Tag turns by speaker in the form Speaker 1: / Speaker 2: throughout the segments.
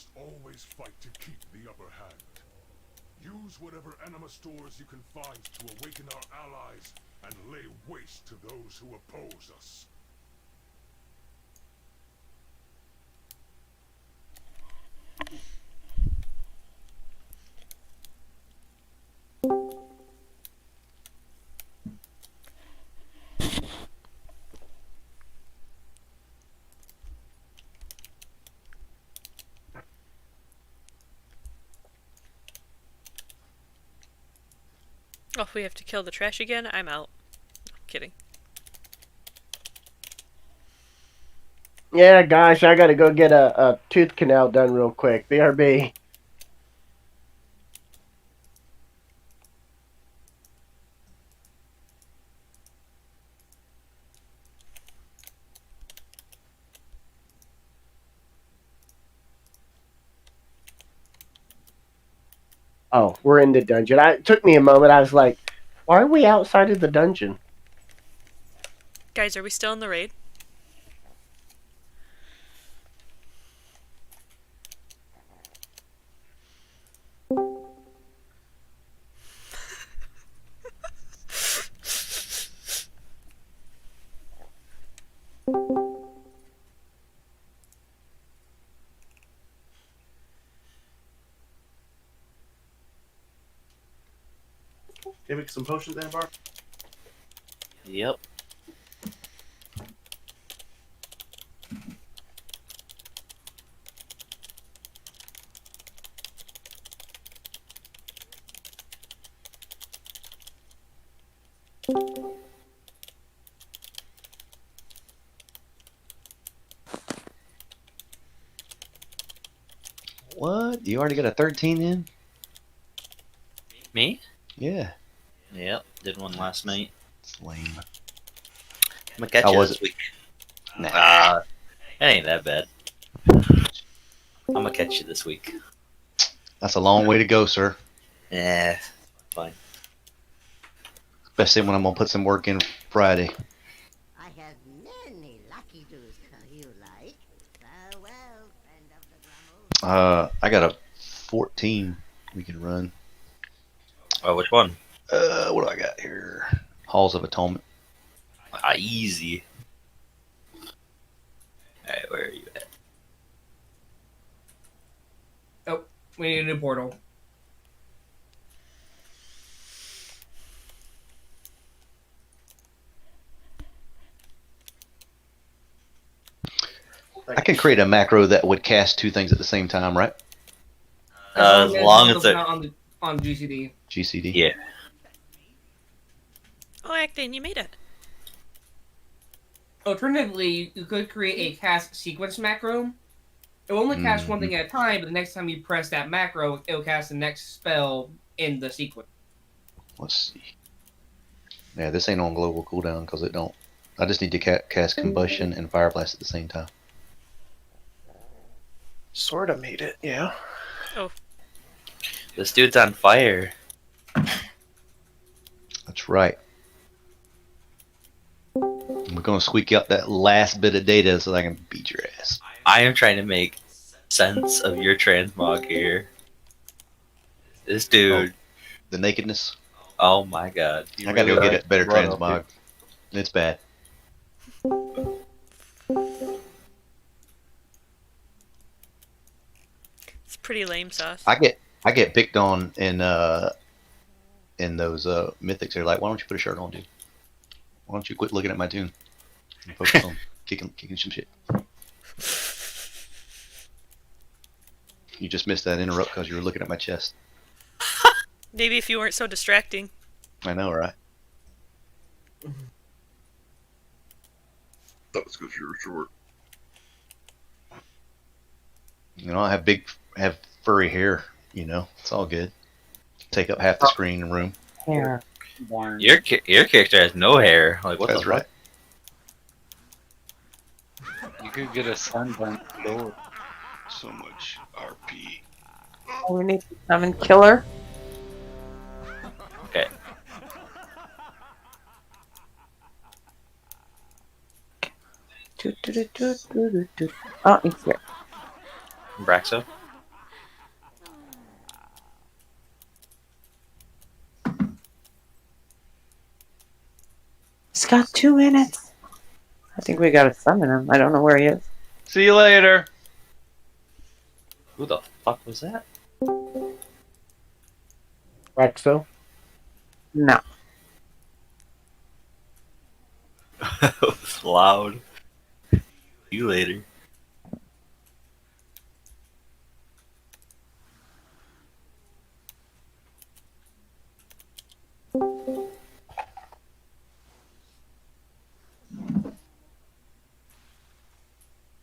Speaker 1: must always fight to keep the upper hand. Use whatever anima stores you can find to awaken our allies and lay waste to those who oppose us.
Speaker 2: Oh, we have to kill the trash again? I'm out. Kidding.
Speaker 3: Yeah, gosh, I gotta go get a tooth canal done real quick. BRB. Oh, we're in the dungeon. It took me a moment. I was like, why are we outside of the dungeon?
Speaker 2: Guys, are we still in the raid?
Speaker 4: Give me some potions there, Bart.
Speaker 5: Yep.
Speaker 6: What? You already got a 13 in?
Speaker 5: Me?
Speaker 6: Yeah.
Speaker 5: Yep. Did one last night.
Speaker 6: It's lame.
Speaker 5: I'm gonna catch
Speaker 6: How
Speaker 5: you
Speaker 6: was
Speaker 5: this
Speaker 6: it?
Speaker 5: week.
Speaker 6: Nah.
Speaker 5: It ain't that bad. I'm gonna catch you this week.
Speaker 6: That's a long way to go, sir.
Speaker 5: Yeah. Fine.
Speaker 6: Especially when I'm gonna put some work in Friday.
Speaker 7: I have many lucky doos you like. Farewell, friend of the Grummles.
Speaker 6: I got a 14 we can run.
Speaker 5: Oh, which one?
Speaker 6: What do I got here? Halls of Atonement.
Speaker 5: Easy. Alright, where are you at?
Speaker 8: Oh, we need a new portal.
Speaker 6: I can create a macro that would cast two things at the same time, right?
Speaker 5: As long as
Speaker 8: it's
Speaker 5: it.
Speaker 8: not on GCD.
Speaker 6: GCD.
Speaker 5: Yeah.
Speaker 2: Oh, Acton, you made it.
Speaker 8: Alternatively, you could create a cast sequence macro. It will only cast one thing at a time, but the next time you press that macro, it will cast the next spell in the sequence.
Speaker 6: Let's see. Yeah, this ain't on global cooldown because it don't. I just need to cast Combustion and Fire Blast at the same time.
Speaker 4: Sorta made it, yeah.
Speaker 2: Oh,
Speaker 5: This dude's on fire.
Speaker 6: That's right. We're gonna squeak out that last bit of data so that I can beat your ass.
Speaker 5: I am trying to make sense of your transmog here. This dude.
Speaker 6: The nakedness.
Speaker 5: Oh my god.
Speaker 6: I gotta go get a better transmog. It's bad.
Speaker 2: it's pretty lame sauce.
Speaker 6: I get picked on in those mythics. They're like, why don't you put a shirt on, dude? Why don't you quit looking at my tune and focus on kicking some shit? You just missed that interrupt because you were looking at my chest.
Speaker 2: Maybe if you weren't so distracting.
Speaker 6: I know, right?
Speaker 1: That was because you were short.
Speaker 6: You know, I have furry hair. You know, it's all good. Take up half the screen and room.
Speaker 9: Hair.
Speaker 5: Your character has no hair. Like, what
Speaker 6: That's
Speaker 5: the
Speaker 6: right.
Speaker 5: fuck?
Speaker 9: You could get a sunburn door.
Speaker 1: So much RP.
Speaker 9: Oh, we need to summon killer.
Speaker 5: Okay.
Speaker 9: Oh, he's here.
Speaker 5: Braxo?
Speaker 9: got 2 minutes. I think we gotta summon him. I don't know where he is.
Speaker 10: See you later.
Speaker 5: Who the fuck was that?
Speaker 3: Rexo.
Speaker 9: No.
Speaker 5: It was loud. See you later.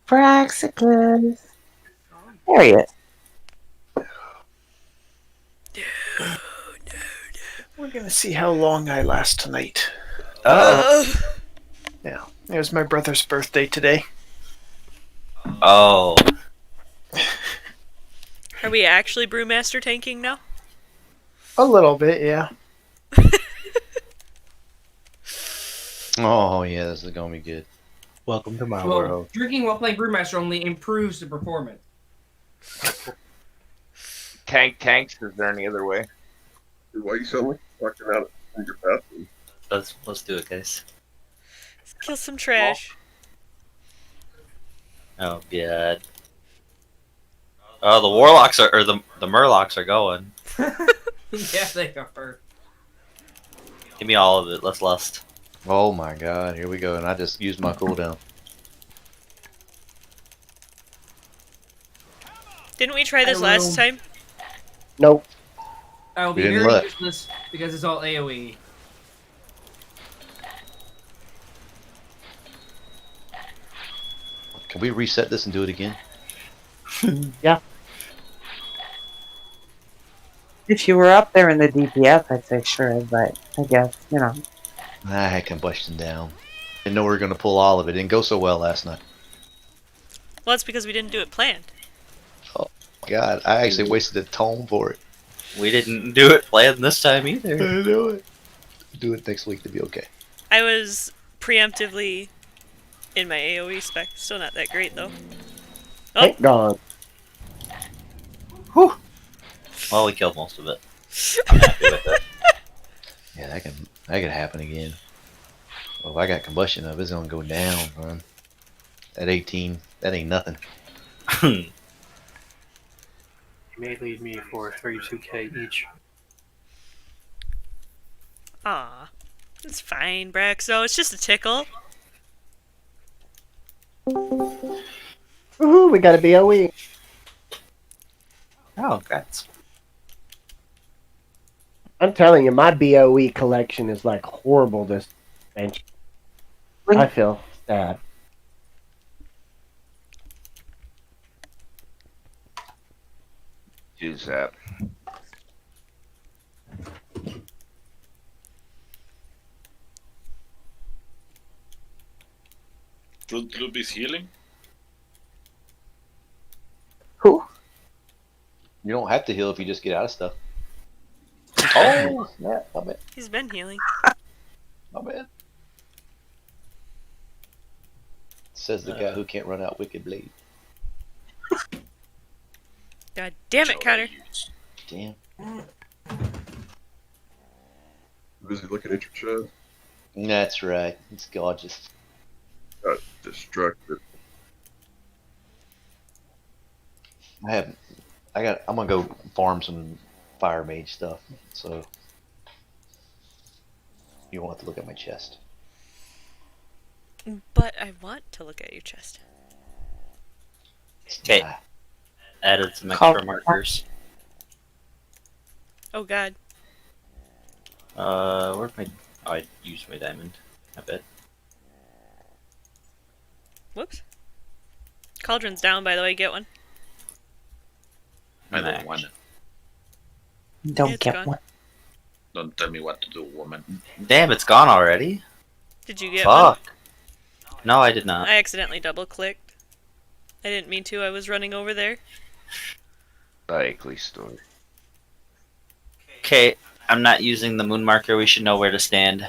Speaker 9: Braxicus. There he is.
Speaker 4: We're gonna see how long I last tonight. Yeah, it was my brother's birthday today.
Speaker 5: Oh.
Speaker 2: Are we actually brewmaster tanking now?
Speaker 4: A little bit, yeah.
Speaker 6: Oh yeah, this is gonna be good.
Speaker 5: Welcome to my
Speaker 8: Well,
Speaker 5: world.
Speaker 8: drinking while playing Brewmaster only improves the performance.
Speaker 10: Tanks. Is there any other way?
Speaker 1: Why you suddenly talking out in your bathroom?
Speaker 5: Let's do it, guys.
Speaker 2: Let's kill some trash.
Speaker 5: Oh god. Oh, the warlocks are, or the murlocs are going.
Speaker 8: Yeah, they are.
Speaker 5: Give me all of it. Let's lust.
Speaker 6: Oh my god, here we go, and I just used my cooldown.
Speaker 2: Didn't we try this last time?
Speaker 3: Nope.
Speaker 8: I will be
Speaker 6: We didn't
Speaker 8: very
Speaker 6: let.
Speaker 8: useless because it's all AoE.
Speaker 6: Can we reset this and do it again?
Speaker 3: Yeah.
Speaker 9: If you were up there in the DPS, I'd say sure, but I guess, you know.
Speaker 6: I had combustion down. Didn't know we were gonna pull all of it. Didn't go so well last night.
Speaker 2: Well, it's because we didn't do it planned.
Speaker 6: God, I actually wasted a tome for it.
Speaker 5: We didn't do it planned this time either.
Speaker 6: I do it. Do it next week to be okay.
Speaker 2: I was preemptively in my AoE spec. Still not that great, though. Oh,
Speaker 3: Thank God.
Speaker 5: Well, we killed most of it. I'm happy with it.
Speaker 6: Yeah, that could happen again. Well, if I got combustion up, it's gonna go down, man. At 18, that ain't nothing.
Speaker 4: You may lead me for 32k each.
Speaker 2: aw. It's fine, Braxo. It's just a tickle.
Speaker 3: Woohoo, we got a BOE.
Speaker 5: Oh, congrats.
Speaker 3: I'm telling you, my BOE collection is like horrible this bench. I feel sad.
Speaker 10: Use that.
Speaker 1: Ruby's healing?
Speaker 9: Who?
Speaker 6: You don't have to heal if you just get out of stuff. Oh, yeah, my bad.
Speaker 2: He's been healing.
Speaker 6: My bad. Says the guy who can't run out Wicked Blade.
Speaker 2: God damn it, Connor.
Speaker 6: Damn.
Speaker 1: Busy looking at your chest.
Speaker 6: That's right. It's gorgeous.
Speaker 1: Got distracted.
Speaker 6: I'm gonna go farm some fire mage stuff, so you won't have to look at my chest.
Speaker 2: But I want to look at your chest.
Speaker 5: Okay.
Speaker 6: Ah,
Speaker 5: Added some extra markers.
Speaker 2: Oh god.
Speaker 5: Where'd my... Oh, I used my diamond. I bet.
Speaker 2: Whoops. Cauldron's down, by the way. Get one.
Speaker 10: I don't
Speaker 5: Max.
Speaker 10: want it.
Speaker 9: Don't
Speaker 2: It's
Speaker 9: get
Speaker 2: gone.
Speaker 9: one.
Speaker 10: Don't tell me what to do, woman.
Speaker 5: Damn, it's gone already?
Speaker 2: Did you get one?
Speaker 5: Fuck. No, I did not.
Speaker 2: I accidentally double-clicked. I didn't mean to. I was running over there.
Speaker 10: Likely story.
Speaker 5: Okay, I'm not using the moon marker. We should know where to stand.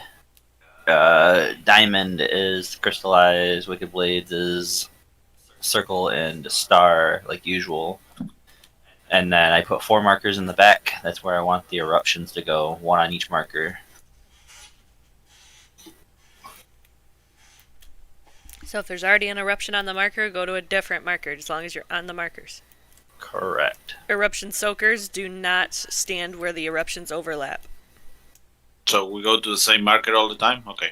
Speaker 5: Diamond is crystallized. Wicked Blades is circle and star, like usual. And then I put 4 markers in the back. That's where I want the eruptions to go. 1 on each marker.
Speaker 2: So if there's already an eruption on the marker, go to a different marker as long as you're on the markers.
Speaker 5: Correct.
Speaker 2: Eruption soakers do not stand where the eruptions overlap.
Speaker 11: So we go to the same marker all the time? Okay.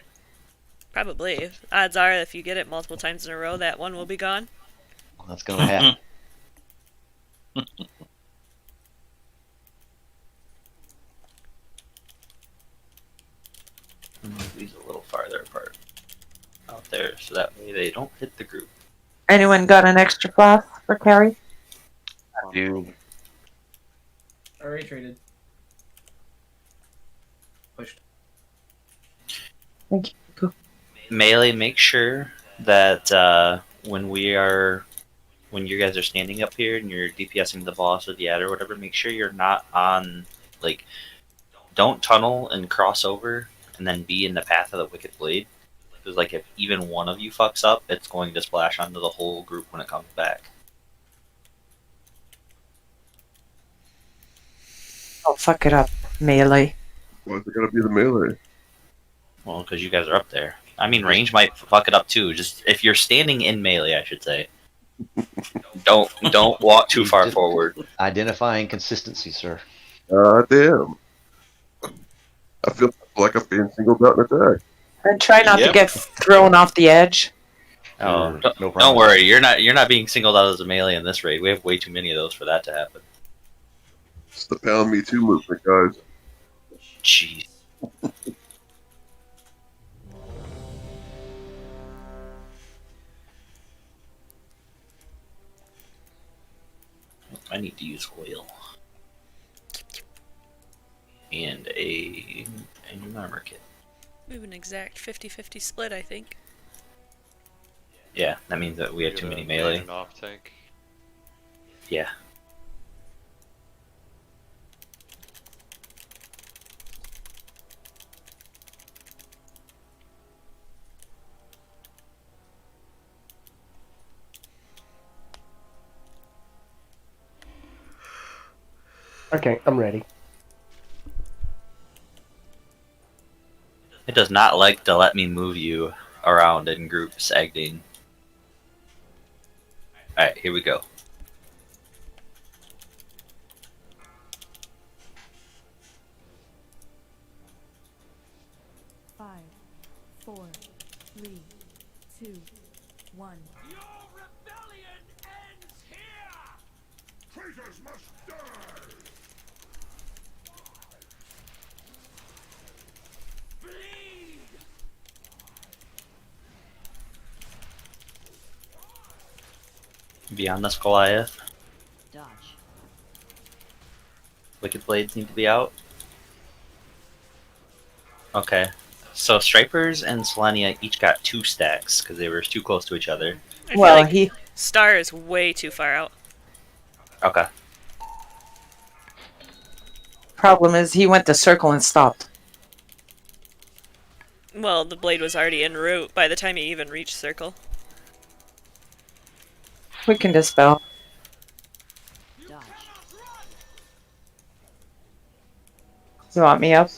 Speaker 2: Probably. Odds are if you get it multiple times in a row, that one will be gone.
Speaker 6: That's gonna happen.
Speaker 5: Move these a little farther apart out there, so that way they don't hit the group.
Speaker 9: Anyone got an extra flask for Carrie?
Speaker 10: Dude,
Speaker 8: Already traded. Pushed.
Speaker 9: Thank you.
Speaker 5: Melee, make sure that when you guys are standing up here and you're DPSing the boss or the ad or whatever, make sure you're not on, like, don't tunnel and cross over and then be in the path of the Wicked Blade. Because, like, if even one of you fucks up, it's going to splash onto the whole group when it comes back.
Speaker 9: Oh, fuck it up, Melee.
Speaker 1: Why's it gotta be the melee?
Speaker 5: Well, because you guys are up there. I mean, range might fuck it up too. Just if you're standing in melee, I should say. Don't walk too far forward.
Speaker 6: Identifying consistency, sir.
Speaker 1: Damn. I feel like I'm being singled out in attack.
Speaker 9: And try not to
Speaker 11: Yep.
Speaker 9: get thrown off the edge.
Speaker 5: Oh,
Speaker 6: No
Speaker 5: don't
Speaker 6: problem.
Speaker 5: worry. You're not being singled out as a melee in this raid. We have way too many of those for that to happen.
Speaker 1: It's the pound me too movement, guys.
Speaker 5: Jeez. I need to use oil. And a new armor kit.
Speaker 2: We have an exact 50-50 split, I think.
Speaker 5: Yeah, that means that we have too many melee.
Speaker 12: Off tank.
Speaker 5: Yeah.
Speaker 3: Okay, I'm ready.
Speaker 5: It does not like to let me move you around in groups, Agdane. Alright, here we go.
Speaker 13: Five, 4, 3, 2, 1.
Speaker 1: Your rebellion ends here! Traitors must die! Bleed!
Speaker 5: Beyond this Goliath.
Speaker 7: Dodge.
Speaker 5: Wicked Blades need to be out. Okay. So Stripers and Selenia each got 2 stacks because they were too close to each other.
Speaker 2: I feel
Speaker 9: Well,
Speaker 2: like Star is way too far out.
Speaker 5: Okay.
Speaker 9: problem is he went to circle and stopped.
Speaker 2: Well, the blade was already en route by the time he even reached circle.
Speaker 9: We can dispel. You want me up?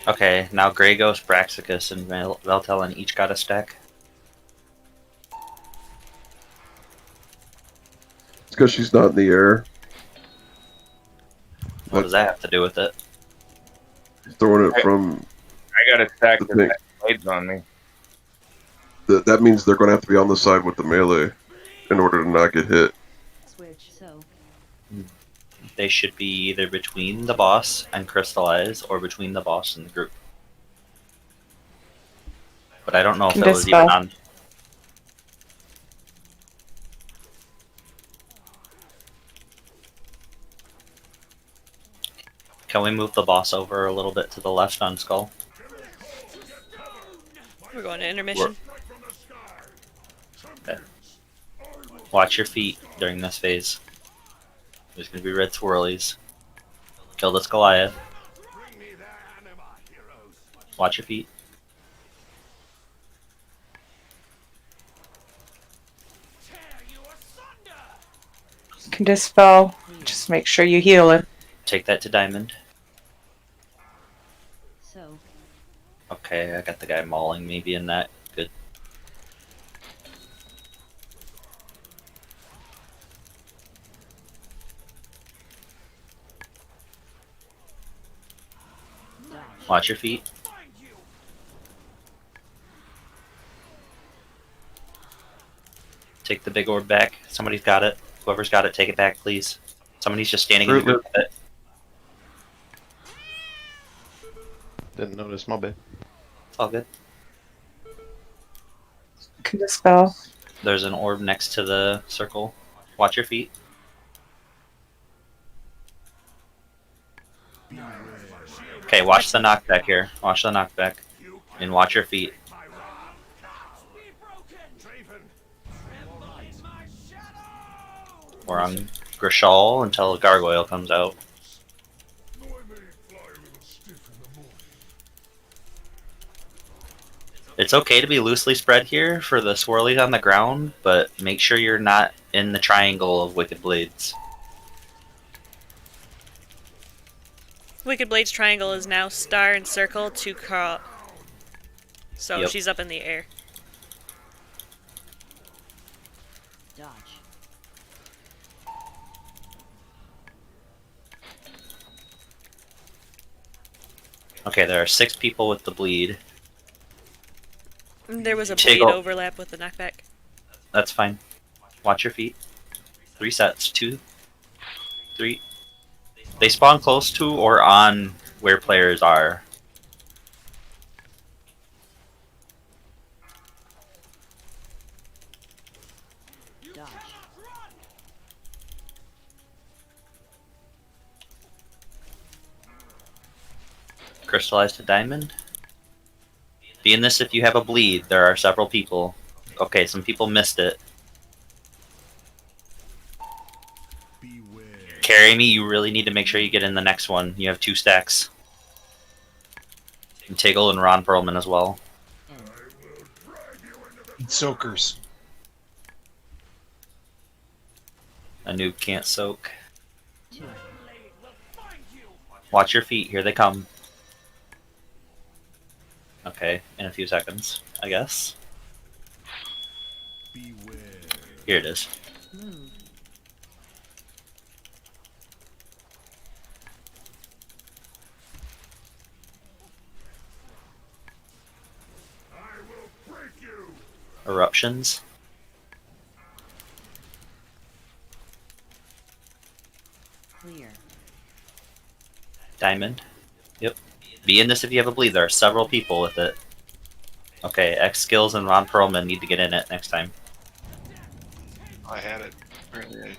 Speaker 5: Okay, now Grey Ghost, Braxicus, and Veltalin each got a stack.
Speaker 1: It's because she's not in the air.
Speaker 5: What does that have to do with it?
Speaker 1: She's throwing it from...
Speaker 10: I got a stack
Speaker 1: the
Speaker 10: of
Speaker 1: thing.
Speaker 10: blades on me.
Speaker 1: That means they're going to have to be on the side with the melee in order to not get hit.
Speaker 13: Switch. So.
Speaker 5: They should be either between the boss and Crystallize, or between the boss and the group. But I don't know if it was even on... Can we move the boss over a little bit to the left on Skull?
Speaker 2: We're going to intermission.
Speaker 5: Okay. Watch your feet during this phase. There's going to be red swirlies. Kill this Goliath. Watch your feet.
Speaker 9: Can dispel. Just make sure you heal it.
Speaker 5: Take that to Diamond.
Speaker 7: So.
Speaker 5: Okay. Okay, I got the guy mauling maybe in that. Good. Watch your feet. Take the big orb back. Somebody's got it. Whoever's got it, take it back, please. Somebody's just standing in the group with it.
Speaker 6: Didn't notice, my bad.
Speaker 5: It's all good.
Speaker 9: Can dispel.
Speaker 5: There's an orb next to the circle. Watch your feet. Okay, watch the knockback here. Watch the knockback. And watch your feet. We're on Grishal until a gargoyle comes out. It's okay to be loosely spread here for the swirlies on the ground, but make sure you're not in the triangle of Wicked Blades.
Speaker 2: Wicked Blade's triangle is now star and circle to crawl. So
Speaker 5: Yep.
Speaker 2: she's up in the air.
Speaker 7: Dodge.
Speaker 5: Okay, there are 6 people with the bleed.
Speaker 2: There was a
Speaker 5: Take
Speaker 2: bleed
Speaker 5: o-
Speaker 2: overlap with the knockback.
Speaker 5: That's fine. Watch your feet. 3 sets. 2, 3. They spawn close to or on where players are.
Speaker 7: Dodge.
Speaker 5: Crystallized to diamond. Be in this if you have a bleed. There are several people. Okay, some people missed it. Carry me, you really need to make sure you get in the next one. You have 2 stacks. And Tiggle and Ron Perlman as well.
Speaker 12: Soakers.
Speaker 5: A noob can't soak. Watch your feet, here they come. Okay, in a few seconds, I guess. Here it is. Eruptions.
Speaker 7: Clear.
Speaker 5: Diamond. Yep. Be in this if you have a bleed. There are several people with it. Okay, X Skills and Ron Perlman need to get in it next time.
Speaker 12: I had it. Apparently, I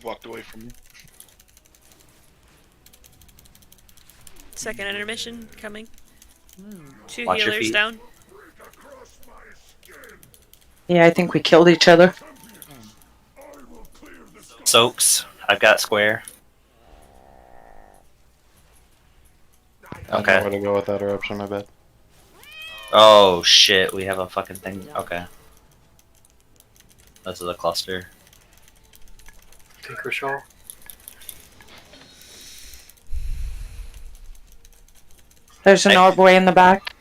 Speaker 12: walked away from me.
Speaker 2: Second intermission coming. 2
Speaker 5: Watch your
Speaker 2: healers
Speaker 5: feet.
Speaker 2: down.
Speaker 9: Yeah, I think we killed each other.
Speaker 5: Soaks. I've got square.
Speaker 6: I
Speaker 5: Okay.
Speaker 6: know where to go with that eruption, my bad.
Speaker 5: Oh shit, we have a fucking thing. Okay. This is a cluster.
Speaker 4: Tinkershaw.
Speaker 9: There's an orb way in the back.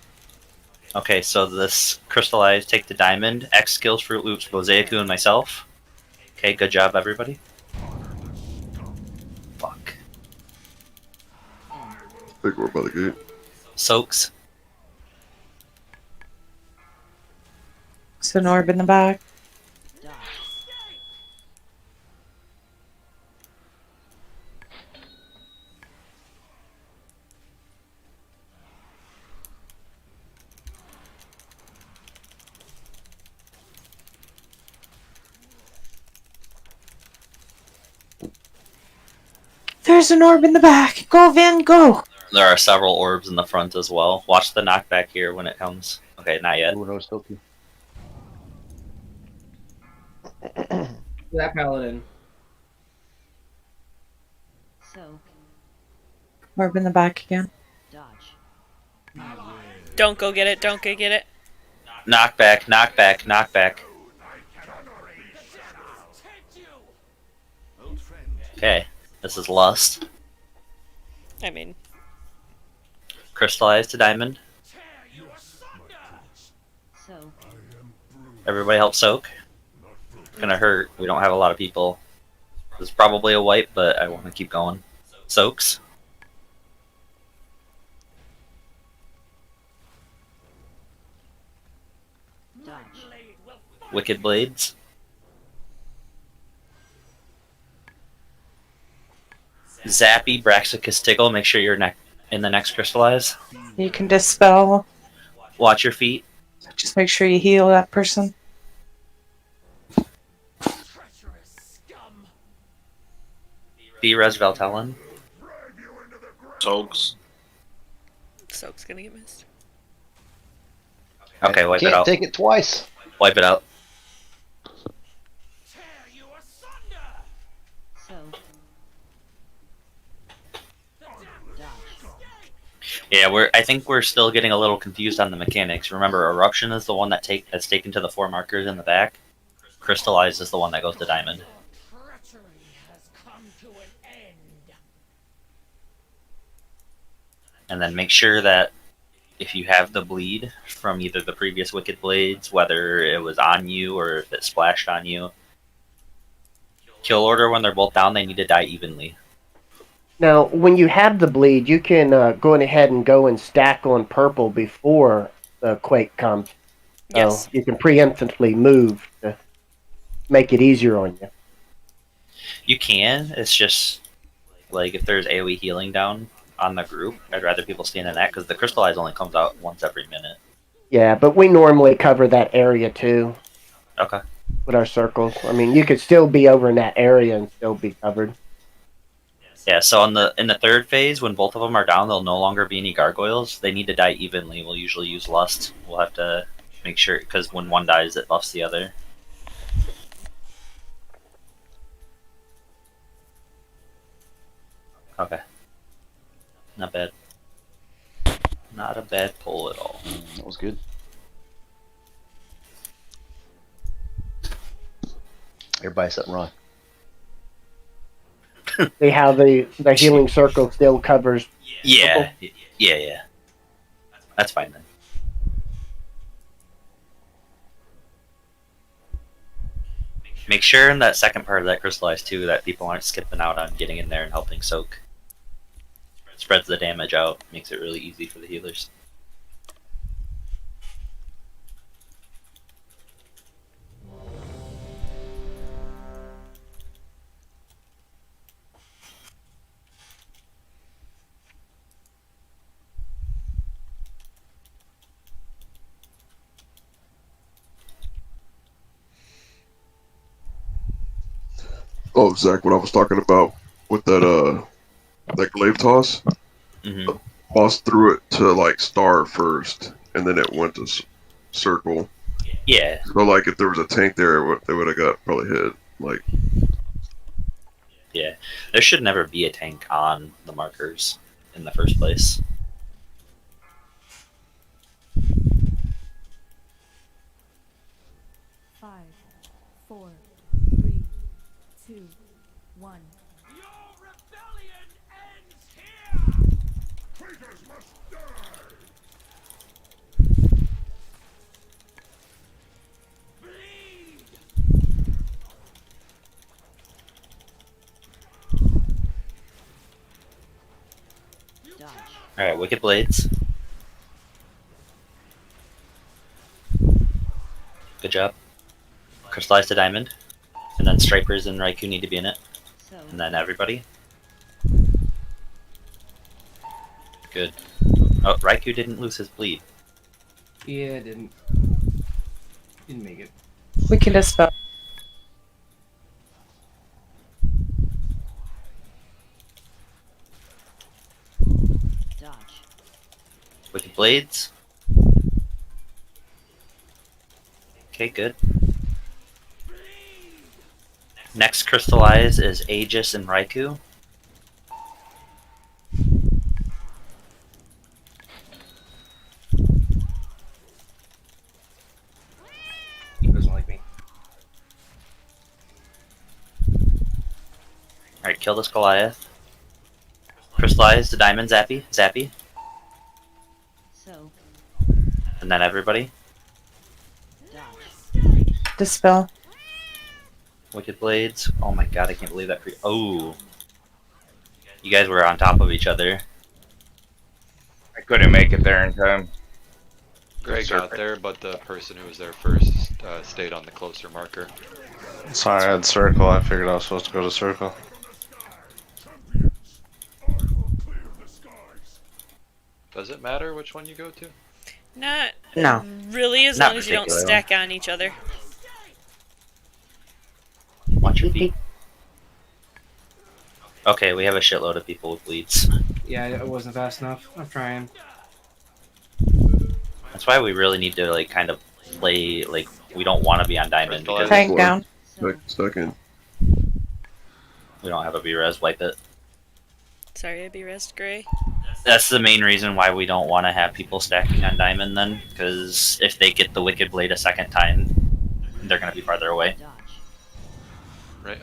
Speaker 5: Okay, so this crystallized, take the diamond, X Skills, Fruit Loops, Mosaiku, and myself. Okay, good job, everybody. Fuck.
Speaker 14: I think we're by the gate.
Speaker 5: Soaks.
Speaker 9: There's an orb in the back. There's an orb in the back. Go, Van, go.
Speaker 5: There are several orbs in the front as well. Watch the knockback here when it comes. Okay, not yet.
Speaker 6: Ooh, no, still 2.
Speaker 8: That paladin.
Speaker 7: Soak.
Speaker 9: Orb in the back again.
Speaker 7: Dodge.
Speaker 2: Don't go get it. Don't go get it.
Speaker 5: Knockback, knockback, knockback. Okay, this is Lust.
Speaker 2: I mean,
Speaker 5: Crystallized to diamond.
Speaker 13: So.
Speaker 5: Everybody help soak. It's gonna hurt. We don't have a lot of people. It's probably a wipe, but I want to keep going. Soaks. Wicked Blades. Zappy, Braxicus Tickle, make sure you're in the next Crystallize.
Speaker 9: You can dispel.
Speaker 5: Watch your feet.
Speaker 9: Just make sure you heal that person.
Speaker 5: B-Res Veltalin.
Speaker 11: Soaks.
Speaker 2: Soak's gonna get missed.
Speaker 5: Okay, wipe it
Speaker 6: Can't
Speaker 5: out.
Speaker 6: take it twice.
Speaker 5: Wipe it out.
Speaker 13: So.
Speaker 5: Yeah, I think we're still getting a little confused on the mechanics. Remember, Eruption is the one that's taken to the 4 markers in the back. Crystallize is the one that goes to Diamond. And then make sure that if you have the bleed from either the previous Wicked Blades, whether it was on you or if it splashed on you, kill order when they're both down, they need to die evenly.
Speaker 3: Now, when you have the bleed, you can go ahead and go and stack on purple before the quake comes.
Speaker 2: Yes.
Speaker 3: So you can preemptively move to make it easier on you.
Speaker 5: You can, it's just, like, if there's AoE healing down on the group, I'd rather people stand in that, because the Crystallize only comes out once every minute.
Speaker 3: Yeah, but we normally cover that area too.
Speaker 5: Okay.
Speaker 3: With our circles. I mean, you could still be over in that area and still be covered.
Speaker 5: Yeah, so in the third phase, when both of them are down, there'll no longer be any gargoyles. They need to die evenly. We'll usually use Lust. We'll have to make sure, because when one dies, it buffs the other. Okay. Not bad. Not a bad pull at all.
Speaker 6: That was good. Everybody something wrong.
Speaker 3: See how the healing circle still covers.
Speaker 5: Yeah, yeah. That's fine then. Make sure in that second part of that Crystallize too that people aren't skipping out on getting in there and helping soak. Spreads the damage out, makes it really easy for the healers.
Speaker 14: Oh, Zach, what I was talking about with that glaive toss,
Speaker 5: Mm-hmm.
Speaker 14: boss threw it to like star first, and then it went to circle.
Speaker 5: Yeah.
Speaker 14: So like, if there was a tank there, they would have got probably hit. Like,
Speaker 5: Yeah. There should never be a tank on the markers in the first place.
Speaker 13: Five, 4, 3, 2, 1.
Speaker 5: Alright, Wicked Blades. Good job. Crystallize to Diamond. And then Stripers and Raikou need to be in it. And then everybody. Good. Oh, Raikou didn't lose his bleed.
Speaker 8: Yeah, it didn't. Didn't make it.
Speaker 9: We can dispel.
Speaker 5: Wicked Blades. Okay, good. Next Crystallize is Aegis and Raikou.
Speaker 8: He doesn't like me.
Speaker 5: Alright, kill this Goliath. Crystallize the Diamond Zappy.
Speaker 13: So.
Speaker 5: And then everybody.
Speaker 9: Dispel.
Speaker 5: Wicked Blades. Oh my god, I can't believe that. Oh. You guys were on top of each other.
Speaker 10: I couldn't make it there in time.
Speaker 15: Greg got there, but the person who was there first stayed on the closer marker.
Speaker 16: Sorry, I had circle. I figured I was supposed to go to circle.
Speaker 15: Does it matter which one you go to?
Speaker 2: Not
Speaker 9: No.
Speaker 2: really, as
Speaker 5: Not
Speaker 2: long as you don't
Speaker 5: particularly.
Speaker 2: stack on each other.
Speaker 5: Watch your feet. Okay, we have a shitload of people with bleeds.
Speaker 8: Yeah, it wasn't fast enough. I'm trying.
Speaker 5: That's why we really need to like kind of play like we don't want to be on diamond because
Speaker 9: Tank down.
Speaker 14: Second.
Speaker 5: we don't have a B-res. Wipe it.
Speaker 2: Sorry, I be rest gray.
Speaker 5: That's the main reason why we don't want to have people stacking on diamond then, because if they get the Wicked Blade a second time, they're gonna be farther away.
Speaker 15: Right,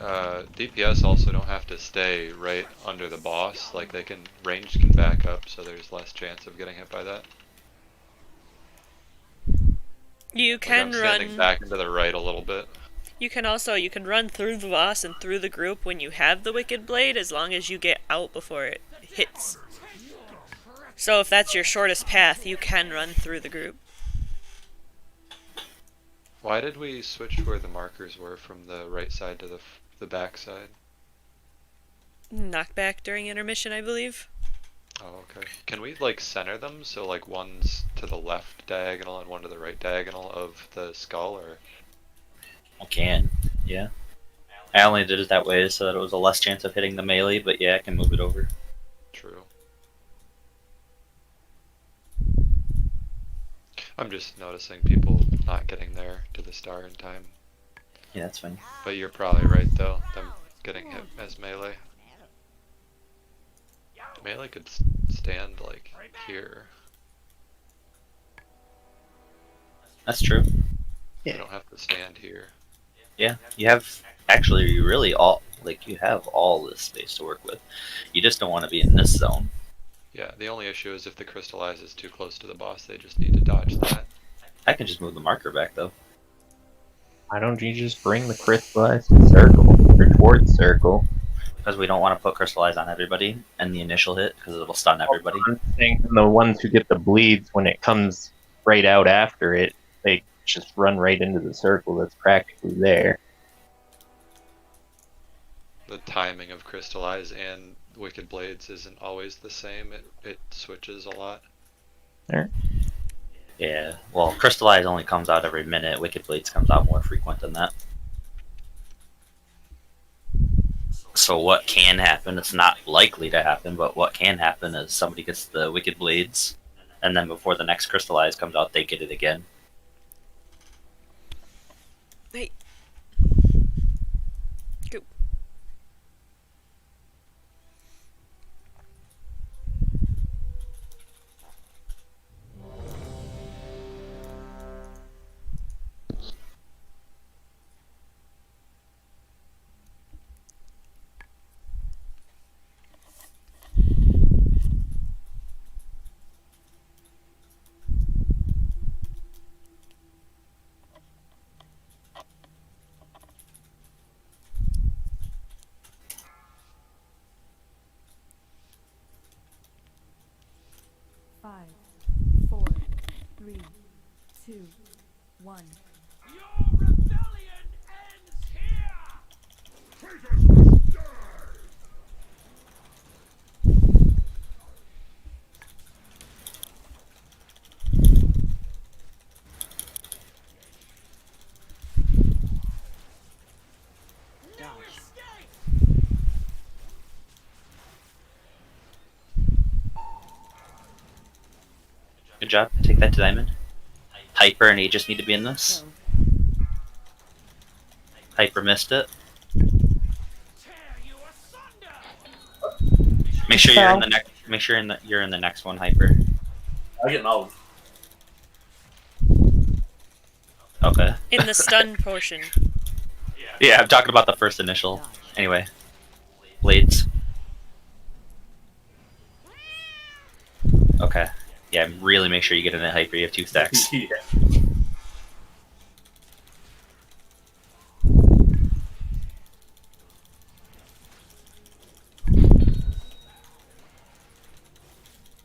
Speaker 15: DPS also don't have to stay right under the boss. Like they can ranged can back up, so there's less chance of getting hit by that.
Speaker 2: You
Speaker 15: Like,
Speaker 2: can
Speaker 15: I'm standing
Speaker 2: run.
Speaker 15: back into the right a little bit.
Speaker 2: You can run through the boss and through the group when you have the Wicked Blade, as long as you get out before it hits. So if that's your shortest path, you can run through the group.
Speaker 15: Why did we switch where the markers were from the right side to the back side?
Speaker 2: Knockback during intermission, I believe.
Speaker 15: Oh, okay. Can we like center them so like one's to the left diagonal and one to the right diagonal of the skull, or?
Speaker 5: I can, yeah. I only did it that way so that it was a less chance of hitting the melee, but yeah, I can move it over.
Speaker 15: True. I'm just noticing people not getting there to the star in time.
Speaker 5: Yeah, that's fine.
Speaker 15: But you're probably right though, them getting hit as melee. Melee could stand like here.
Speaker 5: That's true.
Speaker 15: You don't have to stand here.
Speaker 5: Yeah, you have actually you really all like you have all this space to work with. You just don't want to be in this zone.
Speaker 15: Yeah, the only issue is if the crystallize is too close to the boss, they just need to dodge that.
Speaker 5: I can just move the marker back though.
Speaker 17: Why don't you just bring the crystallized to circle or towards circle?
Speaker 5: Because we don't want to put crystallize on everybody and the initial hit because it'll stun everybody.
Speaker 17: I'm saying the ones who get the bleeds when it comes right out after it, they just run right into the circle that's practically there.
Speaker 15: The timing of crystallize and wicked blades isn't always the same. It switches a lot.
Speaker 17: There.
Speaker 5: Yeah, well, crystallize only comes out every minute. Wicked blades comes out more frequent than that. So what can happen, it's not likely to happen, but what can happen is somebody gets the Wicked Blades, and then before the next Crystallize comes out, they get it again.
Speaker 2: Hey. Go.
Speaker 13: Five, 4, 3, 2, 1.
Speaker 5: Good job, take that to Diamond. Hyper and Aegis need to be in this. Hyper missed it. Make sure you're in the next. Make sure you're in the next one, Hyper.
Speaker 18: I get mouth.
Speaker 5: Okay.
Speaker 2: In the stun portion.
Speaker 5: Yeah, I'm talking about the first initial. Anyway, blades. Okay. Yeah, really make sure you get in it, Hyper. You have 2 stacks.
Speaker 18: Yeah.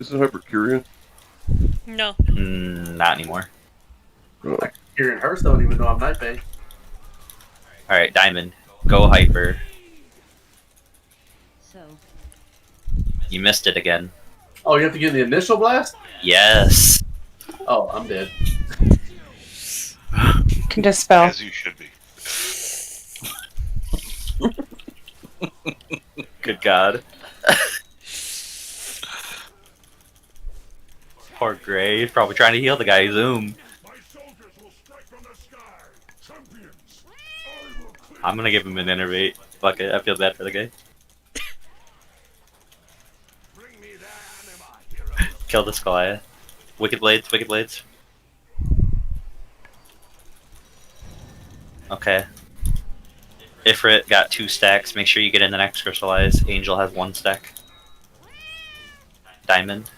Speaker 14: Isn't Hypercurion?
Speaker 2: No.
Speaker 5: Not anymore.
Speaker 18: Here in Hearthstone, even though I'm Night Bay.
Speaker 5: Alright, Diamond. Go Hyper.
Speaker 7: So,
Speaker 5: You missed it again.
Speaker 18: Oh, you have to get the initial blast?
Speaker 5: Yes.
Speaker 18: Oh, I'm dead.
Speaker 9: Can dispel.
Speaker 12: As you should be.
Speaker 5: Good God. Poor Gray. He's probably trying to heal the guy. Zoom. I'm gonna give him an innervate. Fuck it. I feel bad for the guy. Kill this Goliath. Wicked Blades. Wicked Blades. Okay. Ifrit got 2 stacks. Make sure you get in the next Crystallize. Angel has 1 stack. Diamond.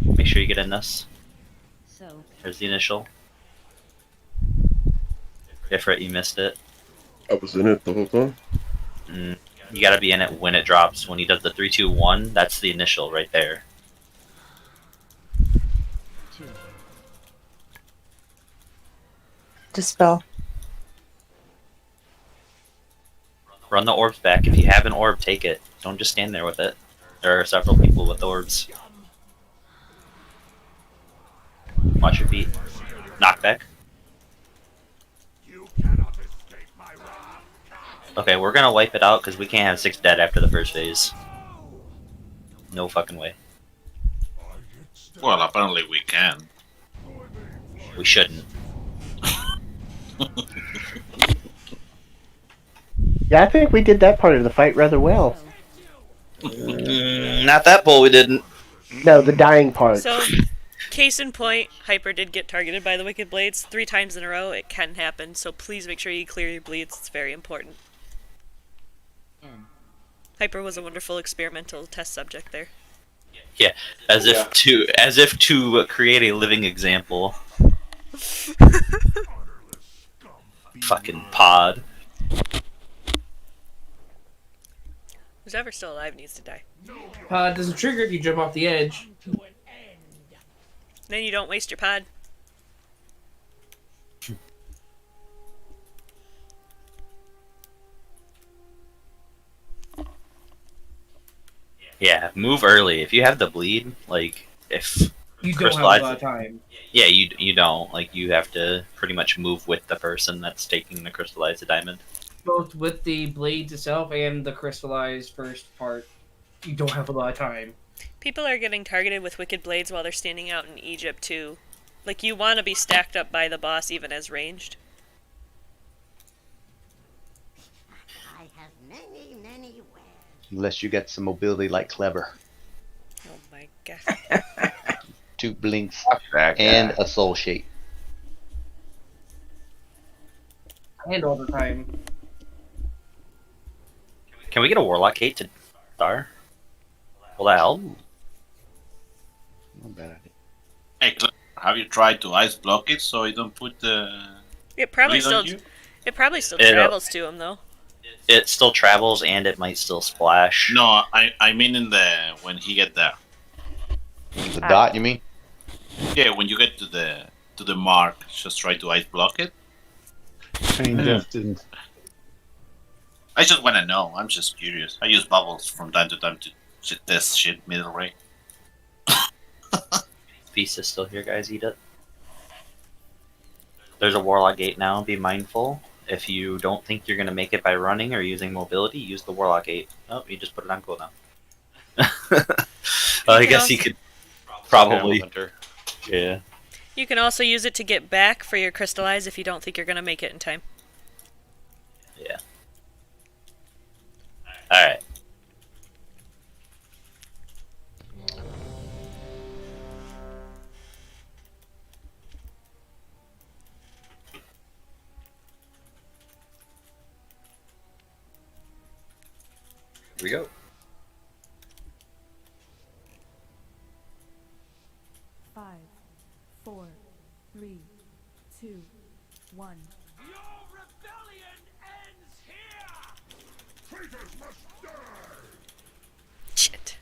Speaker 5: Make sure you get in this.
Speaker 7: so
Speaker 5: There's the initial. Ifrit, you missed it.
Speaker 14: I was in it the whole time.
Speaker 5: You gotta be in it when it drops. When he does the 3, 2, 1, that's the initial right there.
Speaker 9: Dispel.
Speaker 5: Run the orbs back. If you have an orb, take it. Don't just stand there with it. There are several people with orbs. Watch your feet. Knockback. Okay, we're gonna wipe it out because we can't have 6 dead after the first phase. No fucking way.
Speaker 11: Well, apparently we can.
Speaker 5: We shouldn't.
Speaker 3: Yeah, I think we did that part of the fight rather well.
Speaker 5: Not that pull, we didn't.
Speaker 3: No, the dying part.
Speaker 2: So, case in point, Hyper did get targeted by the Wicked Blades 3 times in a row. It can happen, so please make sure you clear your bleeds. It's very important. Hyper was a wonderful experimental test subject there.
Speaker 5: Yeah, as if to create a living example. Fucking pod.
Speaker 2: Who's ever still alive needs to die.
Speaker 8: Pod doesn't trigger if you jump off the edge.
Speaker 2: Then you don't waste your pod.
Speaker 5: Yeah, move early. If you have the bleed, like, if
Speaker 8: You don't have a lot of time.
Speaker 5: Yeah, you don't. Like, you have to pretty much move with the person that's taking the crystallized diamond.
Speaker 8: Both with the blades itself and the crystallized first part. You don't have a lot of time.
Speaker 2: People are getting targeted with Wicked Blades while they're standing out in Egypt, too. Like, you want to be stacked up by the boss even as ranged.
Speaker 7: I have many, many wares.
Speaker 6: Unless you get some mobility like Clever.
Speaker 2: Oh my god.
Speaker 6: 2 blinks
Speaker 10: that guy.
Speaker 6: and a soul shape.
Speaker 8: And all the time.
Speaker 5: Can we get a Warlock Gate to Star? Will that help?
Speaker 6: Not bad idea.
Speaker 11: Hey, have you tried to ice block it so you don't put the
Speaker 2: It probably
Speaker 11: bleed on
Speaker 2: still
Speaker 11: you?
Speaker 2: It travels to him though.
Speaker 5: It still travels and it might still splash.
Speaker 11: No, I mean in the when he get there.
Speaker 6: The dot, you mean?
Speaker 11: Yeah, when you get to the mark, just try to ice block it.
Speaker 16: Same distance.
Speaker 11: I just want to know. I'm just curious. I use bubbles from time to time to test shit middle range.
Speaker 5: Beast is still here, guys. Eat it. There's a Warlock Gate now. Be mindful. If you don't think you're going to make it by running or using mobility, use the Warlock Gate. Oh, you just put it on cooldown. I guess you could probably. Yeah.
Speaker 2: You can also use it to get back for your crystallize if you don't think you're going to make it in time.
Speaker 5: Yeah. Alright. Here we go.
Speaker 13: 5, 4, 3, 2, 1.
Speaker 2: Shit.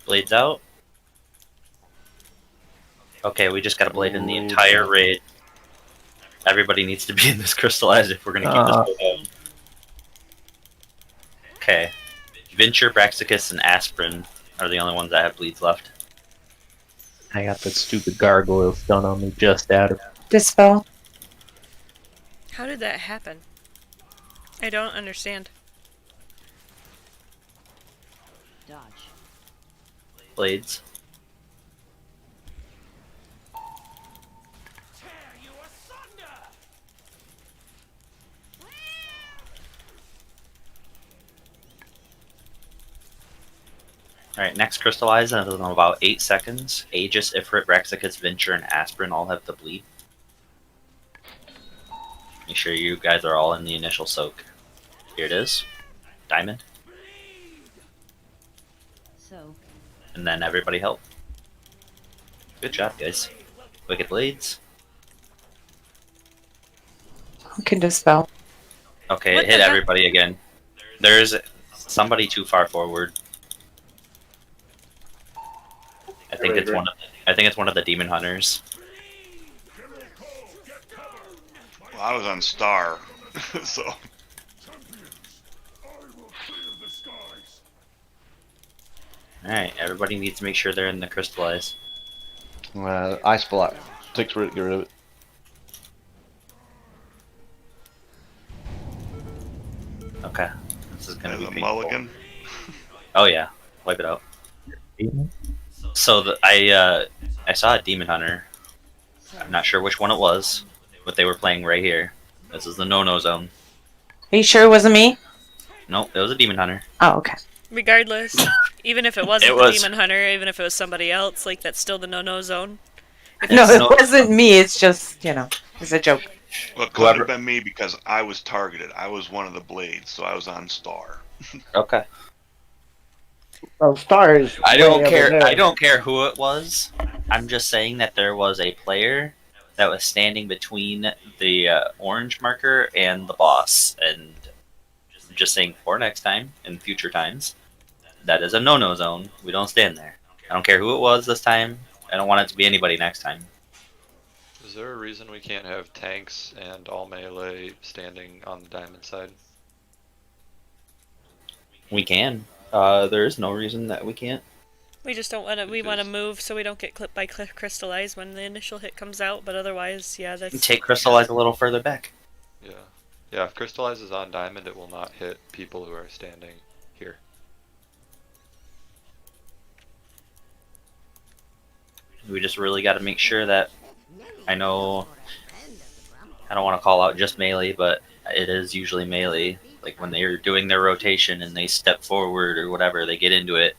Speaker 5: Blades out. Okay, we just got a blade in the entire raid. Everybody needs to be in this crystallized if we're gonna keep this going. Okay. Venture, Braxicus, and Aspirin are the only ones that have bleeds left.
Speaker 17: I got that stupid gargoyle stun on me just out of.
Speaker 9: Dispel.
Speaker 2: How did that happen? I don't understand.
Speaker 7: Dodge.
Speaker 5: Blades. Alright, next crystallize in about 8 seconds. Aegis, Ifrit, Braxicus, Venture, and Aspirin all have the bleed. Make sure you guys are all in the initial soak. Here it is. Diamond.
Speaker 7: So.
Speaker 5: And then everybody help. Good job, guys. Wicked Blades.
Speaker 9: Who can dispel?
Speaker 5: Okay,
Speaker 2: What
Speaker 5: it hit
Speaker 2: the heck?
Speaker 5: everybody again. There's somebody too far forward. I think it's one of the demon hunters.
Speaker 12: Well, I was on Star, so.
Speaker 5: Alright, everybody needs to make sure they're in the crystallize.
Speaker 6: Ice block. Get rid of it.
Speaker 5: Okay, this is gonna be
Speaker 12: a
Speaker 5: painful.
Speaker 12: mulligan.
Speaker 5: Oh yeah, wipe it out. So I saw a demon hunter. I'm not sure which one it was, but they were playing right here. This is the no-no zone.
Speaker 9: Are you sure it wasn't me?
Speaker 5: Nope, it was a demon hunter.
Speaker 9: Oh, okay.
Speaker 2: Regardless, even if it wasn't
Speaker 5: It
Speaker 2: the
Speaker 5: was.
Speaker 2: demon hunter, even if it was somebody else, like that's still the no-no zone. If
Speaker 9: No,
Speaker 2: it's-
Speaker 9: it wasn't me. It's just, it's a joke.
Speaker 12: Well, it could have been me because I was targeted. I was one of the blades, so I was on Star.
Speaker 5: Okay.
Speaker 3: Well, Star is.
Speaker 5: I don't
Speaker 3: way over
Speaker 5: care.
Speaker 3: there.
Speaker 5: I don't care who it was. I'm just saying that there was a player that was standing between the orange marker and the boss, and just saying for next time and future times, that is a no-no zone. We don't stand there. I don't care who it was this time. I don't want it to be anybody next time.
Speaker 15: Is there a reason we can't have tanks and all melee standing on the diamond side?
Speaker 5: We can. There is no reason that we can't.
Speaker 2: We just don't want to. We want to move so we don't get clipped by crystallize when the initial hit comes out. But otherwise, yeah, that's.
Speaker 5: Take crystallize a little further back.
Speaker 15: Yeah. Yeah, if crystallize is on diamond, it will not hit people who are standing here.
Speaker 5: We just really got to make sure that. I know. I don't want to call out just melee, but it is usually melee. Like when they're doing their rotation and they step forward or whatever, they get into it,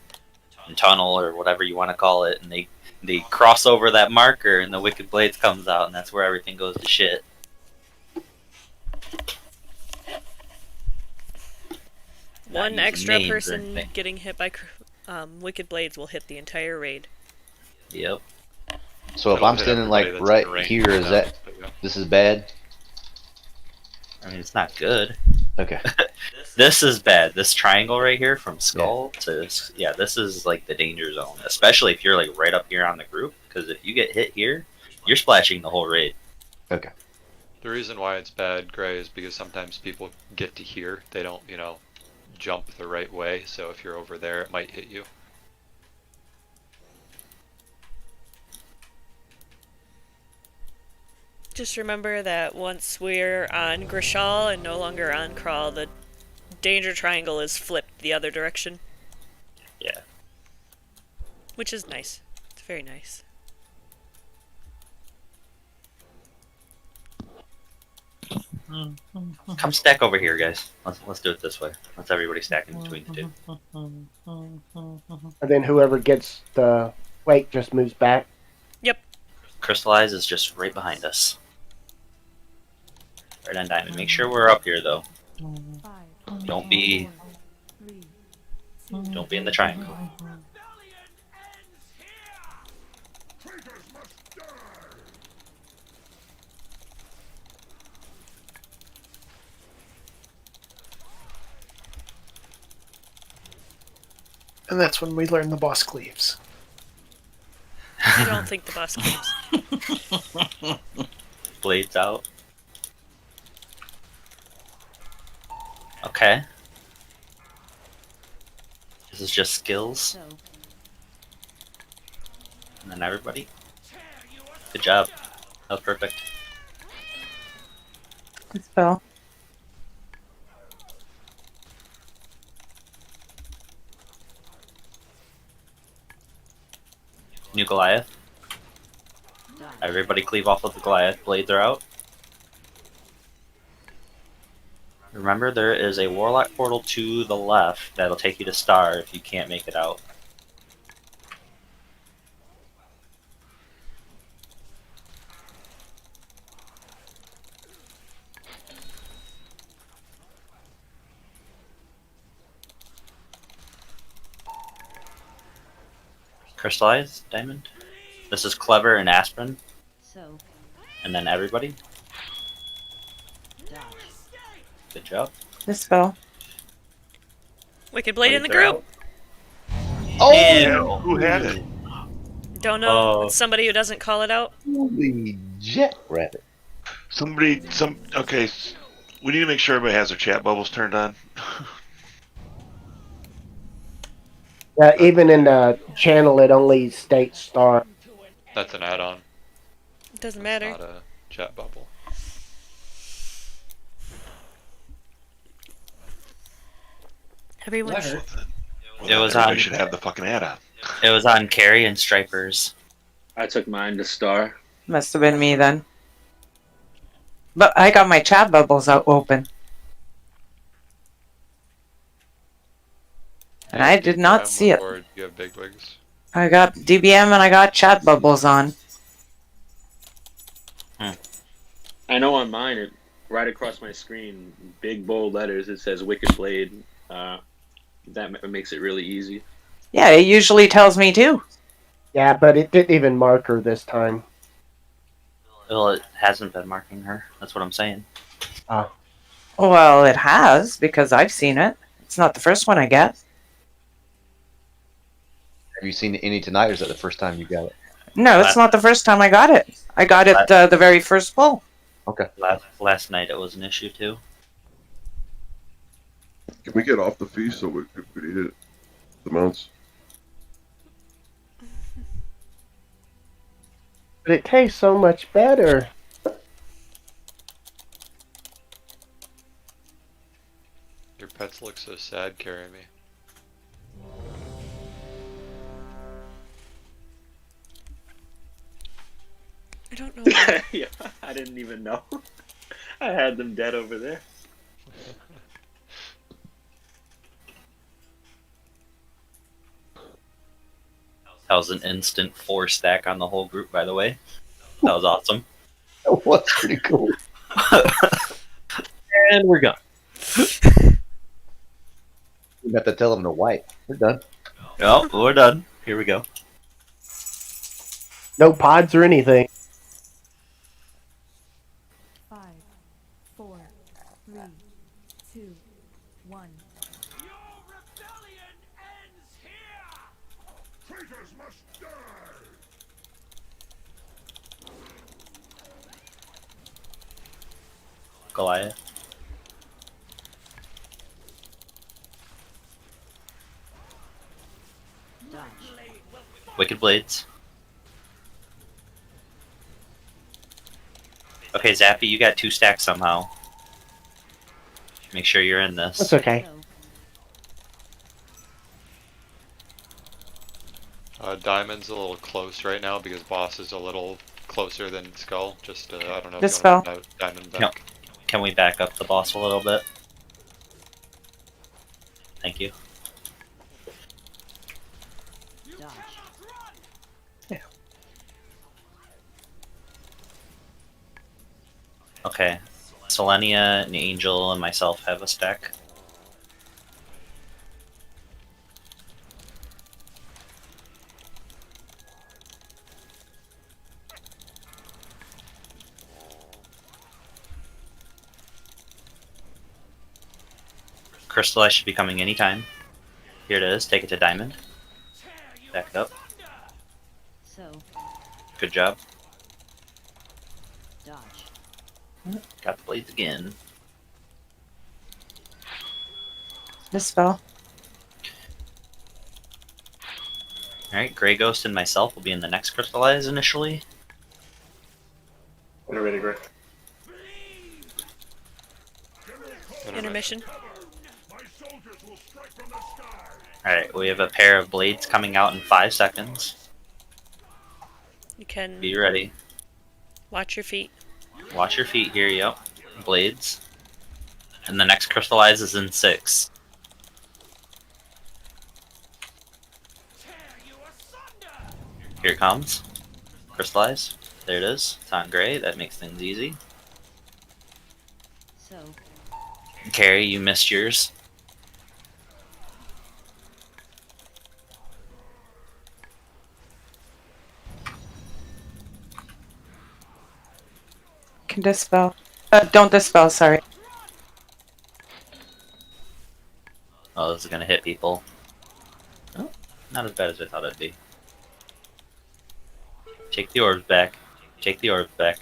Speaker 5: and tunnel or whatever you want to call it, and they cross over that marker, and the Wicked Blades comes out, and that's where everything goes to shit.
Speaker 2: One
Speaker 5: Not using
Speaker 2: extra
Speaker 5: names or
Speaker 2: person
Speaker 5: anything.
Speaker 2: getting hit by Wicked Blades will hit the entire raid.
Speaker 5: Yep.
Speaker 6: So if
Speaker 15: It'll
Speaker 6: I'm
Speaker 15: hit
Speaker 6: standing
Speaker 15: everybody
Speaker 6: like
Speaker 15: that's in
Speaker 6: right
Speaker 15: range
Speaker 6: here, is
Speaker 15: now,
Speaker 6: that
Speaker 15: but yeah.
Speaker 6: this is bad?
Speaker 5: I mean, it's not good.
Speaker 6: Okay.
Speaker 5: This is bad. This triangle right here from skull to this is like the danger zone, especially if you're like right up here on the group. Because if you get hit here, you're splashing the whole raid.
Speaker 6: Okay.
Speaker 15: The reason why it's bad, Gray, is because sometimes people get to here. They don't, jump the right way. So if you're over there, it might hit you.
Speaker 2: Just remember that once we're on Grishal and no longer on Crawl, the danger triangle is flipped the other direction.
Speaker 5: Yeah.
Speaker 2: Which is nice. It's very nice.
Speaker 5: Come stack over here, guys. Let's do it this way. Let's everybody stack in between the two.
Speaker 3: And then whoever gets the wake just moves back.
Speaker 2: Yep.
Speaker 5: Crystallize is just right behind us. Right on diamond. Make sure we're up here though. Don't be in the triangle.
Speaker 4: And that's when we learn the boss cleaves.
Speaker 2: I don't think the boss cleaves.
Speaker 5: Blades out. Okay. This is just skills. And then everybody. Good job. That was perfect.
Speaker 9: Spell.
Speaker 5: New Goliath. Everybody cleave off of the Goliath. Blades are out. Remember, there is a Warlock portal to the left that'll take you to Star if you can't make it out. Crystallized Diamond. This is Clever and Aspen.
Speaker 7: So,
Speaker 5: And then everybody. Good job.
Speaker 9: Dispel.
Speaker 2: Wicked Blade in the
Speaker 5: Blades are
Speaker 2: group.
Speaker 12: Oh,
Speaker 5: Ew.
Speaker 12: who had it?
Speaker 2: Don't know.
Speaker 5: Oh.
Speaker 2: It's somebody who doesn't call it out.
Speaker 6: Holy jackrabbit.
Speaker 12: Okay, we need to make sure everybody has their chat bubbles turned on.
Speaker 3: Even in the channel, it only states Star.
Speaker 15: That's an add-on.
Speaker 2: It doesn't matter.
Speaker 15: Not a chat bubble.
Speaker 2: Everyone.
Speaker 8: Letter.
Speaker 5: It was
Speaker 12: Everybody
Speaker 5: on.
Speaker 12: should have the fucking add-on.
Speaker 5: It was on Carry and Stripers.
Speaker 18: I took mine to Star.
Speaker 9: Must have been me then. But I got my chat bubbles out open. And I did not see it.
Speaker 15: Or you have big wigs.
Speaker 9: I got DBM and I got chat bubbles on.
Speaker 18: I know on mine, right across my screen, big bold letters, it says Wicked Blade. That makes it really easy.
Speaker 9: Yeah, it usually tells me too.
Speaker 3: Yeah, but it didn't even mark her this time.
Speaker 5: Well, it hasn't been marking her. That's what I'm saying.
Speaker 9: Well, it has, because I've seen it. It's not the first one I get.
Speaker 6: Have you seen any tonight, or is that the first time you got it?
Speaker 9: No, it's not the first time I got it. I got it the very first pull.
Speaker 6: Okay.
Speaker 5: Last night it was an issue too.
Speaker 14: Can we get off the feast so we need it? The mounts.
Speaker 3: But it tastes so much better.
Speaker 15: Your pets look so sad carrying me.
Speaker 2: I don't know.
Speaker 18: Yeah, I didn't even know. I had them dead over there.
Speaker 5: That was an instant 4 stack on the whole group, by the way. That was awesome.
Speaker 6: That was pretty cool.
Speaker 17: And we're gone.
Speaker 6: We got to tell them to wipe. We're done.
Speaker 5: Oh, we're done. Here we go.
Speaker 3: No pods or anything.
Speaker 13: 5, 4, 3, 2, 1.
Speaker 1: Traitors must die!
Speaker 5: Goliath. Wicked Blades. Okay, Zappy, you got 2 stacks somehow. Make sure you're in this.
Speaker 3: That's okay.
Speaker 15: Diamond's a little close right now because boss is a little closer than Skull. Just I don't know.
Speaker 9: Dispel.
Speaker 15: If you want to Diamond back.
Speaker 5: Can we back up the boss a little bit? Thank you. Okay. Selenia, and Angel, and myself have a stack. Crystal, I should be coming anytime. Here it is. Take it to diamond. Back up.
Speaker 7: So,
Speaker 5: Good job.
Speaker 7: dodge.
Speaker 5: Got the blades again.
Speaker 9: Dispel.
Speaker 5: Alright, Grey Ghost and myself will be in the next crystallize initially.
Speaker 12: When you're ready, Greg.
Speaker 2: Intermission.
Speaker 5: Alright, we have a pair of blades coming out in 5 seconds.
Speaker 2: You can
Speaker 5: Be ready.
Speaker 2: watch your feet.
Speaker 5: Watch your feet here, yep. Blades. And the next crystallize is in 6. Here it comes. Crystallize. There it is. It's on gray. That makes things easy.
Speaker 7: So,
Speaker 5: Carrie, you missed yours.
Speaker 9: Can dispel. Don't dispel, sorry.
Speaker 5: Oh, this is gonna hit people. Oh, not as bad as I thought it'd be. Take the orbs back. Take the orbs back.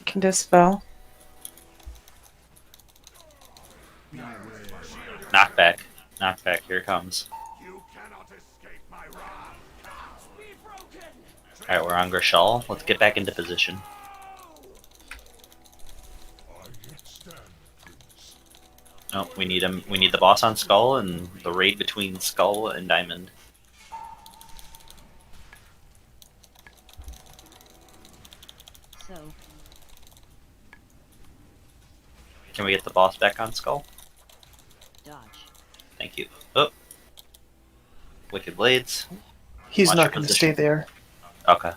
Speaker 9: Can dispel.
Speaker 5: Knockback. Knockback. Here it comes. Alright, we're on Grishal. Let's get back into position. Oh, we need him. We need the boss on Skull and the raid between Skull and Diamond.
Speaker 7: so,
Speaker 5: Can we get the boss back on Skull?
Speaker 7: dodge.
Speaker 5: Thank you. Oh. Wicked Blades.
Speaker 4: He's
Speaker 5: Watch
Speaker 4: not
Speaker 5: your
Speaker 4: going to
Speaker 5: position.
Speaker 4: stay there.
Speaker 5: Okay.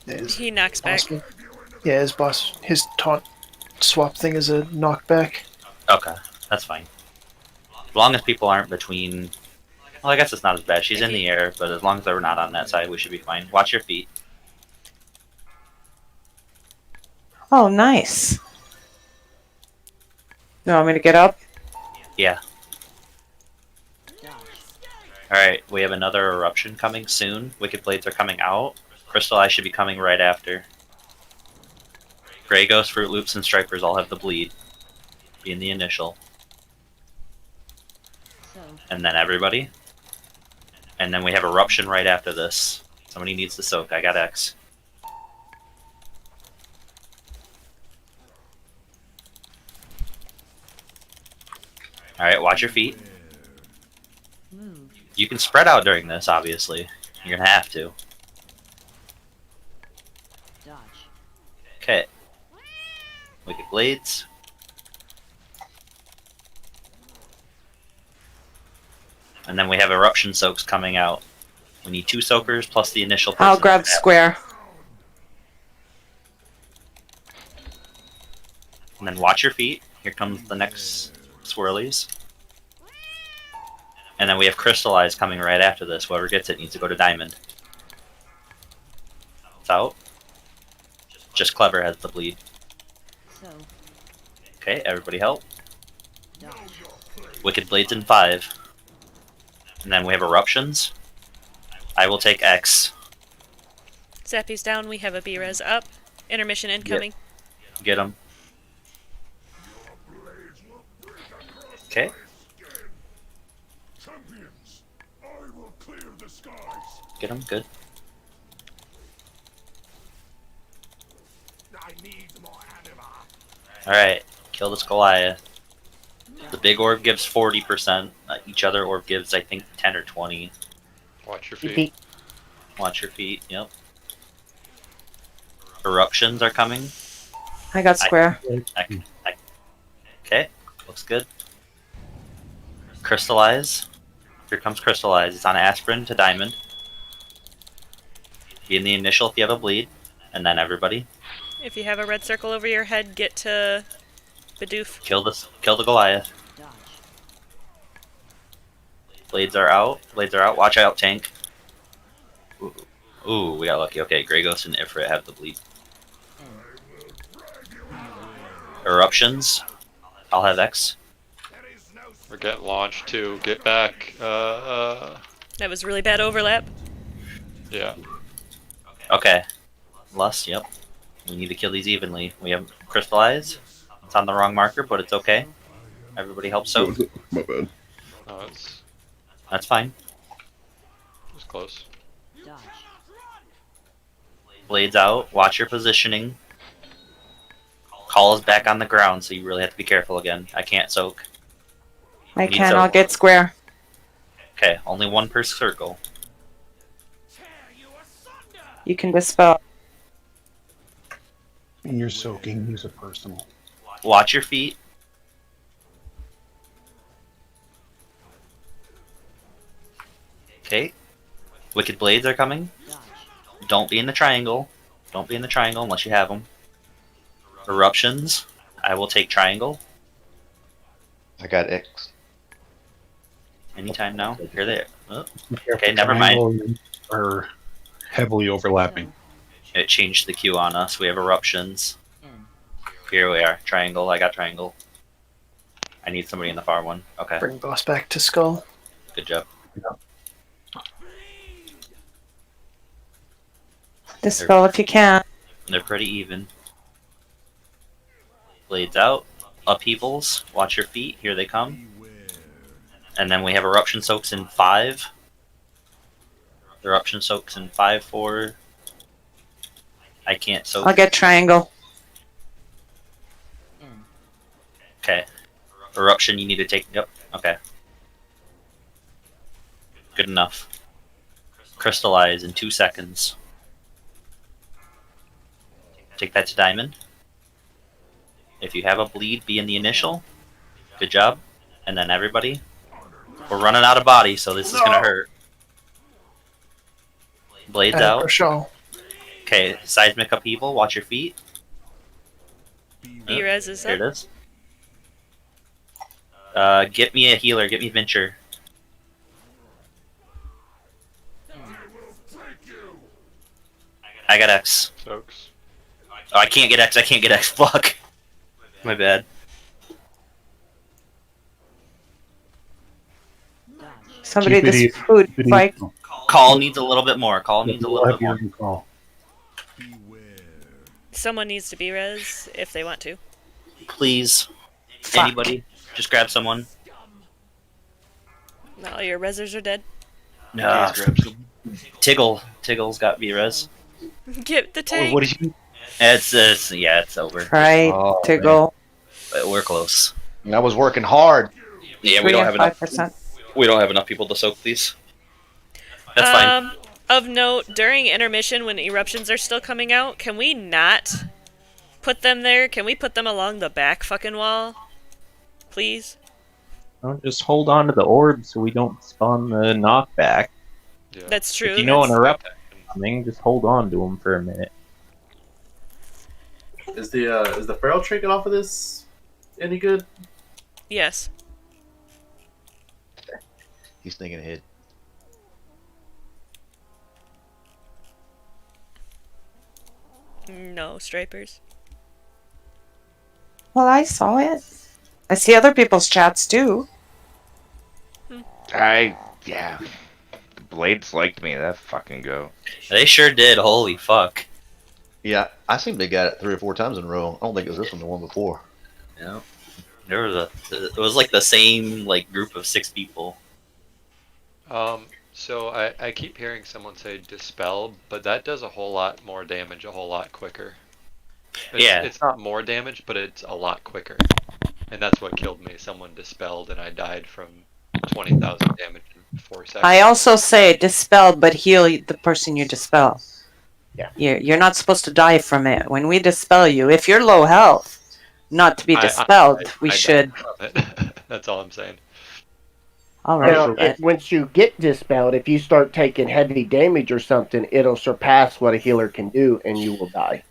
Speaker 4: His
Speaker 2: He knocks back.
Speaker 4: boss- Yeah, his taunt swap thing is a knockback.
Speaker 5: Okay. That's fine. As long as people aren't between... Well, I guess it's not as bad. She's in the air, but as long as they're not on that side, we should be fine. Watch your feet.
Speaker 9: Oh, nice. You want me to get up?
Speaker 5: Yeah. Alright, we have another eruption coming soon. Wicked Blades are coming out. Crystal Eye should be coming right after. Grey Ghost, Fruit Loops, and Stripers all have the bleed. Be in the initial.
Speaker 7: So,
Speaker 5: And then everybody. And then we have Eruption right after this. Somebody needs to soak. I got X. Alright, watch your feet.
Speaker 7: move.
Speaker 5: You can spread out during this, obviously. You're gonna have to.
Speaker 7: Dodge.
Speaker 5: Okay. Wicked Blades. And then we have Eruption Soaks coming out. We need 2 Soakers plus the initial person.
Speaker 9: I'll grab square.
Speaker 5: And then watch your feet. Here comes the next swirlies. And then we have Crystal Eyes coming right after this. Whoever gets it needs to go to Diamond. It's out. Just Clever has the bleed.
Speaker 7: So,
Speaker 5: Okay, everybody help.
Speaker 7: dodge.
Speaker 5: Wicked Blades in 5. And then we have Eruptions. I will take X.
Speaker 2: Zappy's down. We have a B-res up. Intermission incoming.
Speaker 5: Get him. Okay.
Speaker 1: Champions, I will clear the skies.
Speaker 5: Get him. Good.
Speaker 1: I need more anima.
Speaker 5: Alright. Kill this Goliath. The big orb gives 40%. Each other orb gives, I think, 10 or 20.
Speaker 15: Watch your feet.
Speaker 5: Watch your feet. Yep. Eruptions are coming.
Speaker 9: I got square.
Speaker 5: Okay. Looks good. Crystallize. Here comes Crystallize. It's on Aspirin to Diamond. Be in the initial if you have a bleed. And then everybody.
Speaker 2: If you have a red circle over your head, get to Bidoof.
Speaker 5: Kill the Goliath.
Speaker 7: Dodge.
Speaker 5: Blades are out. Blades are out. Watch out, tank. Ooh, we got lucky. Okay, Grey Ghost and Ifrit have the bleed. Eruptions. I'll have X.
Speaker 15: We're getting launched too. Get back.
Speaker 2: That was really bad overlap.
Speaker 15: Yeah.
Speaker 5: Okay. Lust, yep. We need to kill these evenly. We have Crystallize. It's on the wrong marker, but it's okay. Everybody help soak.
Speaker 14: My bad.
Speaker 15: Oh,
Speaker 5: That's fine.
Speaker 15: it's close.
Speaker 5: Blades out. Watch your positioning. Call is back on the ground, so you really have to be careful again. I can't soak.
Speaker 9: I
Speaker 5: Need
Speaker 9: cannot
Speaker 5: soak.
Speaker 9: get square.
Speaker 5: Okay, only one per circle.
Speaker 9: You can dispel.
Speaker 19: And you're soaking, use a personal.
Speaker 5: Watch your feet. Okay. Wicked Blades are coming. Don't be in the triangle. Don't be in the triangle unless you have them. Eruptions. I will take triangle.
Speaker 6: I got X.
Speaker 5: Anytime now. Here they are. Oh.
Speaker 19: Be careful,
Speaker 5: Okay, never mind.
Speaker 19: triangle are heavily overlapping.
Speaker 5: It changed the queue on us. We have eruptions. Here we are. Triangle. I got triangle. I need somebody in the far one. Okay.
Speaker 4: Bring boss back to skull.
Speaker 5: Good job.
Speaker 9: Dispel if you can.
Speaker 5: They're pretty even. Blades out. Upheavals. Watch your feet. Here they come. And then we have eruption soaks in 5. Eruption soaks in 5, 4. I can't soak.
Speaker 9: I'll get triangle.
Speaker 5: Okay. Eruption, you need to take. Yep. Okay. Good enough. Crystallize in 2 seconds. Take that to diamond. If you have a bleed, be in the initial. Good job. And then everybody. We're running out of body, so this is gonna hurt. Blades out. Okay, seismic upheaval. Watch your feet.
Speaker 2: E-res is
Speaker 5: There
Speaker 2: up.
Speaker 5: it is. Get me a healer. Get me Venture. I got X.
Speaker 15: Soaks.
Speaker 5: Oh, I can't get X. I can't get X. Fuck. My bad.
Speaker 9: Somebody
Speaker 19: Keep it
Speaker 9: this
Speaker 19: easy.
Speaker 9: food
Speaker 19: Keep it
Speaker 9: fight.
Speaker 19: easy.
Speaker 5: Call needs a little bit more. Call needs a little bit more.
Speaker 19: Call.
Speaker 2: Someone needs to be res if they want to.
Speaker 5: Please.
Speaker 9: Fuck.
Speaker 5: Anybody. Just grab someone.
Speaker 2: No, your resers are dead.
Speaker 5: No. Tiggle's got V-res.
Speaker 2: Get the tank.
Speaker 19: What did you?
Speaker 5: It's yeah, it's over.
Speaker 9: Try
Speaker 6: Oh,
Speaker 9: to
Speaker 6: man.
Speaker 9: go.
Speaker 5: But we're close.
Speaker 6: I was working hard.
Speaker 5: Yeah,
Speaker 9: 3
Speaker 5: we don't
Speaker 9: and
Speaker 5: have enough.
Speaker 9: 5%.
Speaker 5: We don't have enough people to soak these. That's fine.
Speaker 2: Of note, during intermission when eruptions are still coming out, can we not put them there? Can we put them along the back fucking wall? Please?
Speaker 17: Don't just hold on to the orb so we don't spawn the knockback.
Speaker 15: Yeah.
Speaker 2: That's true.
Speaker 17: If you know an
Speaker 2: that's-
Speaker 17: eruption is coming, just hold on to them for a minute.
Speaker 20: Is the feral trinket off of this any good?
Speaker 2: Yes.
Speaker 6: He's thinking ahead.
Speaker 2: No, stripers.
Speaker 9: Well, I saw it. I see other people's chats too.
Speaker 10: Yeah. The Blades liked me, that fucking go.
Speaker 5: They sure did. Holy fuck.
Speaker 6: Yeah, I seem to got it 3 or 4 times in a row. I don't think it was this one, the one before.
Speaker 5: Yeah. There was it was like the same like group of 6 people.
Speaker 15: So I keep hearing someone say dispel, but that does a whole lot more damage a whole lot quicker. It's not more damage, but it's a lot quicker. And that's what killed me. Someone dispelled and I died from 20,000 damage in 4 seconds.
Speaker 9: I also say dispel, but heal the person you dispel.
Speaker 3: Yeah.
Speaker 9: You're not supposed to die from it. When we dispel you, if you're low health, not to be dispelled, we should.
Speaker 15: That's all I'm saying.
Speaker 9: All right.
Speaker 3: Now, once you get dispelled, if you start taking heavy damage or something, it'll surpass what a healer can do, and you will die.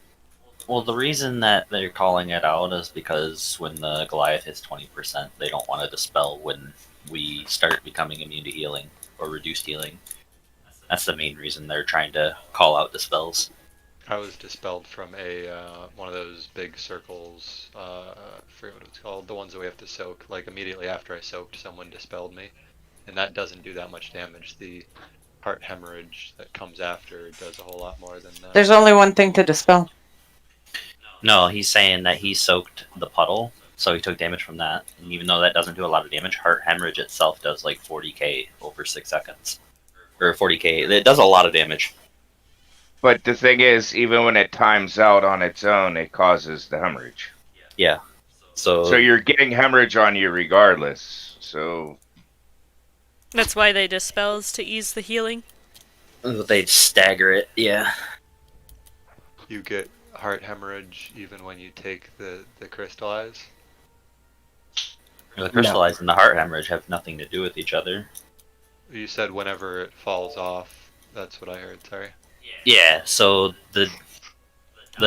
Speaker 5: Well, the reason that they're calling it out is because when the Goliath hits 20%, they don't want to dispel when we start becoming immune to healing or reduced healing. That's the main reason they're trying to call out dispels.
Speaker 15: I was dispelled from a one of those big circles. I forget what it's called. The ones that we have to soak. Like immediately after I soaked, someone dispelled me, and that doesn't do that much damage. The heart hemorrhage that comes after does a whole lot more than that.
Speaker 9: There's only one thing to dispel.
Speaker 5: No, he's saying that he soaked the puddle, so he took damage from that. And even though that doesn't do a lot of damage, heart hemorrhage itself does like 40k over 6 seconds. Or 40k. It does a lot of damage.
Speaker 10: But the thing is, even when it times out on its own, it causes the hemorrhage.
Speaker 5: Yeah. So
Speaker 10: you're getting hemorrhage on you regardless. So
Speaker 2: That's why they dispels to ease the healing.
Speaker 5: they'd stagger it, yeah.
Speaker 15: You get heart hemorrhage even when you take the crystallize.
Speaker 5: The crystallize and the heart hemorrhage have nothing to do with each other.
Speaker 15: You said whenever it falls off. That's what I heard. Sorry.
Speaker 5: Yeah. So the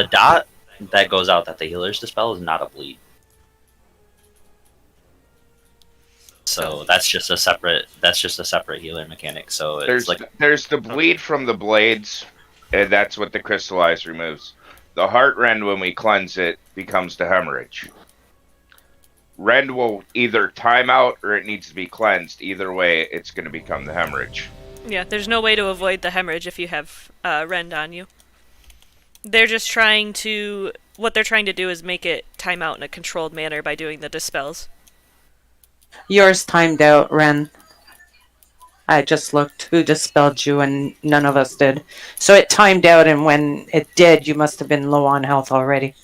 Speaker 5: dot that goes out that the healers dispel is not a bleed. So that's just a separate healer mechanic. So it's
Speaker 10: there's the bleed from the blades, and that's what the crystallize removes. The heart rend, when we cleanse it, becomes the hemorrhage. Rend will either time out or it needs to be cleansed. Either way, it's going to become the hemorrhage.
Speaker 2: Yeah, there's no way to avoid the hemorrhage if you have rend on you. They're just trying to... What they're trying to do is make it time out in a controlled manner by doing the dispels.
Speaker 9: Yours timed out, Ren. I just looked who dispelled you, and none of us did. So it timed out, and when it did, you must have been low on health already.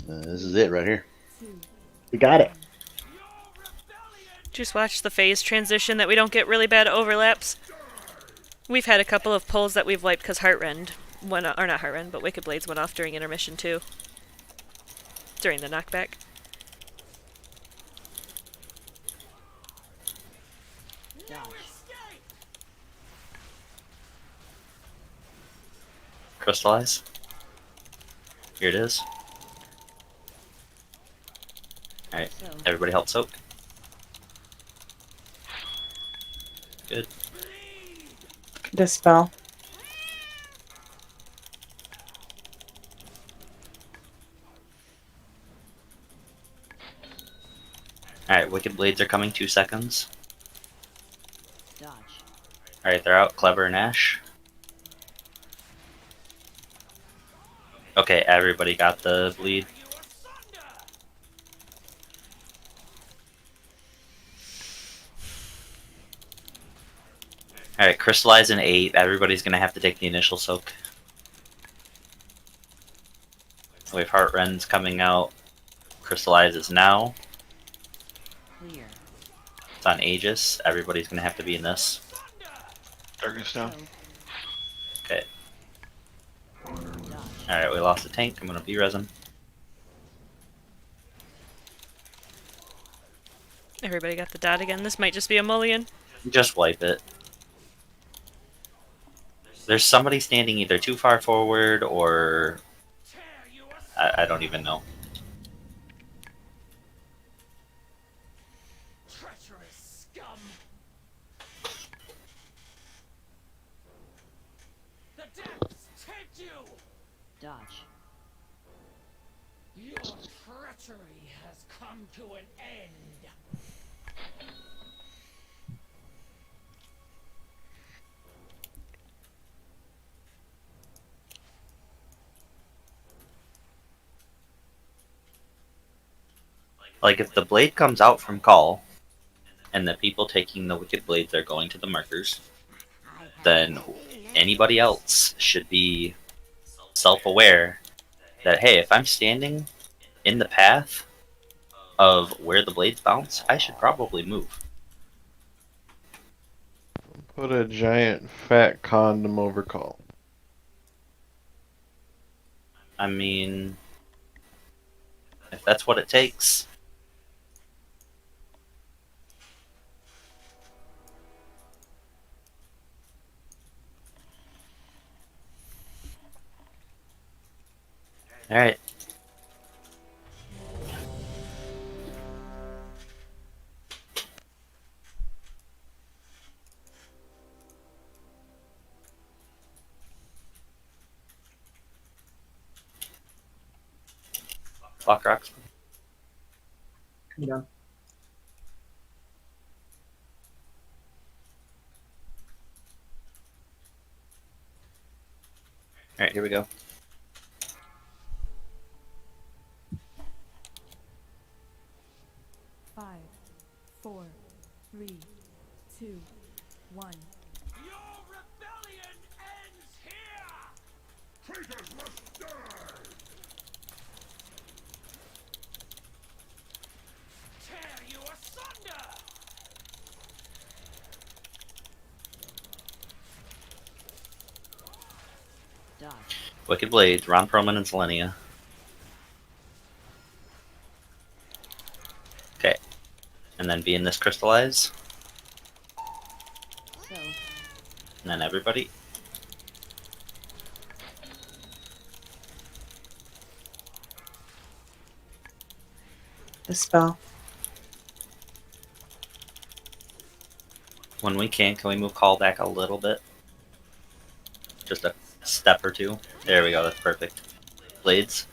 Speaker 6: This is it right here.
Speaker 3: We got it.
Speaker 2: Just watch the phase transition that we don't get really bad overlaps. We've had a couple of pulls that we've wiped because Heartrend went off, or not Heartrend, but Wicked Blades went off during intermission too. During the knockback.
Speaker 5: Crystallize. Here it is. Alright, everybody help soak. Good.
Speaker 9: Dispel.
Speaker 5: Alright, Wicked Blades are coming, 2 seconds. Alright, they're out. Clever and Ash. Okay, everybody got the bleed. Alright, crystallize in 8. Everybody's gonna have to take the initial soak. We have Heart Rend's coming out. Crystallize is now. It's on Aegis. Everybody's gonna have to be in this.
Speaker 12: Darkness down.
Speaker 5: Okay. Alright, we lost the tank. I'm gonna be resin.
Speaker 2: Everybody got the dot again. This might just be a mulligan.
Speaker 5: Just wipe it. There's somebody standing either too far forward or... I don't even know.
Speaker 21: Treacherous scum! The depths take you!
Speaker 7: Dodge.
Speaker 21: Your treachery has come to an end.
Speaker 5: Like, if the blade comes out from call, and the people taking the Wicked Blades are going to the markers, then anybody else should be self-aware that, hey, if I'm standing in the path of where the blades bounce, I should probably move.
Speaker 16: Put a giant fat condom over call.
Speaker 5: I mean, if that's what it takes. Alright. Clock rocks.
Speaker 20: Come down.
Speaker 5: Alright, here we go.
Speaker 13: Five, four, three, two, one.
Speaker 21: Your rebellion ends here!
Speaker 1: Traitors must die!
Speaker 21: Tear you asunder!
Speaker 5: Wicked Blades, Ron Perlman, and Selenia. Okay. And then be in this crystallize.
Speaker 7: So,
Speaker 5: And then everybody.
Speaker 9: Dispel.
Speaker 5: When we can we move call back a little bit? Just a step or two. There we go, that's perfect. Blades.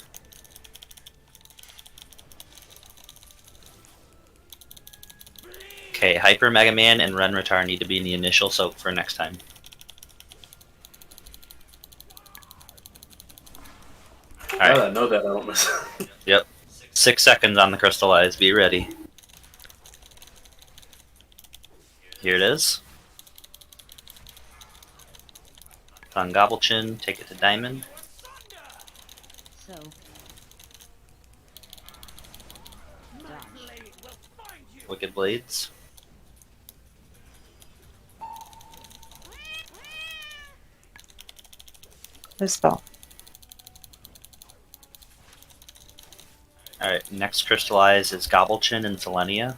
Speaker 5: Okay, Hyper Mega Man and Ren Retar need to be in the initial soak for next time. Alright.
Speaker 20: I know that, I don't miss.
Speaker 5: Yep. 6 seconds on the crystallize, be ready. Here it is. It's on Gobblechin, take it to Diamond.
Speaker 7: so.
Speaker 5: Wicked Blades.
Speaker 9: Dispel.
Speaker 5: Alright, next crystallize is Gobblechin and Selenia.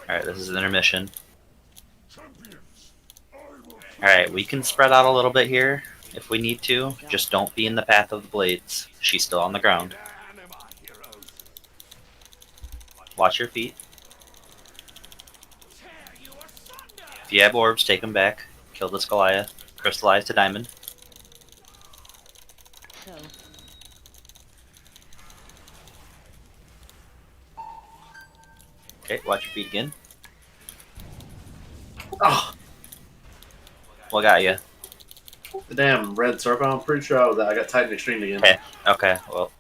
Speaker 5: Alright, this is intermission. Alright, we can spread out a little bit here if we need to. Just don't be in the path of the blades. She's still on the ground. Watch your feet. If you have orbs, take them back. Kill this Goliath. Crystallize to Diamond.
Speaker 7: So.
Speaker 5: Okay, watch your feet again.
Speaker 20: Oh,
Speaker 5: What got you?
Speaker 20: the damn red circle. I'm pretty sure I got Titan Extreme again.
Speaker 5: Okay, okay, well.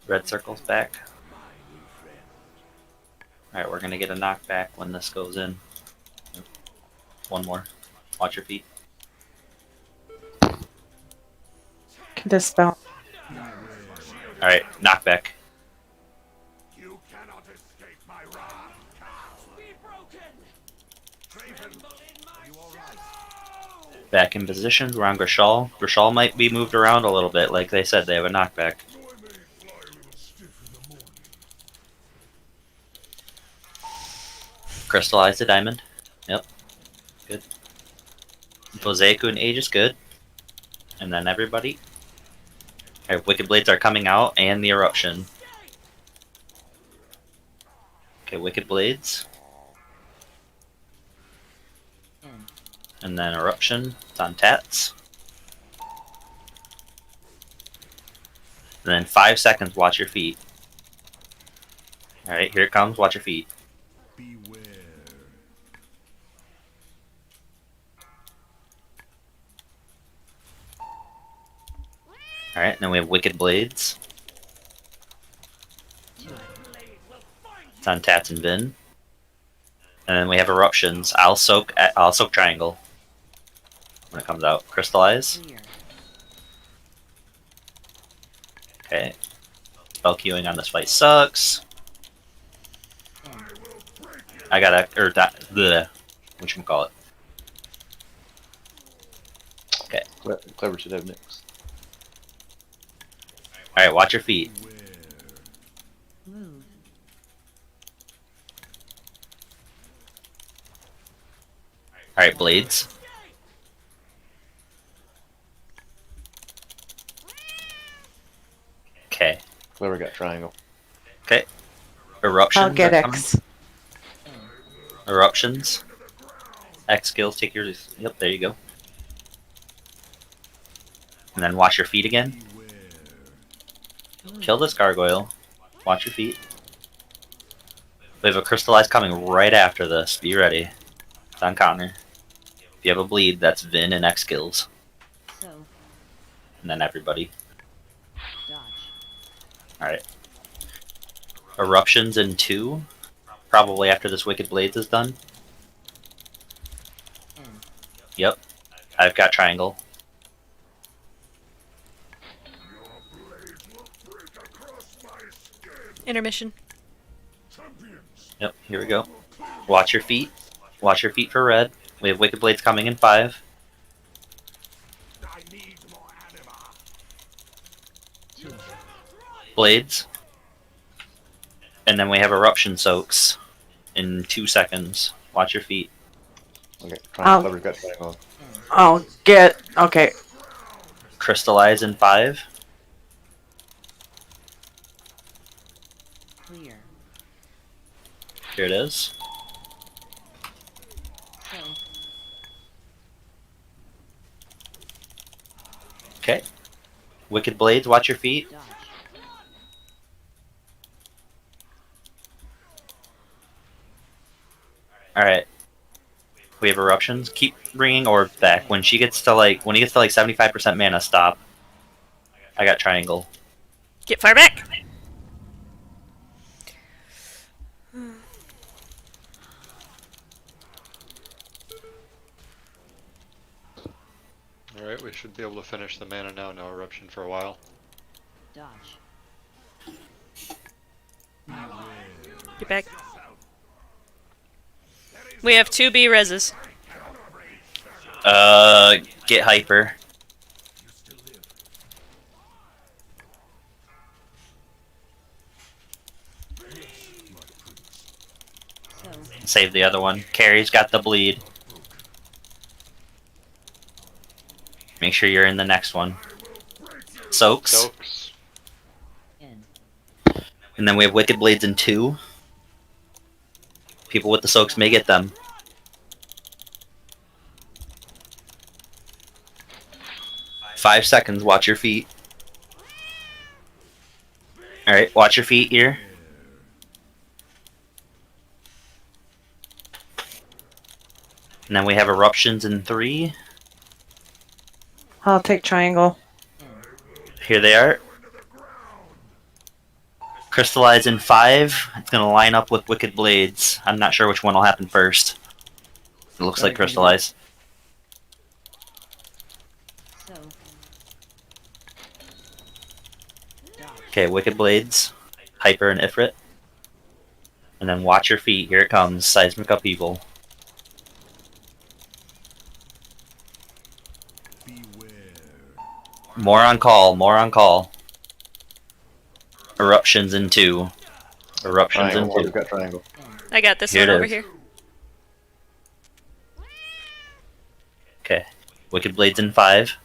Speaker 5: Red circle's back. Alright, we're gonna get a knockback when this goes in. One more. Watch your feet.
Speaker 9: Dispel.
Speaker 5: Alright, knockback.
Speaker 1: You cannot escape my wrath.
Speaker 21: Be broken! Tremble in my shadow!
Speaker 5: Back in position. We're on Grishal. Grishal might be moved around a little bit. Like they said, they have a knockback. Crystallize the Diamond. Yep. Good. Bozeku and Aegis, good. And then everybody. Alright, Wicked Blades are coming out, and the Eruption. Okay, Wicked Blades. And then Eruption. It's on Tats. And then 5 seconds, watch your feet. Alright, here it comes, watch your feet. Alright, then we have Wicked Blades. It's on Tats and Vin. And then we have Eruptions. I'll soak Triangle when it comes out. Crystallize. Okay. Spell queuing on this fight sucks. I gotta, whatchamacallit. Okay.
Speaker 6: Clever should have next.
Speaker 5: Alright, watch your feet.
Speaker 7: Move.
Speaker 5: Alright, Blades. Okay.
Speaker 6: Clever got triangle.
Speaker 5: Okay. Eruptions
Speaker 9: I'll get
Speaker 5: are coming.
Speaker 9: X.
Speaker 5: Eruptions. X skills, take yours. Yep, there you go. And then watch your feet again. Kill this gargoyle. Watch your feet. We have a crystallized coming right after this. Be ready. It's on counter. If you have a bleed, that's Vin and X skills. And then everybody. Alright. Eruptions in 2. Probably after this Wicked Blades is done. Yep. I've got triangle.
Speaker 2: Intermission.
Speaker 5: Yep, here we go. Watch your feet. Watch your feet for red. We have Wicked Blades coming in 5. Blades. And then we have Eruption Soaks in 2 seconds. Watch your feet.
Speaker 6: Okay,
Speaker 9: I'll-
Speaker 6: got triangle.
Speaker 9: I'll get. Okay.
Speaker 5: Crystallize in 5.
Speaker 7: Clear.
Speaker 5: Here it is. Okay. Wicked Blades, watch your feet. Alright. We have Eruptions. Keep bringing orbs back. When he gets to like 75% mana, stop. I got triangle.
Speaker 2: Get far back.
Speaker 15: Alright, we should be able to finish the mana now. No eruption for a while.
Speaker 7: Dodge.
Speaker 2: Get back. We have 2 B reses.
Speaker 5: Get hyper. Save the other one. Carrie's got the bleed. Make sure you're in the next one. Soaks. And then we have Wicked Blades in 2. People with the soaks may get them. Five seconds, watch your feet. Alright, watch your feet here. And then we have Eruptions in 3.
Speaker 9: I'll take triangle.
Speaker 5: Here they are. Crystallize in 5. It's going to line up with Wicked Blades. I'm not sure which one will happen first. It looks like Crystallize. Okay, Wicked Blades, Hyper and Ifrit. And then watch your feet. Here it comes. Seismic Upheaval. More on call. More on call. Eruptions in 2. Eruptions in 2.
Speaker 6: Got triangle.
Speaker 2: I got this
Speaker 5: Here
Speaker 2: one
Speaker 5: it
Speaker 2: over
Speaker 5: is.
Speaker 2: here.
Speaker 5: Okay. Wicked Blades in 5.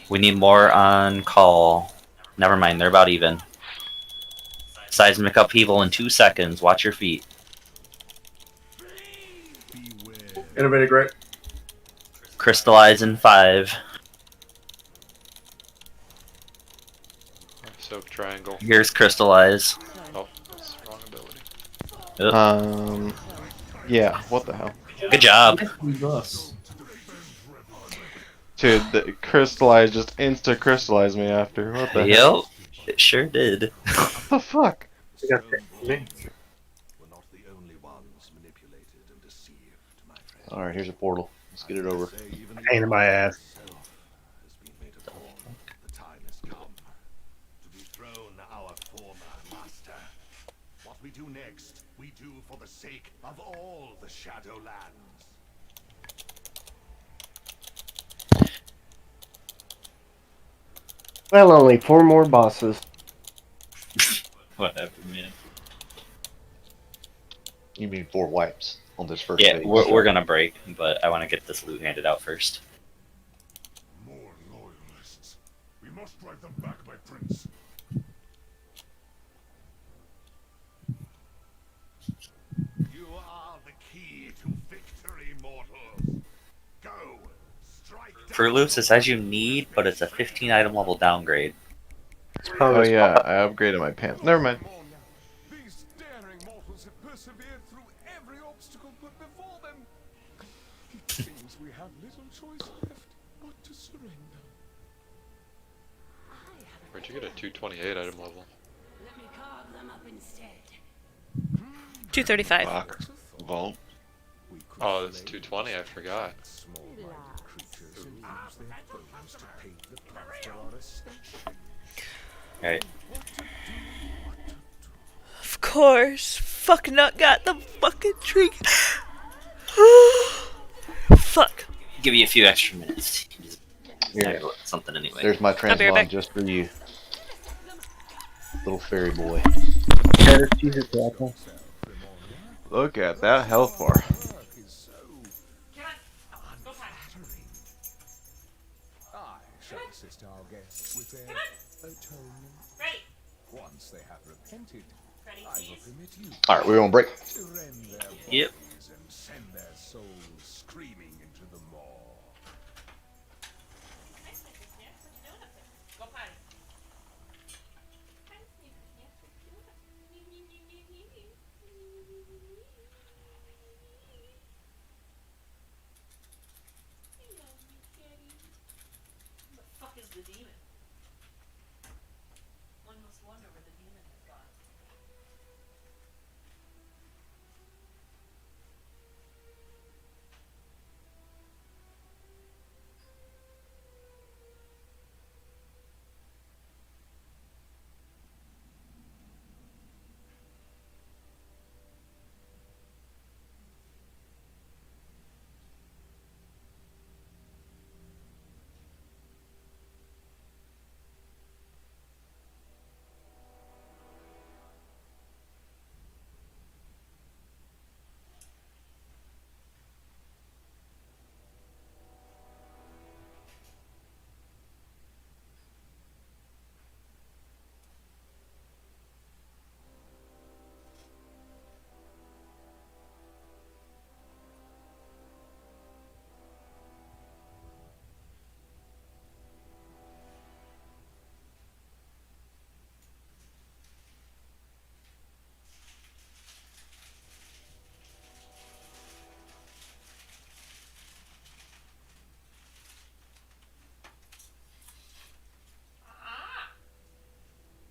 Speaker 5: We need more on call. Never mind, they're about even. Seismic Upheaval in 2 seconds. Watch your feet.
Speaker 20: Innovative great.
Speaker 5: Crystallize in 5.
Speaker 15: Soak triangle.
Speaker 5: Here's Crystallize.
Speaker 15: Oh, that's the wrong ability.
Speaker 16: Yeah, what the hell?
Speaker 5: Good job.
Speaker 16: Dude, the crystallize just insta-crystallized me after. What the hell?
Speaker 5: Yep, it sure did.
Speaker 16: What the fuck?
Speaker 6: Alright, here's a portal. Let's get it over.
Speaker 19: Pain in my ass.
Speaker 1: What we do next, we do for the sake of all the Shadowlands.
Speaker 3: Well, only 4 more bosses.
Speaker 5: Whatever, man.
Speaker 6: You mean 4 wipes on this first
Speaker 5: Yeah,
Speaker 6: phase.
Speaker 5: we're gonna break, but I want to get this loot handed out first.
Speaker 1: More loyalists. We must drive them back, my prince.
Speaker 5: For loose, it says you need, but it's a 15 item level downgrade.
Speaker 16: Oh yeah, I upgraded my pants. Never mind.
Speaker 1: These daring mortals have persevered through every obstacle put before them. It seems we have little choice left but to surrender.
Speaker 15: Where'd you get a 228 item level?
Speaker 21: Let me carve them up instead.
Speaker 2: 235.
Speaker 12: Fuck. Vault.
Speaker 15: Oh, it's 220. I forgot.
Speaker 5: Alright.
Speaker 2: Of course. Fuck nut got the fucking tree. Fuck.
Speaker 5: Give you a few extra minutes.
Speaker 6: Here.
Speaker 5: Something anyway.
Speaker 6: There's my
Speaker 2: I'll be right back.
Speaker 6: transmog just for you. Little fairy boy.
Speaker 16: Look at that health bar.
Speaker 1: I shall assist our guests with their atonement. Once they have repented, I will permit you
Speaker 6: Alright, we're on break.
Speaker 1: to rend their
Speaker 5: Yep.
Speaker 1: bodies and send their souls screaming into the maw.
Speaker 2: Fuck is the demon? One must wonder where the demon has gone.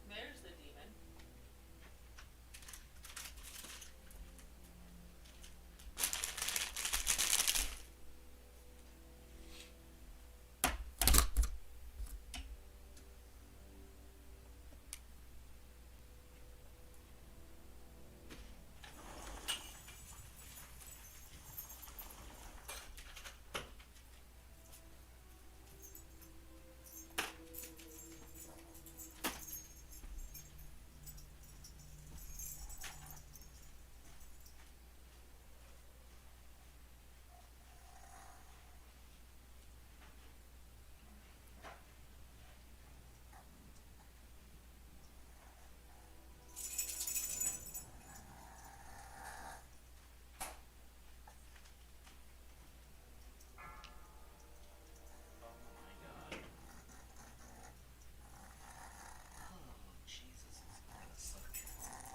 Speaker 2: There's the demon.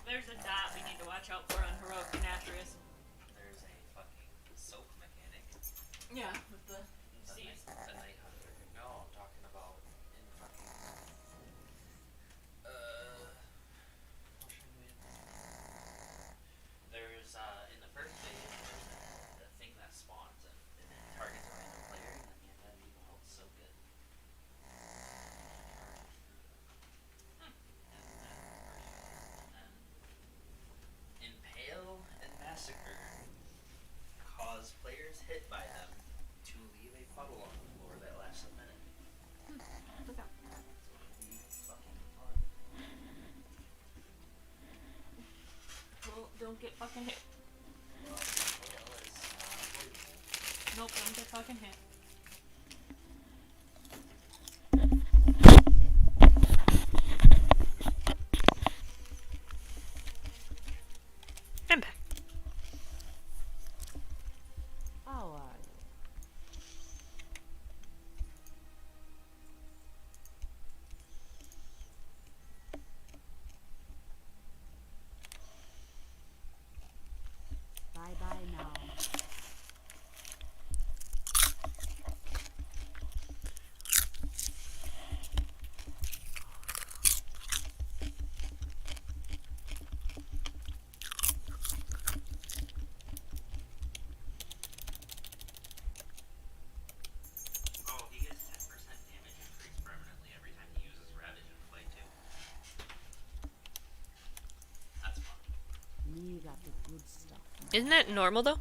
Speaker 2: There's a dot we need to watch out for on Heroic Canatrius.
Speaker 5: There's a fucking soap mechanic.
Speaker 2: Yeah, with the seeds.
Speaker 5: The night hunter. No, I'm talking about in fucking there's in the first phase there's the thing that spawns and it targets a random player and then you have to people help soak it. Impale and massacre cause players hit by them to leave a puddle on the floor that lasts a minute.
Speaker 2: Look out.
Speaker 5: Fucking fun.
Speaker 2: Well, don't get fucking hit. Nope, don't get fucking hit. I'm back.
Speaker 7: How are We got the good stuff.
Speaker 2: Isn't that normal though?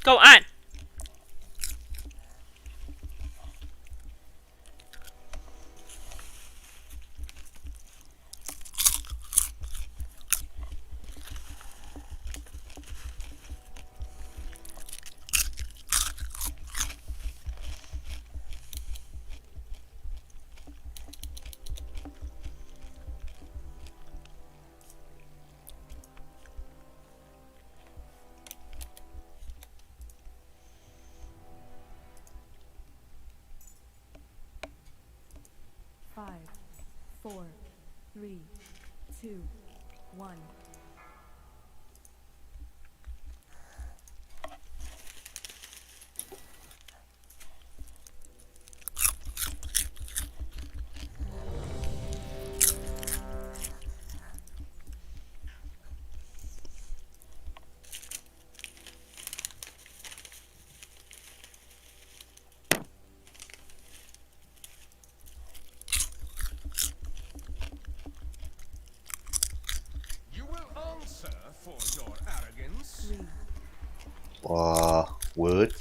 Speaker 2: Go on.
Speaker 13: Five, four, three, two, one.
Speaker 1: You will answer for your arrogance.
Speaker 6: Wood.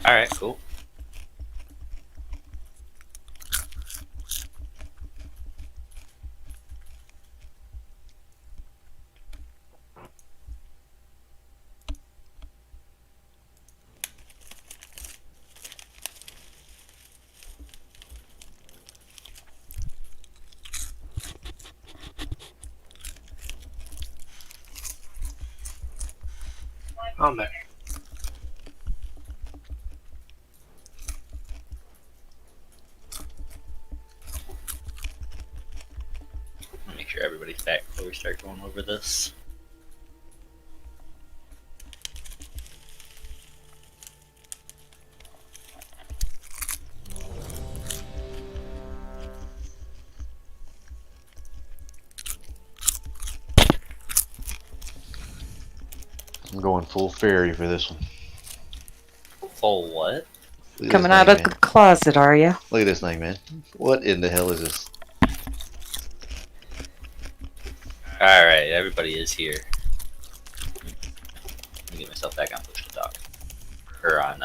Speaker 5: Alright, cool.
Speaker 4: I'm there.
Speaker 5: Make sure everybody's back before we start going over this.
Speaker 6: I'm going full fairy for this one.
Speaker 5: Full what?
Speaker 6: Look at
Speaker 9: Coming
Speaker 6: this
Speaker 9: out
Speaker 6: thing,
Speaker 9: of the
Speaker 6: man.
Speaker 9: closet, are you?
Speaker 6: Look at this thing, man. What in the hell is this?
Speaker 5: Alright, everybody is here. Let me get myself back on push to talk. Or on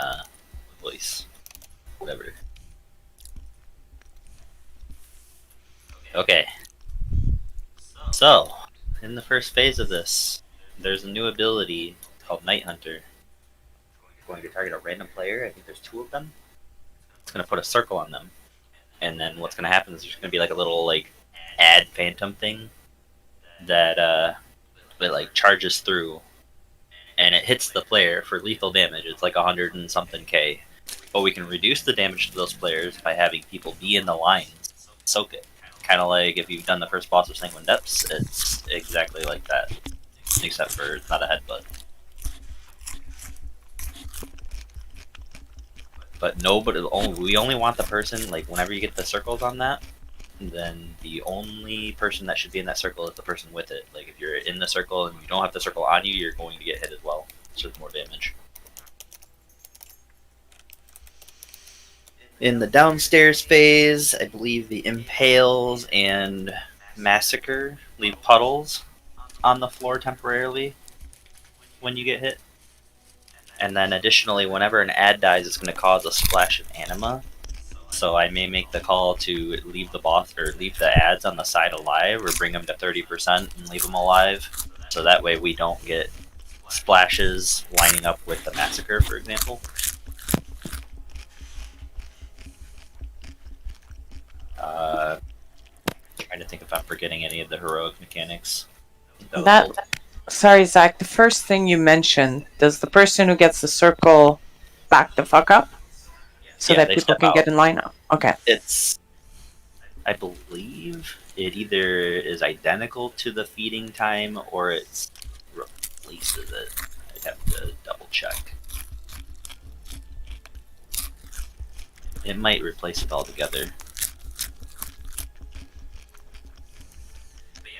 Speaker 5: So, in the first phase of this, there's a new ability called Night Hunter. It's going to target a random player. I think there's 2 of them. It's going to put a circle on them. And then what's going to happen is there's going to be like a little like ad phantom thing that it like charges through, and it hits the player for lethal damage. It's like 100 and something K. But we can reduce the damage to those players by having people be in the lines, soak it. Kind of like if you've done the first boss of Sanguine Depths, it's exactly like that, except for it's not a headbutt. But we only want the person, like whenever you get the circles on that, then the only person that should be in that circle is the person with it. Like if you're in the circle and you don't have the circle on you, you're going to get hit as well. It's just more damage. In the downstairs phase, I believe the Impales and Massacre leave puddles on the floor temporarily when you get hit. And then additionally, whenever an ad dies, it's going to cause a splash of anima. So I may make the call to leave the boss or leave the ads on the side alive, or bring them to 30% and leave them alive. So that way we don't get splashes lining up with the Massacre, for example. Trying to think if I'm forgetting any of the heroic mechanics.
Speaker 9: Sorry, Zach. The first thing you mentioned, does the person who gets the circle back the fuck up so
Speaker 5: Yeah,
Speaker 9: that
Speaker 5: they
Speaker 9: people
Speaker 5: step
Speaker 9: can
Speaker 5: out.
Speaker 9: get in line? Okay.
Speaker 5: I believe it either is identical to the feeding time or it replaces it. I'd have to double check. It might replace it altogether.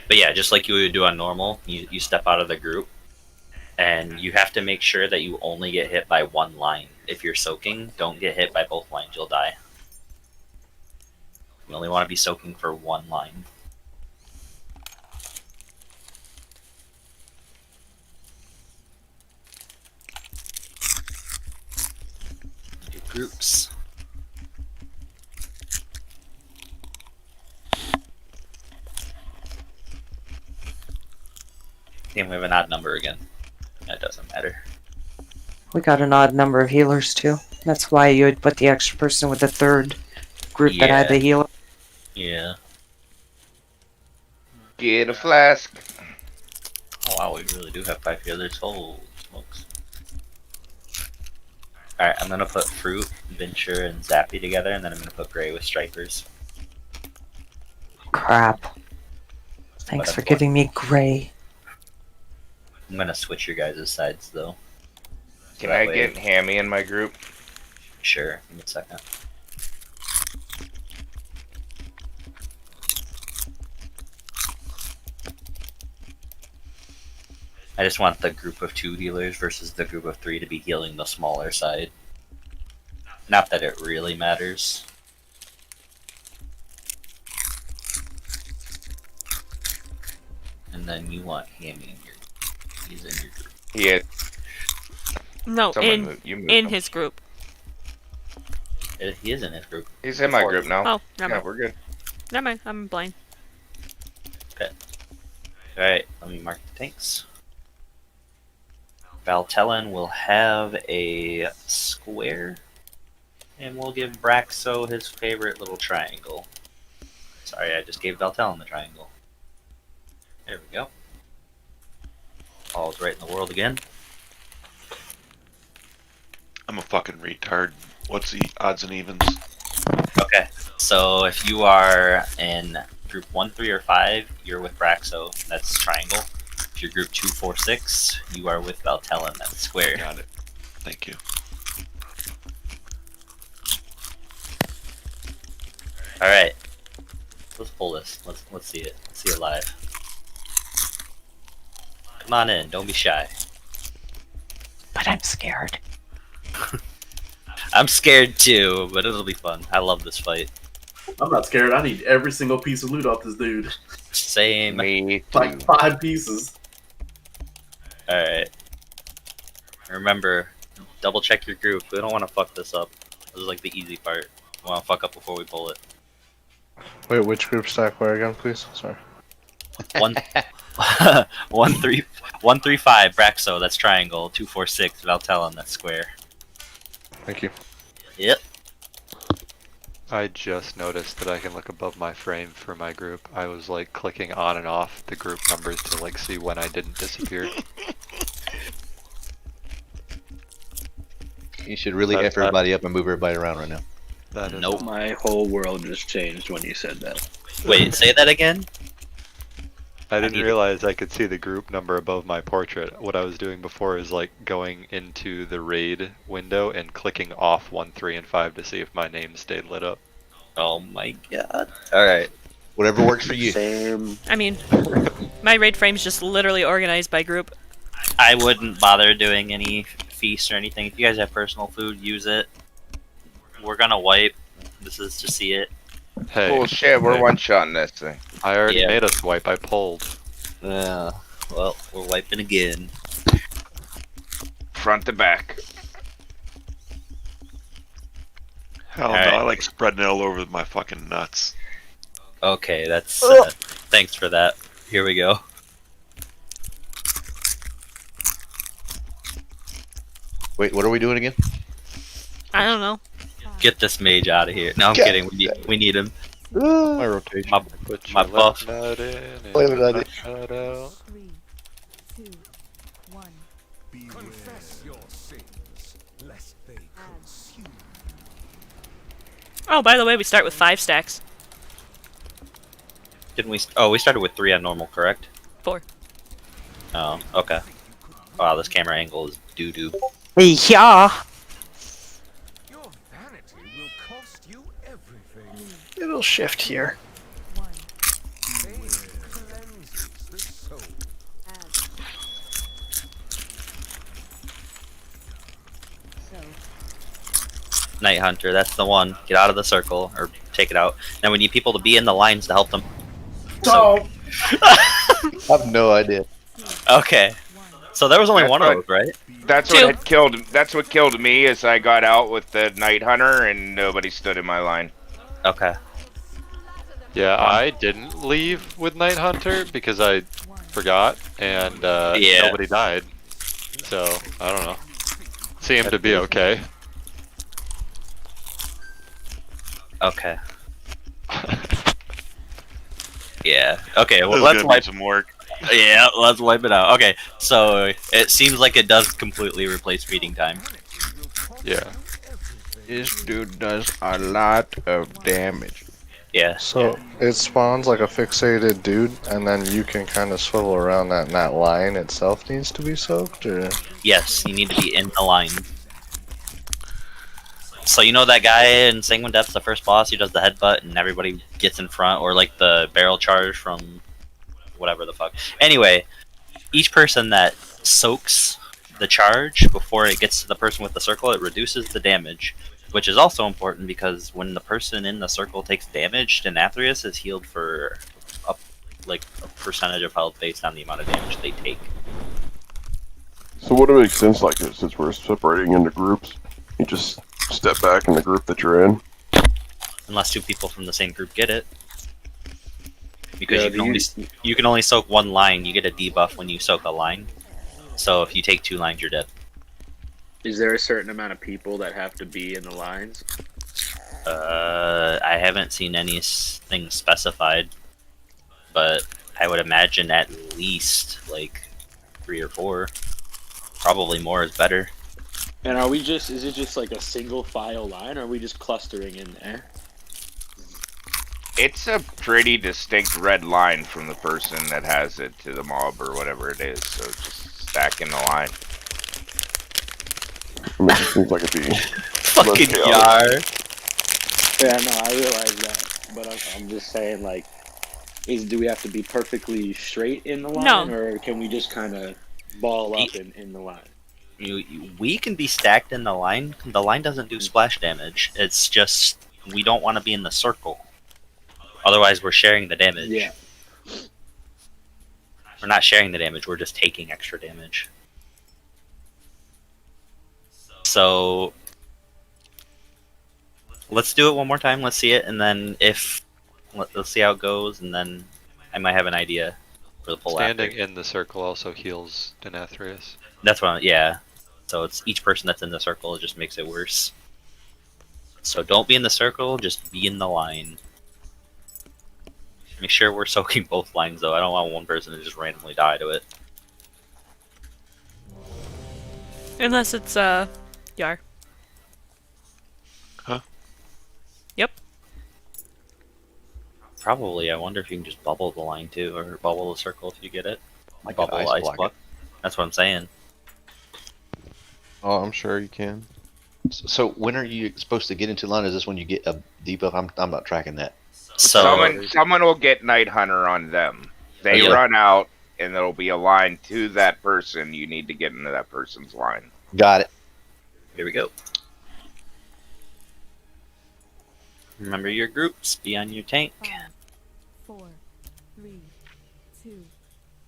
Speaker 5: But yeah, just like you would do on normal, you step out of the group, and you have to make sure that you only get hit by one line. If you're soaking, don't get hit by both lines, you'll die. You only want to be soaking for one line. Do groups. And we have an odd number again. That doesn't matter.
Speaker 9: We got an odd number of healers too. That's why you would put the extra person with the third group that had the healer.
Speaker 5: Yeah.
Speaker 10: Get a flask.
Speaker 5: Oh wow, we really do have 5 healers. Holy smokes. Alright, I'm gonna put Fruit, Venture, and Zappy together, and then I'm gonna put Gray with Stripers.
Speaker 9: Crap. Thanks for giving me gray.
Speaker 5: I'm gonna switch your guys' sides though.
Speaker 10: Can I get Hammy in my group?
Speaker 5: Sure, give me a second. I just want the group of 2 healers versus the group of 3 to be healing the smaller side. Not that it really matters. And then you want Hammy in your group. He's in your group.
Speaker 10: Yeah.
Speaker 2: No,
Speaker 10: Someone
Speaker 2: in
Speaker 10: him.
Speaker 2: his group.
Speaker 5: He is in his group.
Speaker 10: He's in my group now.
Speaker 2: Oh, never
Speaker 10: Yeah,
Speaker 2: mind.
Speaker 10: we're good.
Speaker 2: Never mind, I'm blind.
Speaker 5: Okay. Alright, let me mark the tanks. Valtellan will have a square, and we'll give Braxo his favorite little triangle. Sorry, I just gave Valtellan the triangle. There we go. All's right in the world again.
Speaker 12: I'm a fucking retard. What's the odds and evens?
Speaker 5: Okay, so if you are in group 1, 3, or 5, you're with Braxo. That's triangle. If you're group 2, 4, 6, you are with Valtellan. That's square.
Speaker 12: Got it. Thank you.
Speaker 5: All right, let's pull this. Let's see it. Let's see it live. Come on in. Don't be shy.
Speaker 9: But I'm scared.
Speaker 5: I'm scared too, but it'll be fun. I love this fight.
Speaker 20: I'm not scared. I need every single piece of loot off this dude.
Speaker 5: Same.
Speaker 10: Me too.
Speaker 20: Like 5 pieces.
Speaker 5: Alright. Remember, double check your group. We don't want to fuck this up. This is like the easy part. We want to fuck up before we pull it.
Speaker 16: Wait, which group stack where again, please? Sorry.
Speaker 5: One, 135 Braxo. That's triangle. 246 Valtellum. That's square.
Speaker 19: Thank you.
Speaker 5: Yep.
Speaker 15: I just noticed that I can look above my frame for my group. I was like clicking on and off the group numbers to like see when I didn't disappear.
Speaker 6: You should really F everybody up and move everybody around right now.
Speaker 15: That is
Speaker 5: Nope.
Speaker 18: My whole world just changed when you said that.
Speaker 5: Wait, say that again?
Speaker 15: I didn't realize I could see the group number above my portrait. What I was doing before is like going into the raid window and clicking off 1, 3, and 5 to see if my name stayed lit up.
Speaker 5: Oh my god. Alright.
Speaker 6: Whatever works for you.
Speaker 18: Same.
Speaker 2: I mean, my raid frame's just literally organized by group.
Speaker 5: I wouldn't bother doing any feast or anything. If you guys have personal food, use it. We're gonna wipe. This is to see it.
Speaker 15: Hey.
Speaker 10: Bullshit, we're one-shotting this thing.
Speaker 15: I already made us wipe, I pulled.
Speaker 5: Yeah. Well, we're wiping again.
Speaker 10: Front to back.
Speaker 12: Hell no, I like spreading it all over my fucking nuts.
Speaker 5: Okay, that's thanks for that. Here we go.
Speaker 6: Wait, what are we doing again?
Speaker 2: I don't know.
Speaker 5: Get this mage out of here. No, I'm kidding. We need him.
Speaker 6: My rotation.
Speaker 5: My buff.
Speaker 6: Leave it at it.
Speaker 15: Shut out.
Speaker 13: 3, 2, 1.
Speaker 1: Confess your sins, lest they consume.
Speaker 2: Oh, by the way, we start with 5 stacks.
Speaker 5: Didn't we? Oh, we started with 3 on normal, correct?
Speaker 2: 4.
Speaker 5: Oh, okay. Wow, this camera angle is doo-doo.
Speaker 9: Yeah.
Speaker 1: Your vanity will cost you everything.
Speaker 4: It'll shift here.
Speaker 1: Faith cleanses the soul.
Speaker 5: Night Hunter, that's the one. Get out of the circle, or take it out. Now we need people to be in the lines to help them.
Speaker 3: So,
Speaker 6: I have no idea.
Speaker 5: Okay. So there was only
Speaker 10: That's
Speaker 5: one
Speaker 10: what-
Speaker 5: of those, right?
Speaker 10: That's what had killed. That's what killed me. Is I got out with the Night Hunter and nobody stood in my line.
Speaker 5: Okay.
Speaker 15: Yeah, I didn't leave with Night Hunter because I forgot, and
Speaker 5: Yeah.
Speaker 15: nobody died. So, I don't know. Seemed to be okay.
Speaker 5: Okay. Yeah. Okay. Well,
Speaker 12: This is
Speaker 5: let's
Speaker 12: gonna be
Speaker 5: wipe
Speaker 12: some work.
Speaker 5: Yeah, let's wipe it out. Okay. So it seems like it does completely replace feeding time.
Speaker 15: Yeah.
Speaker 16: This dude does a lot of damage.
Speaker 5: Yeah.
Speaker 16: So it spawns like a fixated dude, and then you can kind of swivel around that, and that line itself needs to be soaked, or?
Speaker 5: Yes, you need to be in the line. So you know that guy in Sanguine Depths, the first boss, he does the headbutt and everybody gets in front, or like the barrel charge from whatever the fuck. Anyway, each person that soaks the charge before it gets to the person with the circle, it reduces the damage, which is also important because when the person in the circle takes damage, Denathrius is healed for a percentage of health based on the amount of damage they take.
Speaker 14: So would it make sense, like, since we're separating into groups, you just step back in the group that you're in?
Speaker 5: Unless 2 people from the same group get it. Because
Speaker 18: Yeah,
Speaker 5: you can only soak 1 line. You get a debuff when you soak a line. So if you take 2 lines, you're dead.
Speaker 18: Is there a certain amount of people that have to be in the lines?
Speaker 5: I haven't seen anything specified, but I would imagine at least like 3 or 4. Probably more is better.
Speaker 18: And is it just like a single file line, or are we just clustering in there?
Speaker 10: It's a pretty distinct red line from the person that has it to the mob or whatever it is. So just stack in the line.
Speaker 14: I mean, it seems like it'd be
Speaker 5: Fucking
Speaker 14: less
Speaker 5: Yar.
Speaker 18: Yeah, no, I realize that, but I'm just saying, like, do we have to be perfectly straight in the line, or can we just kind of ball up in the line?
Speaker 5: We can be stacked in the line. The line doesn't do splash damage. It's just we don't want to be in the circle. Otherwise, we're sharing the damage.
Speaker 18: Yeah.
Speaker 5: We're not sharing the damage. We're just taking extra damage. So let's do it one more time. Let's see it, and then let's see how it goes, and then I might have an idea. for the pull
Speaker 15: Standing
Speaker 5: after.
Speaker 15: in the circle also heals Denathrius.
Speaker 5: That's what. Yeah. So it's each person that's in the circle. It just makes it worse. So don't be in the circle. Just be in the line. Make sure we're soaking both lines though. I don't want one person to just randomly die to it.
Speaker 2: Unless it's Yar.
Speaker 12: Huh?
Speaker 2: Yep.
Speaker 5: Probably. I wonder if you can just bubble the line too, or bubble the circle if you get it.
Speaker 6: Like an
Speaker 5: Bubble
Speaker 6: ice block it.
Speaker 5: That's what I'm saying.
Speaker 16: Oh, I'm sure you can.
Speaker 6: So when are you supposed to get into line? Is this when you get a debuff? I'm not tracking that.
Speaker 5: So
Speaker 10: Someone will get Night Hunter on them. They run out, and there'll be a line to that person. You need to get into that person's line.
Speaker 6: Got it.
Speaker 5: Here we go. Remember your groups. Be on your tank.
Speaker 13: 5, 4, 3, 2,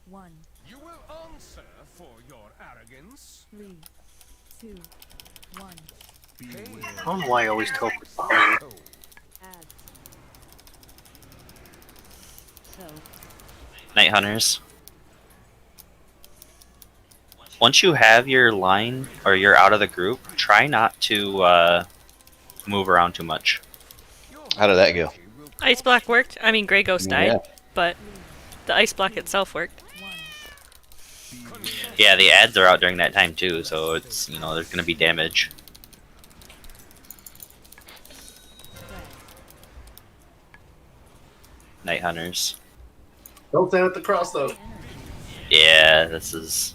Speaker 13: 1.
Speaker 21: You will answer for your arrogance.
Speaker 13: 3, 2, 1.
Speaker 4: I don't know why I always tell people.
Speaker 5: Night Hunters. Once you have your line, or you're out of the group, try not to move around too much.
Speaker 6: How did that go?
Speaker 2: Ice block worked. I mean, Grey Ghost died,
Speaker 6: Yeah.
Speaker 2: but the ice block itself worked.
Speaker 5: Yeah, the ads are out during that time too, so it's, you know, there's gonna be damage. Night Hunters.
Speaker 20: Don't stand with the cross though.
Speaker 5: Yeah, this is.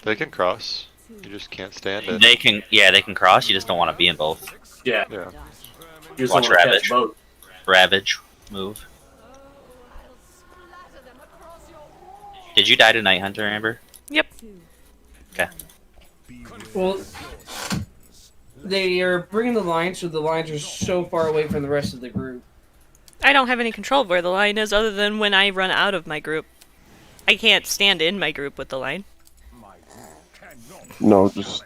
Speaker 15: They can cross. You just can't stand it.
Speaker 5: They can, yeah, they can cross. You just don't want to be in both.
Speaker 20: Yeah.
Speaker 15: Yeah.
Speaker 20: You just
Speaker 5: Watch
Speaker 20: don't wanna catch
Speaker 5: Ravage.
Speaker 20: both.
Speaker 5: Ravage, move. Did you die to Night Hunter, Amber?
Speaker 2: Yep.
Speaker 5: Okay.
Speaker 8: Well, they are bringing the lines, so the lines are so far away from the rest of the group.
Speaker 2: I don't have any control of where the line is other than when I run out of my group. I can't stand in my group with the line.
Speaker 14: No, just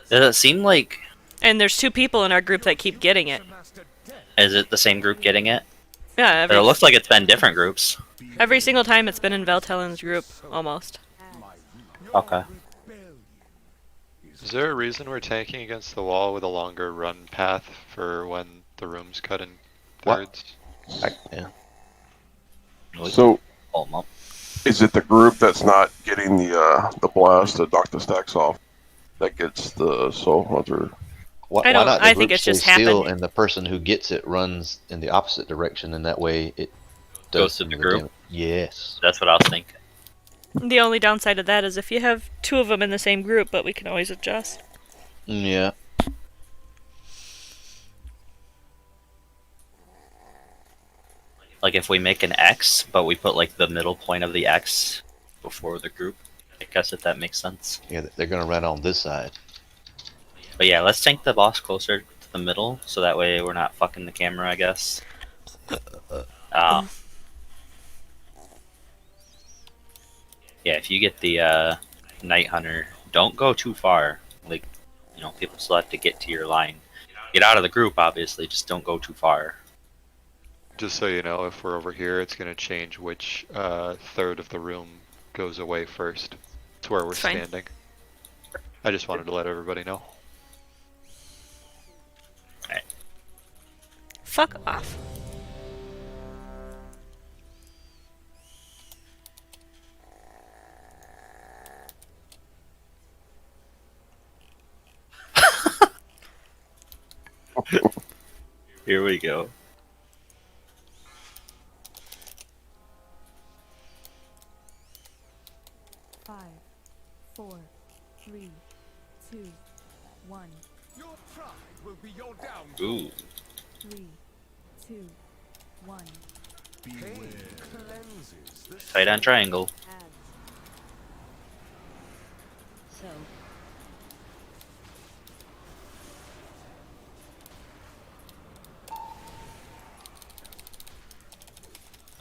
Speaker 5: Does it seem like...
Speaker 2: And there's 2 people in our group that keep getting it.
Speaker 5: Is it the same group getting it?
Speaker 2: Yeah,
Speaker 5: But it looks like it's been different groups.
Speaker 2: every single time it's been in Veltelin's group, almost.
Speaker 5: Okay.
Speaker 15: Is there a reason we're tanking against the wall with a longer run path for when the room's cut in thirds?
Speaker 6: Yeah.
Speaker 14: so.
Speaker 5: Pull 'em up.
Speaker 14: Is it the group that's not getting the blast to knock the stacks off that gets the soul hunter?
Speaker 6: Why,
Speaker 2: I don't-
Speaker 6: why not the
Speaker 2: I
Speaker 6: group
Speaker 2: think it's
Speaker 6: stay
Speaker 2: just
Speaker 6: still
Speaker 2: happened.
Speaker 6: and the person who gets it runs in the opposite direction, and that way it
Speaker 5: Goes
Speaker 6: does
Speaker 5: to the
Speaker 6: some of
Speaker 5: group?
Speaker 6: damage. Yes.
Speaker 5: That's what I was thinking.
Speaker 2: The only downside of that is if you have 2 of them in the same group, but we can always adjust.
Speaker 6: Yeah.
Speaker 5: Like if we make an X, but we put like the middle point of the X before the group. I guess if that makes sense.
Speaker 6: Yeah, they're gonna run on this side.
Speaker 5: But yeah, let's tank the boss closer to the middle, so that way we're not fucking the camera, I guess. Yeah, if you get the Night Hunter, don't go too far. Like, you know, people still have to get to your line. Get out of the group, obviously, just don't go too far.
Speaker 15: Just so you know, if we're over here, it's going to change which third of the room goes away first. It's where we're
Speaker 2: It's fine.
Speaker 15: standing. I just wanted to let everybody know.
Speaker 2: Fuck off.
Speaker 5: Here we go.
Speaker 13: Five, 4, 3, 2, 1.
Speaker 21: Your pride will be your downfall.
Speaker 5: Ooh.
Speaker 13: 3, 2, 1.
Speaker 21: Pain cleanses the
Speaker 5: Tight on triangle.
Speaker 7: So,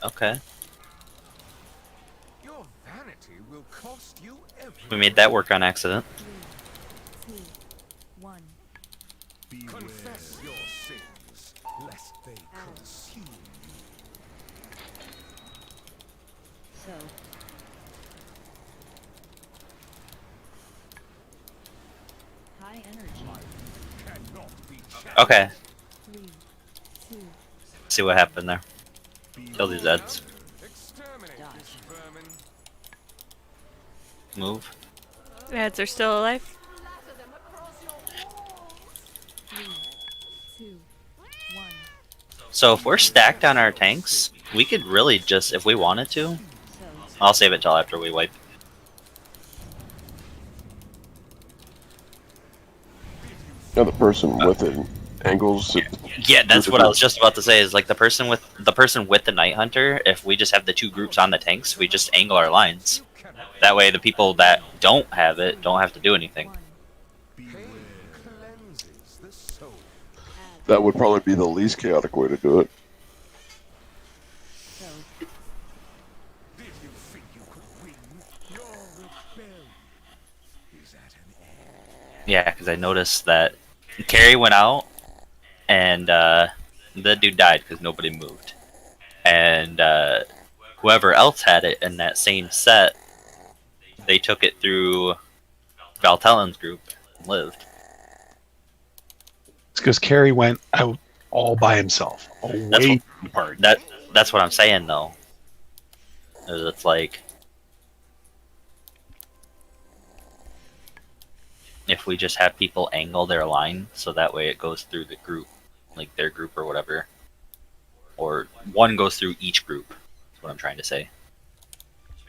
Speaker 5: Okay.
Speaker 21: Your vanity will cost you everything.
Speaker 5: We made that work on accident.
Speaker 13: 2, 1.
Speaker 21: Confess your sins, lest they consume you.
Speaker 7: High energy.
Speaker 5: Okay.
Speaker 13: 3, 2,
Speaker 5: See what happened there. Kill these Zeds. Move.
Speaker 2: Ads are still alive.
Speaker 13: 3, 2, 1.
Speaker 5: So if we're stacked on our tanks, we could really just, if we wanted to, I'll save it till after we wipe.
Speaker 14: The other person with it angles.
Speaker 5: Yeah, that's what I was just about to say. Is like the person with the Night Hunter. If we just have the two groups on the tanks, we just angle our lines. That way, the people that don't have it don't have to do anything.
Speaker 14: That would probably be the least chaotic way to do it.
Speaker 5: Yeah, because I noticed that Carrie went out, and the dude died because nobody moved. And whoever else had it in that same set, they took it through Valtellin's group and lived.
Speaker 11: It's because Carrie went out all by himself, away from the party.
Speaker 5: That's what I'm saying, though. It's like, if we just have people angle their line, so that way it goes through the group, like their group or whatever. Or one goes through each group, is what I'm trying to say.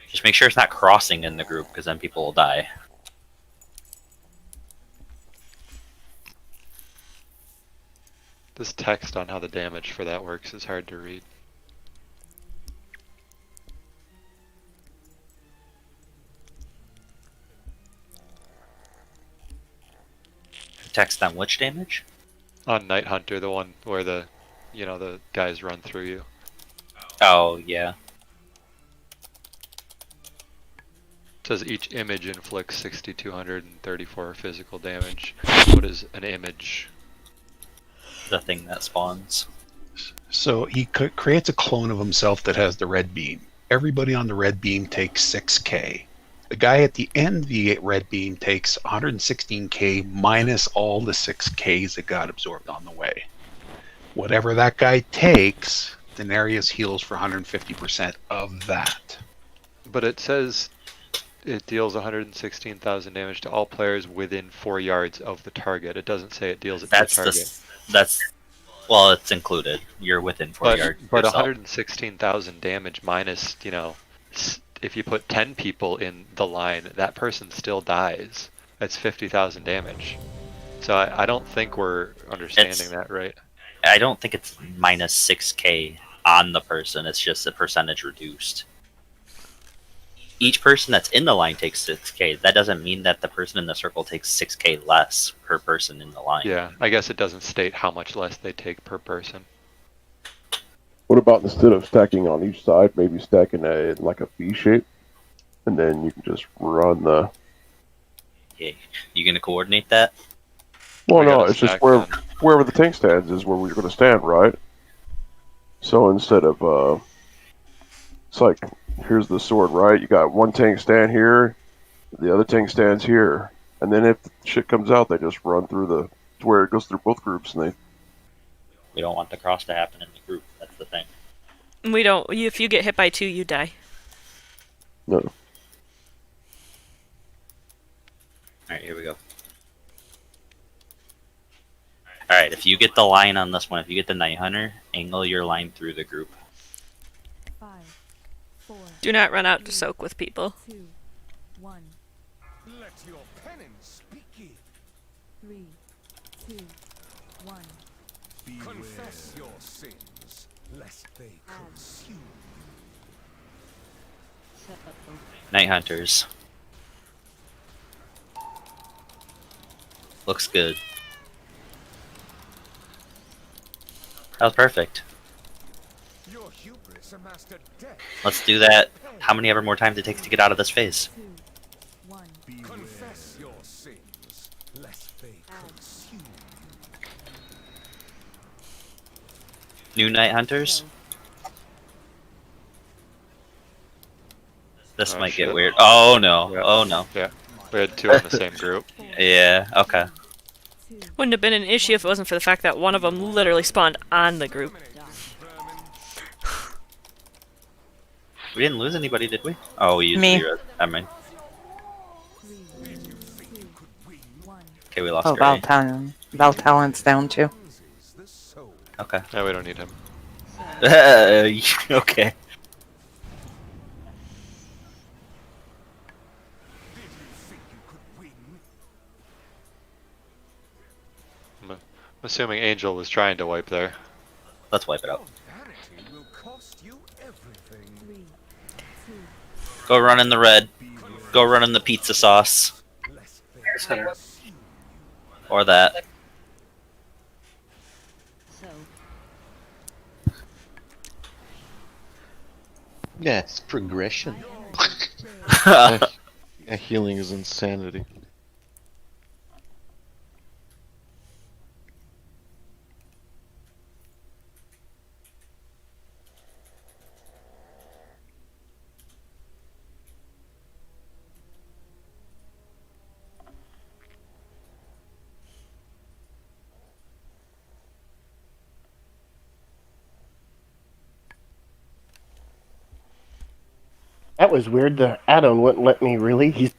Speaker 5: Just make sure it's not crossing in the group, because then people will die.
Speaker 15: This text on how the damage for that works is hard to read.
Speaker 5: Text on which damage?
Speaker 15: On Night Hunter, the one where the guys run through you.
Speaker 5: Oh, yeah.
Speaker 15: It says each image inflicts 6,234 physical damage. What is an image?
Speaker 5: The thing that spawns.
Speaker 11: So he creates a clone of himself that has the red beam. Everybody on the red beam takes 6k. The guy at the end of the red beam takes 116k minus all the 6ks that got absorbed on the way. Whatever that guy takes, Denarius heals for 150% of that.
Speaker 15: But it says it deals 116,000 damage to all players within 4 yards of the target. It doesn't say it deals it to the target.
Speaker 5: Well, it's included. You're within 4 yards.
Speaker 15: But 116,000 damage minus, if you put 10 people in the line, that person still dies. That's 50,000 damage. So I don't think we're understanding that right.
Speaker 5: I don't think it's minus 6k on the person. It's just a percentage reduced. Each person that's in the line takes 6k. That doesn't mean that the person in the circle takes 6k less per person in the line.
Speaker 15: Yeah, I guess it doesn't state how much less they take per person.
Speaker 14: What about instead of stacking on each side, maybe stacking like a V shape, and then you can just run the.
Speaker 5: Yeah, you gonna coordinate that?
Speaker 14: Well, no, it's just wherever the tank stands is where we're going to stand, right? So instead of it's like here's the sword, right? You got one tank stand here, the other tank stands here, and then if shit comes out, they just run through where it goes through both groups, and they.
Speaker 5: We don't want the cross to happen in the group. That's the thing.
Speaker 2: We don't. If you get hit by 2, you die.
Speaker 14: No.
Speaker 5: Alright, here we go. Alright, if you get the line on this one, if you get the Night Hunter, angle your line through the group.
Speaker 13: 5, 4.
Speaker 2: Do not run out to soak with people.
Speaker 13: 2, 1.
Speaker 21: Let your penance speak.
Speaker 13: 3, 2, 1.
Speaker 21: Confess your sins, lest they consume you.
Speaker 5: Night Hunters. Looks good. That was perfect.
Speaker 21: Your hubris amassed a debt.
Speaker 5: Let's do that how many ever more times it takes to get out of this phase.
Speaker 13: 2, 1.
Speaker 21: Confess your sins, lest they consume
Speaker 5: New Night Hunters. This might
Speaker 15: shit.
Speaker 5: get weird. Oh no.
Speaker 15: Yeah.
Speaker 5: Oh no.
Speaker 15: Yeah. We had 2 in the same group.
Speaker 5: Yeah, okay.
Speaker 2: Wouldn't have been an issue if it wasn't for the fact that one of them literally spawned on the group.
Speaker 5: We didn't lose anybody, did we? Oh, we used
Speaker 9: Me.
Speaker 5: the never mind. Okay, we lost
Speaker 9: Oh,
Speaker 5: Gray.
Speaker 9: Valtalon's down too.
Speaker 5: Okay.
Speaker 15: Yeah, we don't need him.
Speaker 5: Okay.
Speaker 15: I'm assuming Angel was trying to wipe there.
Speaker 5: Let's wipe it out. Go run in the red. Go run in the pizza sauce. Or that.
Speaker 6: Yeah, it's progression.
Speaker 16: Yeah, healing is insanity.
Speaker 3: That was weird. The add-on wouldn't let me release.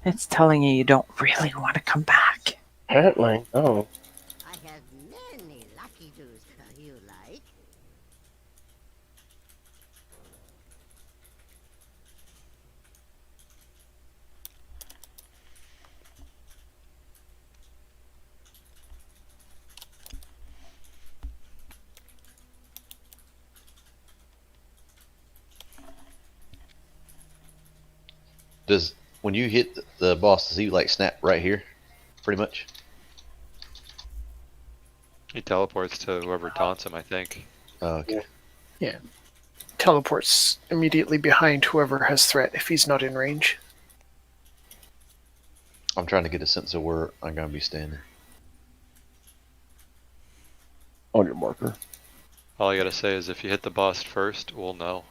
Speaker 9: It's telling you don't really want to come back.
Speaker 3: Apparently, oh.
Speaker 7: I have many lucky doos you like.
Speaker 6: Does when you hit the boss, does he like snap right here, pretty much?
Speaker 15: He teleports to whoever taunts him, I think.
Speaker 6: Oh, okay.
Speaker 4: Yeah. Teleports immediately behind whoever has threat if he's not in range.
Speaker 6: I'm trying to get a sense of where I'm gonna be standing.
Speaker 14: On your marker.
Speaker 15: All I gotta say is if you hit the boss first, we'll know.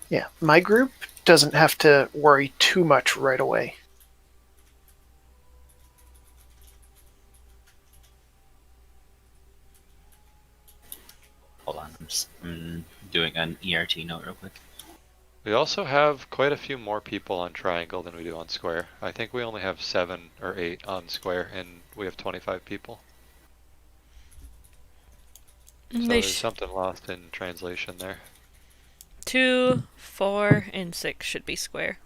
Speaker 4: Yeah, my group doesn't have to worry too much right away.
Speaker 5: Hold on, I'm doing an ERT note real quick.
Speaker 15: We also have quite a few more people on Triangle than we do on Square. I think we only have 7 or 8 on Square, and we have 25 people. So there's something lost in translation there.
Speaker 2: 2, 4, and 6 should be square.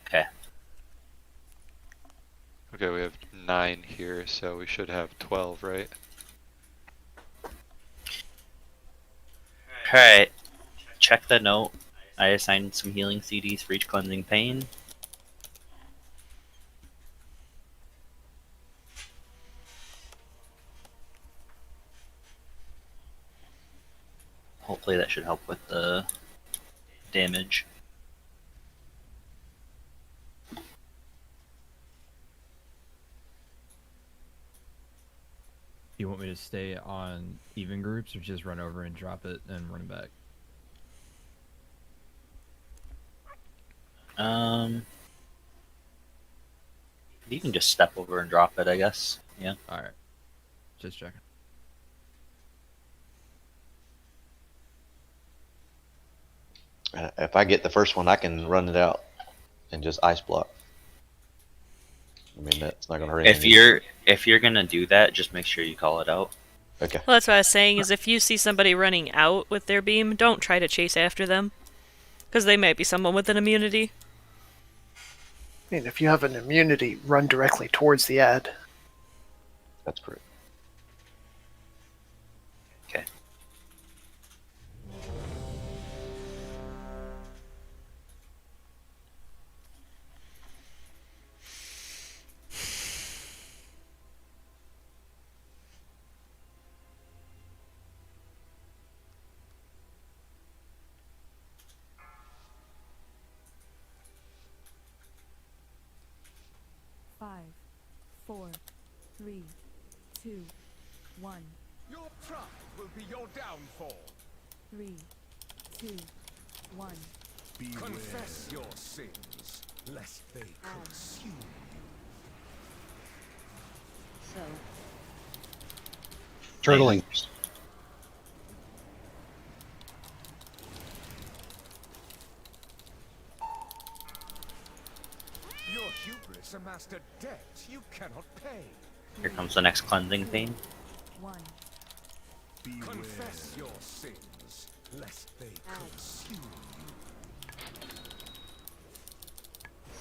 Speaker 5: Okay.
Speaker 15: Okay, we have 9 here, so we should have 12, right?
Speaker 5: Alright. Check the note. I assigned some healing CDs for each cleansing pain. Hopefully that should help with the damage.
Speaker 17: You want me to stay on even groups or just run over and drop it and run back?
Speaker 5: You can just step over and drop it, I guess. Yeah.
Speaker 17: Alright. Just checking.
Speaker 6: If I get the first one, I can run it out and just ice block. I mean, that's not gonna hurt.
Speaker 5: If you're gonna do that, just make sure you call it out.
Speaker 6: Okay.
Speaker 2: Well, that's what I was saying, is if you see somebody running out with their beam, don't try to chase after them. Because they might be someone with an immunity.
Speaker 4: I mean, if you have an immunity, run directly towards the ad.
Speaker 6: That's correct.
Speaker 5: Okay.
Speaker 13: 4, 3, 2, 1.
Speaker 21: Your pride will be your downfall.
Speaker 13: 3, 2, 1.
Speaker 21: Confess your sins, lest they consume you.
Speaker 7: So,
Speaker 11: Turtling.
Speaker 21: Your hubris amassed a debt you cannot pay.
Speaker 5: Here comes the next cleansing theme.
Speaker 13: 1.
Speaker 21: Confess your sins, lest they consume you.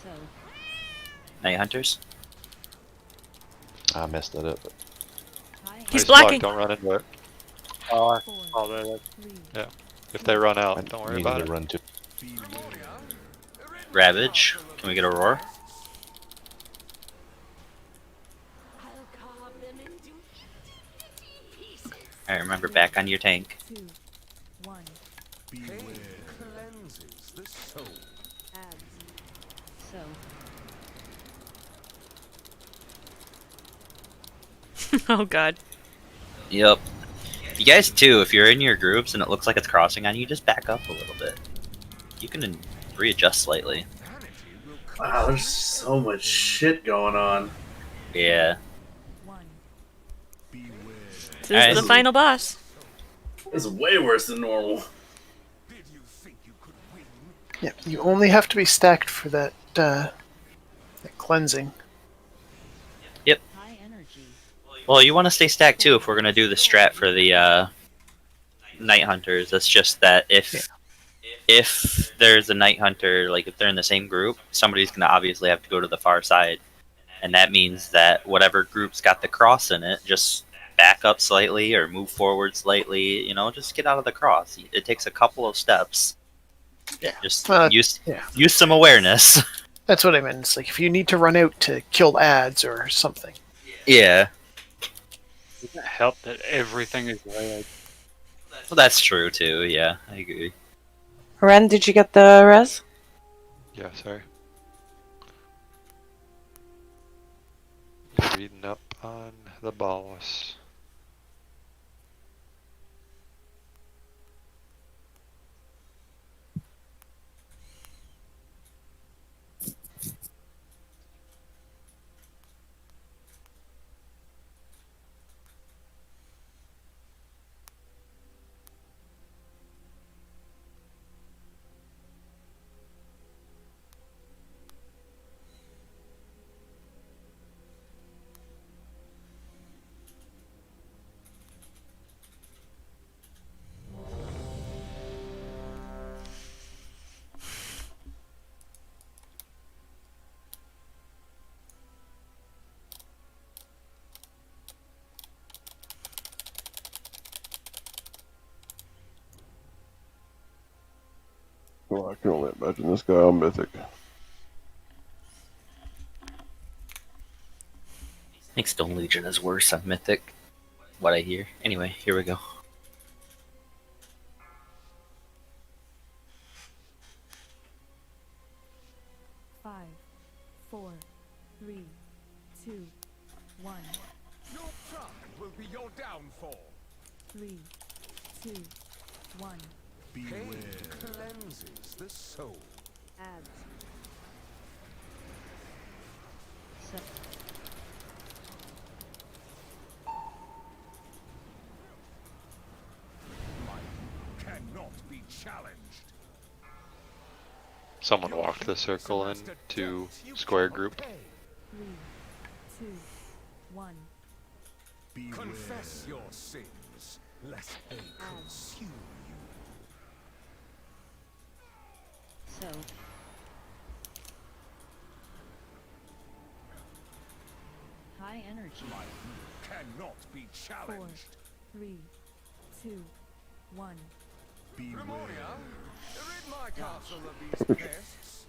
Speaker 7: so.
Speaker 5: Night Hunters.
Speaker 6: I messed that up.
Speaker 2: He's
Speaker 15: Nice block,
Speaker 2: blocking.
Speaker 15: Don't run into it.
Speaker 12: Oh,
Speaker 13: 4,
Speaker 12: that.
Speaker 13: 3,
Speaker 15: Yeah. If they run
Speaker 6: I
Speaker 15: out, don't worry
Speaker 6: needed
Speaker 15: about
Speaker 6: to
Speaker 15: it.
Speaker 6: run to.
Speaker 5: Ravage. Can we get a roar? Alright, remember, back on your tank.
Speaker 13: 2, 1.
Speaker 21: Pain cleanses the soul.
Speaker 7: So.
Speaker 2: Oh god.
Speaker 5: Yep. You guys too, if you're in your groups and it looks like it's crossing on you, just back up a little bit. You can readjust slightly.
Speaker 20: Wow, there's so much shit going on.
Speaker 5: Yeah.
Speaker 13: 1.
Speaker 2: This
Speaker 5: Alright.
Speaker 2: is the final boss.
Speaker 20: This is way worse than normal.
Speaker 4: Yeah, you only have to be stacked for that cleansing.
Speaker 5: Yep.
Speaker 7: High energy.
Speaker 5: Well, you want to stay stacked too if we're going to do the strat for the Night Hunters. It's just that if there's a Night Hunter, like if they're in the same group, somebody's going to obviously have to go to the far side. And that means that whatever group's got the cross in it, just back up slightly or move forward slightly, you know, just get out of the cross. It takes a couple of steps.
Speaker 4: Yeah.
Speaker 5: Just
Speaker 4: Yeah.
Speaker 5: use some awareness.
Speaker 4: That's what I meant. It's like if you need to run out to kill ads or something.
Speaker 5: Yeah.
Speaker 12: Doesn't it help that everything is red?
Speaker 5: Well, that's true too, yeah, I agree.
Speaker 9: Ren, did you get the res?
Speaker 15: Yeah, sorry. You're reading up on the boss.
Speaker 14: Well, I can only imagine this guy on Mythic.
Speaker 5: I think Stone Legion is worse on Mythic. What I hear. Anyway, here we go.
Speaker 13: Five, 4, 3, 2, 1.
Speaker 21: Your pride will be your downfall.
Speaker 13: 3, 2, 1.
Speaker 21: Pain cleanses the soul.
Speaker 7: Ads. So.
Speaker 21: Cannot be challenged.
Speaker 15: Someone walked the circle into square group.
Speaker 13: 3, 2, 1.
Speaker 21: Confess your sins, lest they consume you.
Speaker 7: So. High energy.
Speaker 21: Cannot be
Speaker 13: 4,
Speaker 21: challenged.
Speaker 13: 3, 2, 1.
Speaker 21: Grimoria, rid my castle of these pests.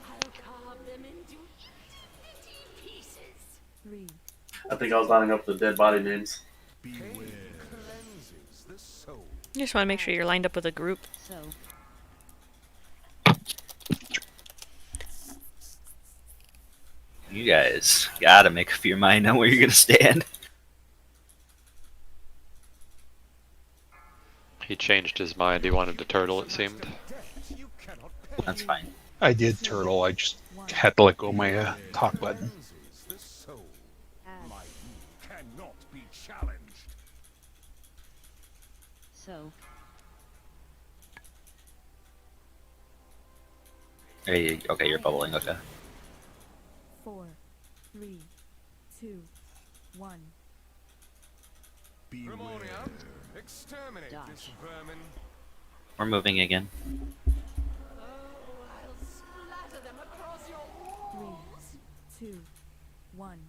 Speaker 7: I'll carve them into pieces.
Speaker 13: 3,
Speaker 20: I think I was lining up the dead body names.
Speaker 21: Pain cleanses the soul.
Speaker 2: You just want to make sure you're lined up with a group.
Speaker 7: So.
Speaker 5: You guys gotta make up your mind on where you're gonna stand.
Speaker 15: He changed his mind. He wanted to turtle, it seemed.
Speaker 5: That's fine.
Speaker 11: I did turtle. I just had to let go of my talk button.
Speaker 21: Cannot be challenged.
Speaker 7: So,
Speaker 5: Okay, you're bubbling. Okay.
Speaker 13: 4, 3, 2, 1.
Speaker 21: Ramonium, exterminate this vermin.
Speaker 5: We're moving again.
Speaker 13: 3, 2, 1.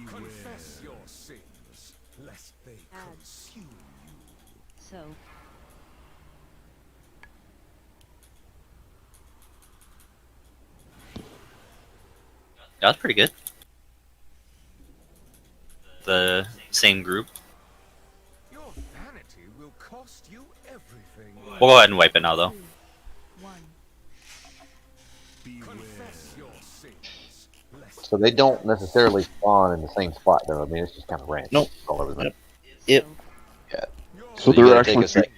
Speaker 21: Confess your sins, lest they consume you.
Speaker 7: So,
Speaker 5: That was pretty good. The same group.
Speaker 21: Your vanity will cost you everything.
Speaker 5: We'll go ahead and wipe it now, though.
Speaker 13: 1.
Speaker 21: Confess your sins, lest
Speaker 6: So they don't necessarily spawn in the same spot, though. I mean, it's just kind of random.
Speaker 5: Nope.
Speaker 6: All over the map.
Speaker 5: Yep.
Speaker 6: Yeah.
Speaker 14: So
Speaker 6: you
Speaker 14: there
Speaker 6: gotta
Speaker 14: are
Speaker 6: take
Speaker 14: actually.
Speaker 6: a sec.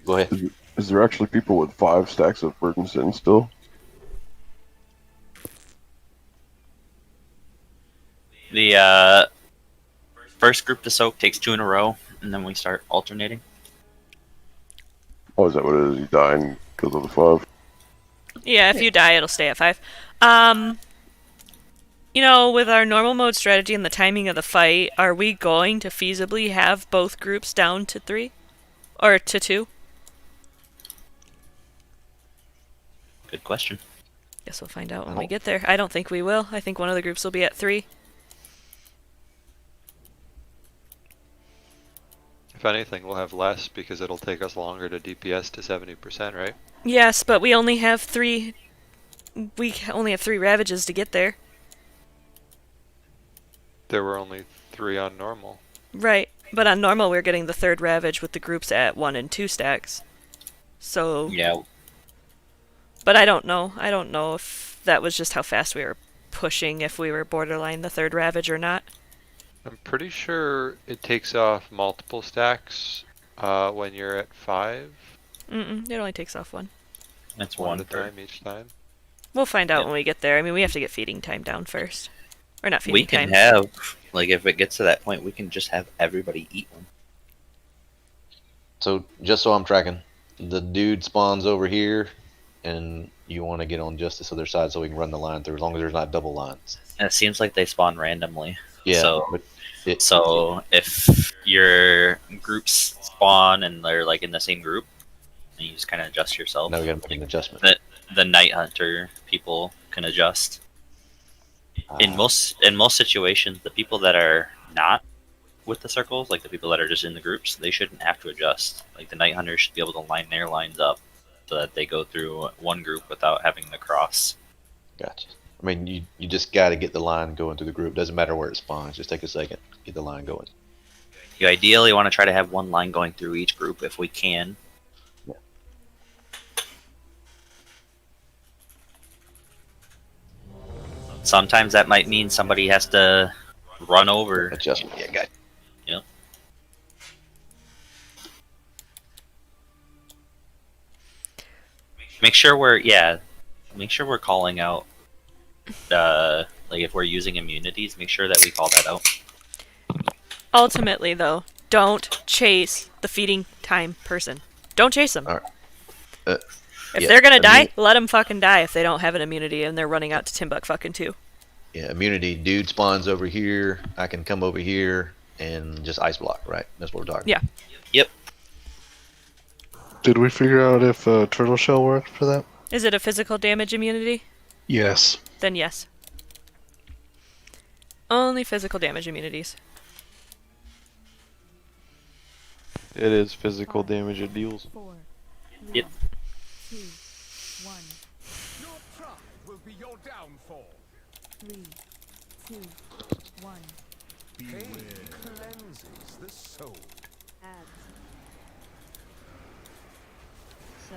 Speaker 6: Go ahead.
Speaker 14: Is there actually people with 5 stacks of Bergensen still?
Speaker 5: The first group to soak takes 2 in a row, and then we start alternating.
Speaker 14: Oh, is that what it is? You die because of the 5?
Speaker 2: Yeah, if you die, it'll stay at 5. You know, with our normal mode strategy and the timing of the fight, are we going to feasibly have both groups down to 3? Or to 2?
Speaker 5: Good question.
Speaker 2: Guess we'll find out when we get there. I don't think we will. I think one of the groups will be at 3.
Speaker 15: If anything, we'll have less because it'll take us longer to DPS to 70%, right?
Speaker 2: Yes, but we only have 3... We only have 3 Ravages to get there.
Speaker 15: There were only 3 on normal.
Speaker 2: Right, but on normal we're getting the 3rd Ravage with the groups at 1 and 2 stacks. So...
Speaker 5: Yeah.
Speaker 2: But I don't know. I don't know if that was just how fast we were pushing, if we were borderline the 3rd Ravage or not.
Speaker 15: I'm pretty sure it takes off multiple stacks when you're at 5.
Speaker 2: Mm-mm, it only takes off 1.
Speaker 5: That's
Speaker 15: one
Speaker 5: one
Speaker 15: at a time each time.
Speaker 2: We'll find out when we get there. I mean, we have to get feeding time down first. Or not feeding
Speaker 5: We can
Speaker 2: time.
Speaker 5: have, like, if it gets to that point, we can just have everybody eat one.
Speaker 6: So just so I'm tracking, the dude spawns over here, and you want to get on just this other side so we can run the line through, as long as there's not double lines.
Speaker 5: And it seems like they spawn randomly.
Speaker 6: Yeah.
Speaker 5: So, if your groups spawn and they're like in the same group, and you just kind of adjust yourself.
Speaker 6: Now we got to make an adjustment.
Speaker 5: The Night Hunter people can adjust. In most situations, the people that are not with the circles, like the people that are just in the groups, they shouldn't have to adjust. Like the Night Hunters should be able to line their lines up so that they go through one group without having to cross.
Speaker 6: Gotcha. I mean, you just got to get the line going through the group. Doesn't matter where it spawns. Just take a second, get the line going.
Speaker 5: You ideally want to try to have one line going through each group if we can.
Speaker 6: Yeah.
Speaker 5: Sometimes that might mean somebody has to run over.
Speaker 6: Adjustment. Yeah, got it.
Speaker 5: Yep. Make sure we're calling out. Like if we're using immunities, make sure that we call that out.
Speaker 2: Ultimately, though, don't chase the feeding time person. Don't chase them.
Speaker 6: All right.
Speaker 2: If they're gonna die, let them fucking die if they don't have an immunity and they're running out to Timbuk fucking 2.
Speaker 6: Yeah, immunity. Dude spawns over here. I can come over here and just ice block, right? That's what we're talking.
Speaker 2: Yeah.
Speaker 5: Yep.
Speaker 16: Did we figure out if turtle shell worked for that?
Speaker 2: Is it a physical damage immunity?
Speaker 11: Yes.
Speaker 2: Then yes. Only physical damage immunities.
Speaker 19: It is physical damage it deals.
Speaker 13: 4,
Speaker 5: Yep.
Speaker 13: 2, 1.
Speaker 21: Your pride will be your downfall.
Speaker 13: 3, 2, 1.
Speaker 21: Pain cleanses the soul.
Speaker 7: Ads. So,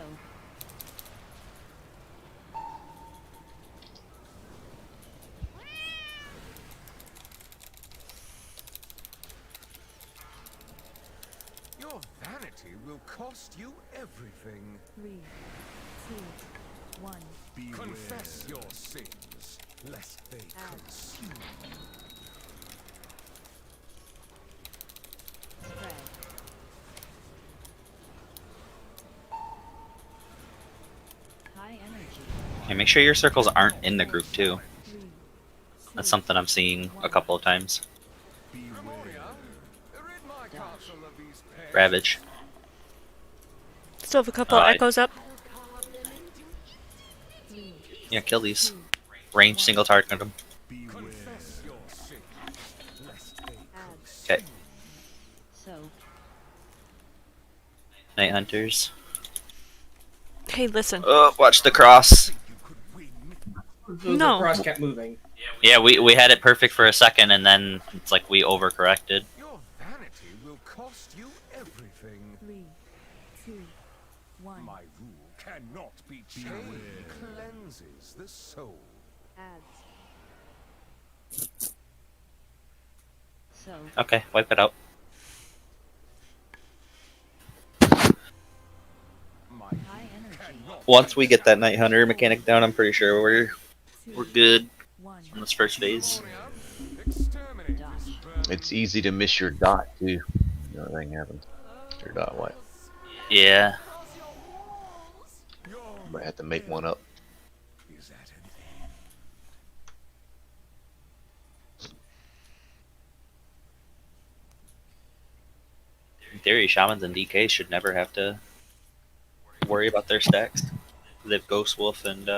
Speaker 21: will cost you everything.
Speaker 13: 3, 2, 1.
Speaker 21: Confess your sins, lest they consume you.
Speaker 13: Spread. High energy.
Speaker 5: Okay, make sure your circles aren't in the group too. That's something I'm seeing a couple of times. Ravage.
Speaker 2: Still have a couple echoes up.
Speaker 5: Yeah, kill these. Range single target them. Okay.
Speaker 7: So.
Speaker 5: Night Hunters.
Speaker 2: Hey, listen.
Speaker 5: Oh, watch the cross.
Speaker 2: No.
Speaker 8: The cross kept moving.
Speaker 5: Yeah, we had it perfect for a second, and then it's like we overcorrected.
Speaker 21: Your vanity will cost you everything.
Speaker 13: 3, 2, 1.
Speaker 21: My rule cannot be changed. Cleanses the soul.
Speaker 7: Ads. So.
Speaker 5: Okay, wipe it out.
Speaker 13: High energy.
Speaker 5: Once we get that Night Hunter mechanic down, I'm pretty sure we're good on this first phase.
Speaker 6: It's easy to miss your dot too. Nothing happens. Your dot wipe.
Speaker 5: Yeah.
Speaker 6: Might have to make one up.
Speaker 5: In theory, shamans and DK should never have to worry about their stacks. They have Ghost Wolf and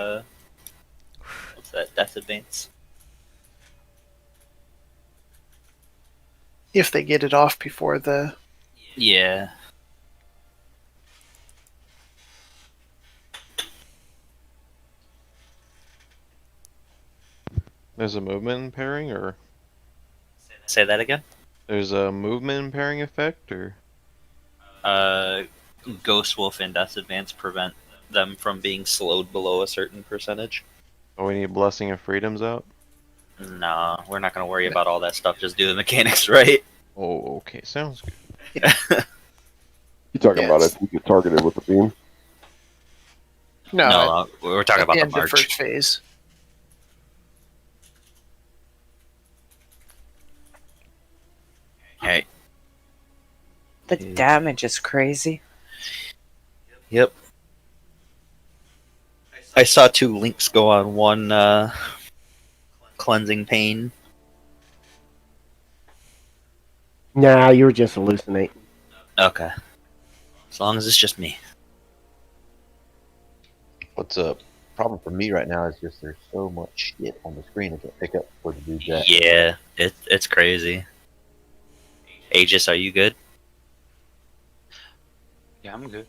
Speaker 5: what's that? Death Advance.
Speaker 4: If they get it off before the...
Speaker 5: Yeah.
Speaker 19: There's a movement pairing, or
Speaker 5: Say that again.
Speaker 19: there's a movement pairing effect, or
Speaker 5: Ghost Wolf and Death Advance prevent them from being slowed below a certain percentage.
Speaker 19: oh, we need Blessing of Freedoms out.
Speaker 5: No, we're not going to worry about all that stuff. Just do the mechanics right.
Speaker 19: Oh, okay, sounds good.
Speaker 14: You talking about if you get targeted with the beam?
Speaker 4: No,
Speaker 5: we're talking about
Speaker 4: the
Speaker 5: the
Speaker 4: end of
Speaker 5: march.
Speaker 4: first phase.
Speaker 5: Hey.
Speaker 9: The damage is crazy.
Speaker 5: Yep. I saw 2 links go on one cleansing pain.
Speaker 3: Nah, you were just hallucinating.
Speaker 5: Okay. As long as it's just me.
Speaker 6: What's a problem for me right now is just there's so much shit on the screen I can't pick up before to do that.
Speaker 5: Yeah, it's crazy. Aegis, are you good?
Speaker 1: Yeah, I'm good.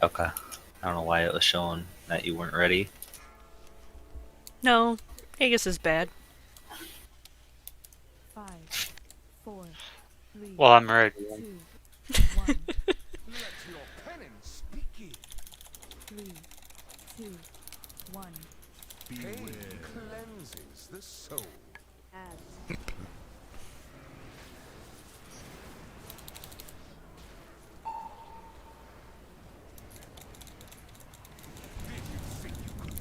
Speaker 5: Okay. I don't know why it was showing that you weren't ready.
Speaker 2: No, Aegis is bad.
Speaker 13: 5, 4, 3.
Speaker 1: Well, I'm ready.
Speaker 13: 2, 1.
Speaker 21: Let your penance begin.
Speaker 13: 3, 2, 1.
Speaker 21: Pain cleanses the soul.
Speaker 7: Ads.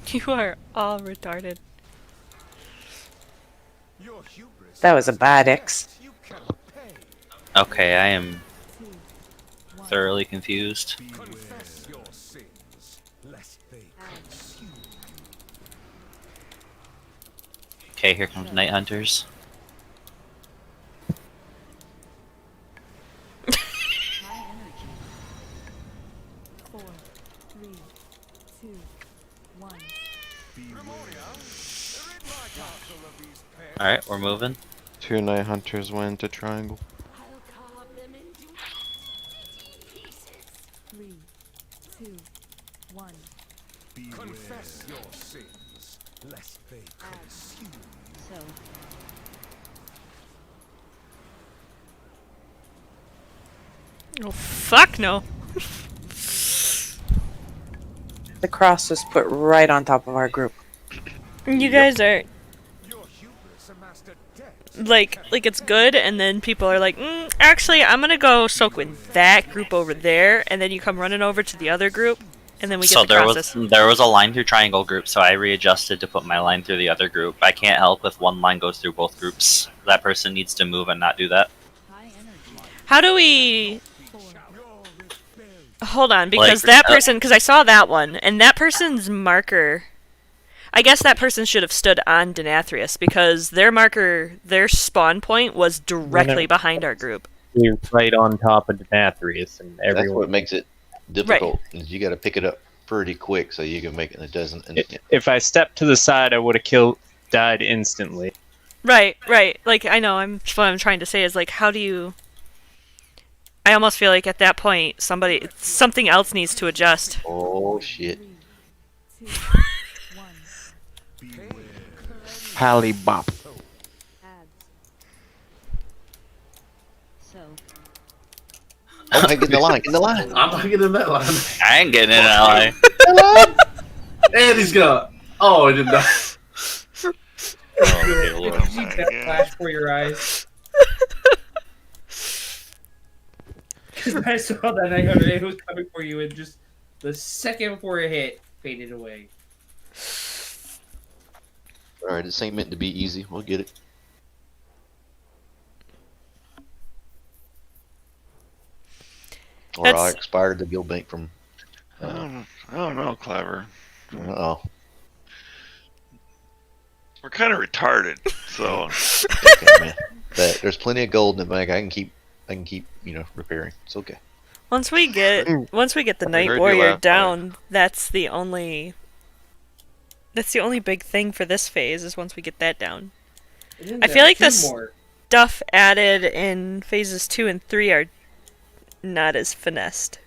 Speaker 2: You are all retarded.
Speaker 21: Your hubris
Speaker 9: That was a bad X.
Speaker 21: you cannot pay.
Speaker 5: Okay, I am thoroughly confused.
Speaker 21: Confess your sins, lest they consume.
Speaker 5: Okay, here comes Night Hunters.
Speaker 13: High energy. 4, 3, 2, 1.
Speaker 5: Alright, we're moving.
Speaker 19: 2 Night Hunters went into triangle.
Speaker 13: 3, 2, 1.
Speaker 21: Confess your sins, lest they consume.
Speaker 7: So.
Speaker 2: Oh, fuck no.
Speaker 9: The cross was put right on top of our group.
Speaker 2: You guys are...
Speaker 21: Your hubris amassed a debt
Speaker 2: like it's good, and then people are like, actually, I'm gonna go soak with that group over there, and then you come running over to the other group, and then we get
Speaker 5: So
Speaker 2: the crosses.
Speaker 5: there was a line through triangle group, so I readjusted to put my line through the other group. I can't help if one line goes through both groups. That person needs to move and not do that.
Speaker 2: How do we? Hold on, because
Speaker 5: Like,
Speaker 2: that person, because I saw that one, and that person's marker. I guess that person should have stood on Denathrius because their marker, their spawn point was directly behind our group.
Speaker 1: You're right on top of Denathrius, and
Speaker 6: That's
Speaker 1: everyone.
Speaker 6: what makes it difficult. Is you got to pick it up pretty quick so you can make it. And it doesn't. And
Speaker 1: If I stepped to the side, I would have died instantly.
Speaker 2: Right. Like I know. What I'm trying to say is like, how do you? I almost feel like at that point, something else needs to adjust.
Speaker 6: Oh shit!
Speaker 19: Pally bop.
Speaker 6: Oh, I get in the line. Get in the line.
Speaker 20: I'm not getting in that line.
Speaker 5: I ain't getting in that line.
Speaker 20: And he's gonna. Oh, I did not.
Speaker 5: Oh, dear Lord.
Speaker 8: You see that flash before your eyes. Because I saw that 900, it was coming for you, and just the second before it hit, faded away.
Speaker 6: All right, this ain't meant to be easy. We'll get it. Or I expired the guild bank from.
Speaker 12: I don't know, Clever.
Speaker 6: Oh.
Speaker 12: We're kind of retarded, so.
Speaker 6: Okay, man. But there's plenty of gold in the bank. I can keep, repairing. It's okay.
Speaker 2: Once we get the Night Warrior down, that's the only big thing for this phase is once we get that down. I feel like the stuff added in phases 2 and 3 are not as finessed.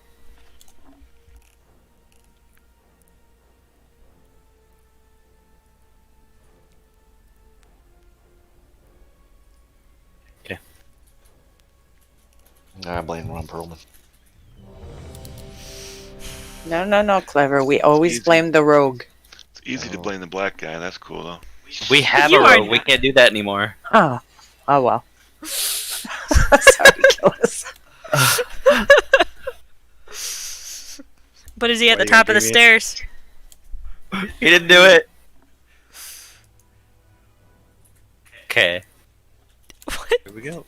Speaker 5: Okay.
Speaker 6: I blame Ron Perlman.
Speaker 9: No, Clever. We always blame the rogue.
Speaker 12: It's easy to blame the black guy. That's cool, though.
Speaker 5: We have a rogue. We can't do that anymore.
Speaker 9: Oh well. Sorry, Gillis.
Speaker 2: But is he at the top of the stairs?
Speaker 5: He didn't do it. Okay.
Speaker 2: What?
Speaker 5: Here we go.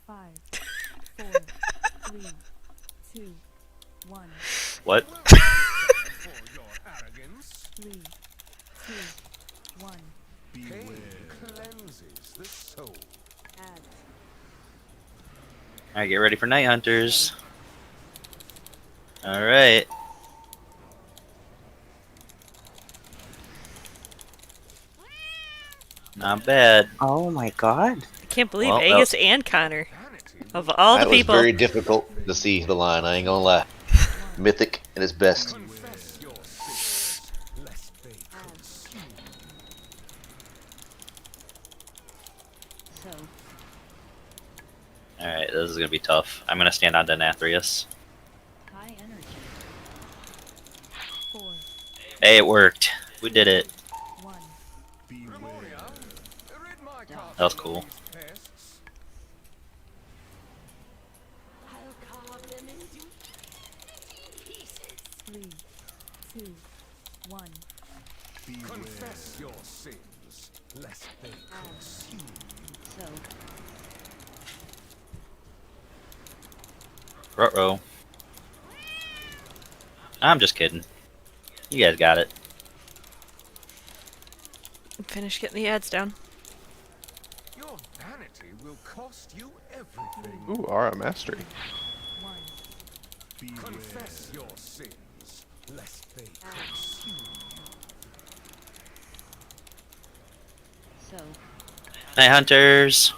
Speaker 13: Five, 4, 3, 2, 1.
Speaker 5: What?
Speaker 13: 3, 2, 1.
Speaker 21: Pain cleanses the soul.
Speaker 13: Add.
Speaker 5: Alright, get ready for Night Hunters. Alright. Not bad.
Speaker 9: Oh my god.
Speaker 2: I can't believe
Speaker 5: Well,
Speaker 2: Aegis and Connor. Of all the people.
Speaker 6: That was very difficult to see the line. I ain't gonna lie. Mythic at its best.
Speaker 5: Alright, this is gonna be tough. I'm gonna stand on Denathrius.
Speaker 13: High energy. 4,
Speaker 5: Hey, it worked. We did it.
Speaker 13: 1.
Speaker 5: That was cool.
Speaker 13: Three, 2, 1.
Speaker 21: Confess your sins, lest they consume you.
Speaker 5: Ruh-roh. I'm just kidding. You guys got it.
Speaker 2: Finish getting the ads down.
Speaker 21: Your vanity will cost you everything.
Speaker 19: Ooh, aura mastery.
Speaker 21: Confess your sins, lest they consume you.
Speaker 5: Night Hunters.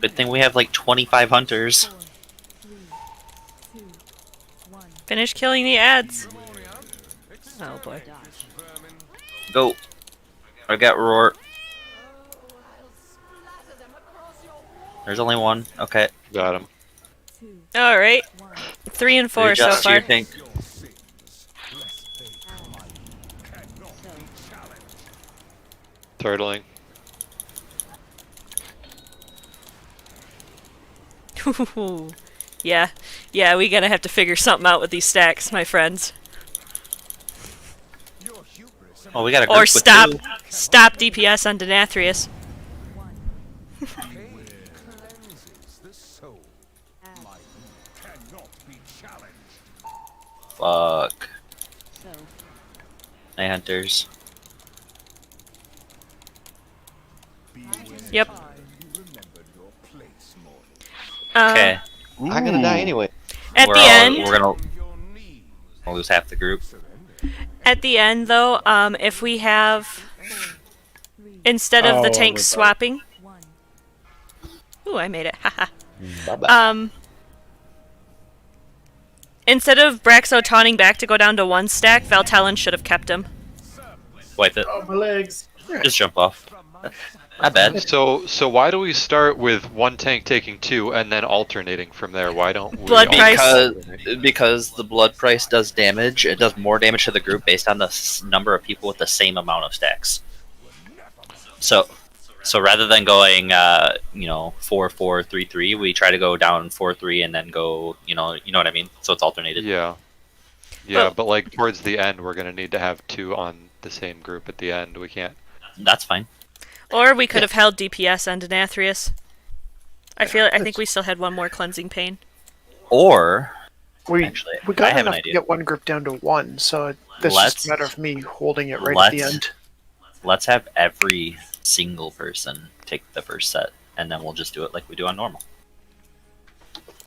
Speaker 5: Good thing we have like 25 hunters.
Speaker 2: Finish killing the ads. Oh boy.
Speaker 5: Go. I got roar. There's only one. Okay.
Speaker 19: Got him.
Speaker 2: All right. 3 and 4 so
Speaker 5: Readjust to
Speaker 2: far.
Speaker 5: your tank.
Speaker 15: Turtling.
Speaker 2: Yeah. Yeah, we gotta have to figure something out with these stacks, my friends.
Speaker 5: Well, we got a group
Speaker 2: Or
Speaker 5: with
Speaker 2: stop.
Speaker 5: two.
Speaker 2: Stop DPS on Denathrius.
Speaker 5: Fuck. Night hunters.
Speaker 2: Yep.
Speaker 5: Okay.
Speaker 6: I'm gonna die anyway.
Speaker 2: At the end,
Speaker 5: We're gonna lose half the group.
Speaker 2: at the end though, if we have instead of the tanks swapping. Ooh, I made it. Haha. Instead of Braxo taunting back to go down to 1 stack, Valtalon should have kept him.
Speaker 5: Wipe it.
Speaker 20: Oh, my legs.
Speaker 5: Just jump off. Not bad.
Speaker 15: So why do we start with 1 tank taking 2 and then alternating from there? Why don't we?
Speaker 5: Because the blood price does damage. It does more damage to the group based on the number of people with the same amount of stacks. So rather than going 4-4-3-3, we try to go down 4-3 and then go you know what I mean. So it's alternated.
Speaker 15: Yeah. Yeah, but like towards the end, we're gonna need to have 2 on the same group at the end. We can't.
Speaker 5: That's fine.
Speaker 2: Or we could have held DPS on Denathrius. I think we still had 1 more cleansing pain.
Speaker 5: Or
Speaker 4: we got
Speaker 5: I have an
Speaker 4: enough to
Speaker 5: idea.
Speaker 4: get 1 group down to 1, so this is just a matter of me holding it right at the end.
Speaker 5: Let's have every single person take the first set, and then we'll just do it like we do on normal.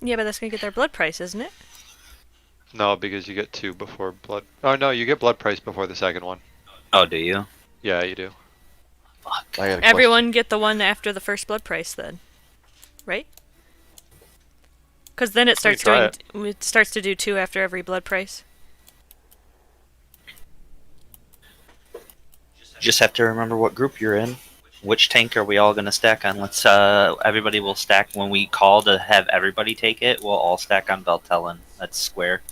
Speaker 2: Yeah, but that's gonna get their blood price, isn't it?
Speaker 15: No, because you get 2 before blood. Oh no, you get blood price before the second one.
Speaker 5: Oh, do you?
Speaker 15: Yeah, you do.
Speaker 5: Fuck.
Speaker 2: Everyone get the one after the first blood price then, right? Because then it starts doing. It starts to do 2 after every blood price.
Speaker 5: Just have to remember what group you're in. Which tank are we all going to stack on? Let's everybody will stack when we call to have everybody take it. We'll all stack on Valtalon. That's square.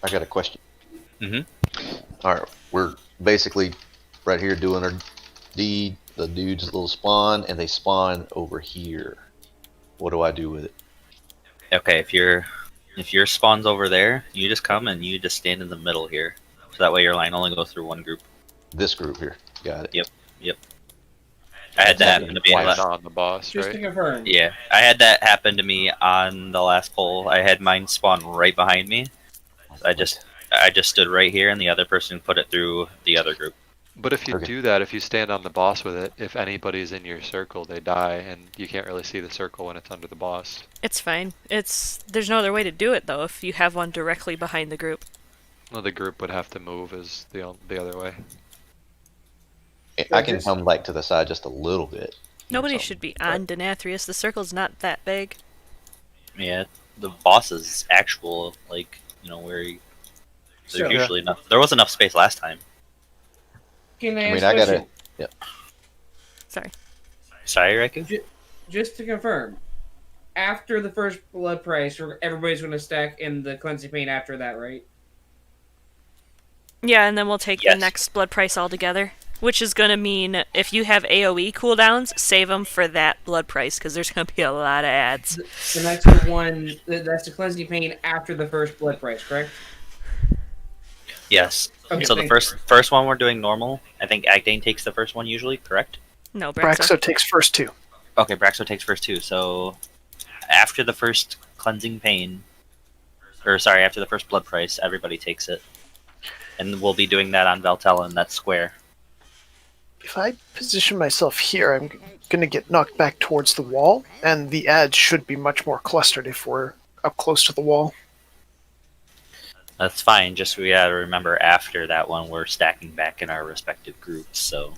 Speaker 6: I got a question.
Speaker 5: Mm-hmm.
Speaker 6: All right, we're basically right here doing our deed. The dude's little spawn, and they spawn over here. What do I do with it?
Speaker 5: Okay, if your spawn's over there, you just come and you just stand in the middle here. So that way your line only goes through 1 group.
Speaker 6: This group here. Got it.
Speaker 5: Yep. I had that happen to me
Speaker 15: on the boss,
Speaker 8: Just
Speaker 15: right?
Speaker 8: to confirm.
Speaker 5: Yeah, I had that happen to me on the last poll. I had mine spawn right behind me. I just stood right here, and the other person put it through the other group.
Speaker 15: But if you do that, if you stand on the boss with it, if anybody's in your circle, they die, and you can't really see the circle when it's under the boss.
Speaker 2: It's fine. There's no other way to do it though if you have one directly behind the group.
Speaker 15: Well, the group would have to move as the other way.
Speaker 6: I can come like to the side just a little bit.
Speaker 2: Nobody should be on Denathrius. The circle's not that big.
Speaker 5: Yeah, the boss is actual, like, where there's usually enough. There was enough space last time.
Speaker 8: Can I
Speaker 6: I
Speaker 8: ask
Speaker 6: mean,
Speaker 8: a
Speaker 6: I got
Speaker 8: question?
Speaker 6: it. Yep.
Speaker 2: Sorry,
Speaker 5: Raikou?
Speaker 8: Just to confirm, after the first blood price, everybody's going to stack in the cleansing pain after that, right?
Speaker 2: Yeah, and then we'll take the next blood price altogether. Which is going to mean if you have AoE cooldowns, save them for that blood price, because there's going to be a lot of ads.
Speaker 8: The next one, that's the cleansing pain after the first blood price, correct?
Speaker 5: Yes.
Speaker 8: Okay,
Speaker 5: So the first one we're doing normal. I think Agdane takes the first one usually, correct?
Speaker 2: No,
Speaker 4: Braxo takes first 2.
Speaker 5: Okay, Braxo takes first 2. So after the first cleansing pain, after the first blood price, everybody takes it. And we'll be doing that on Valtalon, that's square.
Speaker 4: If I position myself here, I'm going to get knocked back towards the wall, and the ads should be much more clustered if we're up close to the wall.
Speaker 5: That's fine, just we gotta remember after that one we're stacking back in our respective groups, so.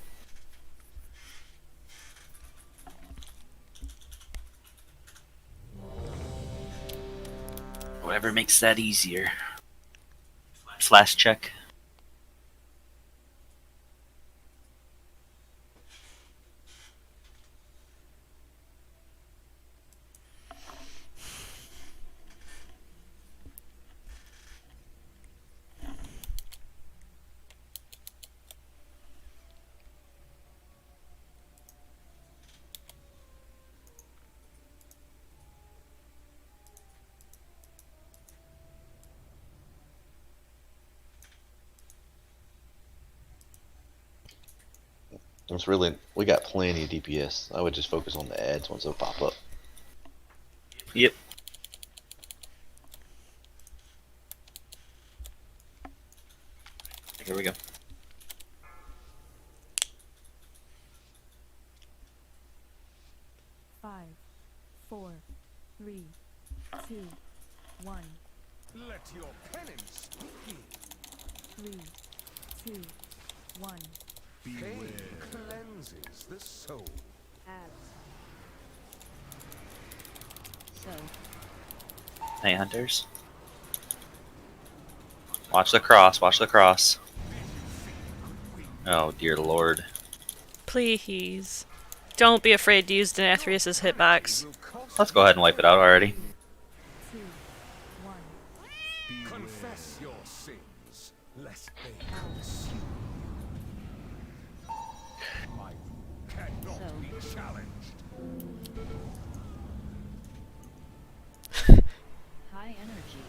Speaker 5: Whatever makes that easier. Flash check.
Speaker 6: It's really, we got plenty of DPS. I would just focus on the ads once they pop up.
Speaker 5: Yep. Here we go.
Speaker 13: Five, four, three, two, one.
Speaker 21: Let your penance begin.
Speaker 13: 3, 2, 1.
Speaker 21: Pain cleanses the soul.
Speaker 7: Abs. So.
Speaker 5: Night Hunters. Watch the cross, watch the cross. Oh dear lord.
Speaker 2: Please. Don't be afraid to use Denathrius' hitbox.
Speaker 5: Let's go ahead and wipe it out already.
Speaker 13: 2, 1.
Speaker 21: Confess your sins, lest they consume you. Might cannot be challenged.
Speaker 13: High energy.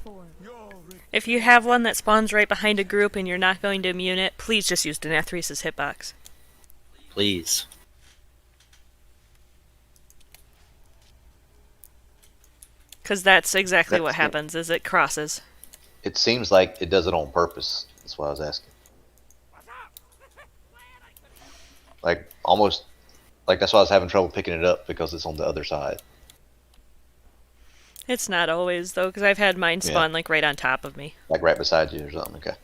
Speaker 13: 4.
Speaker 2: If you have one that spawns right behind a group and you're not going to immune it, please just use Denathrius' hitbox.
Speaker 5: Please.
Speaker 2: Because that's exactly what happens, is it crosses.
Speaker 6: It seems like it does it on purpose. That's why I was asking. Like, almost, like that's why I was having trouble picking it up, because it's on the other side.
Speaker 2: It's not always, though, because I've had mine spawn, like, right on top of me.
Speaker 6: Like right beside you or something, okay.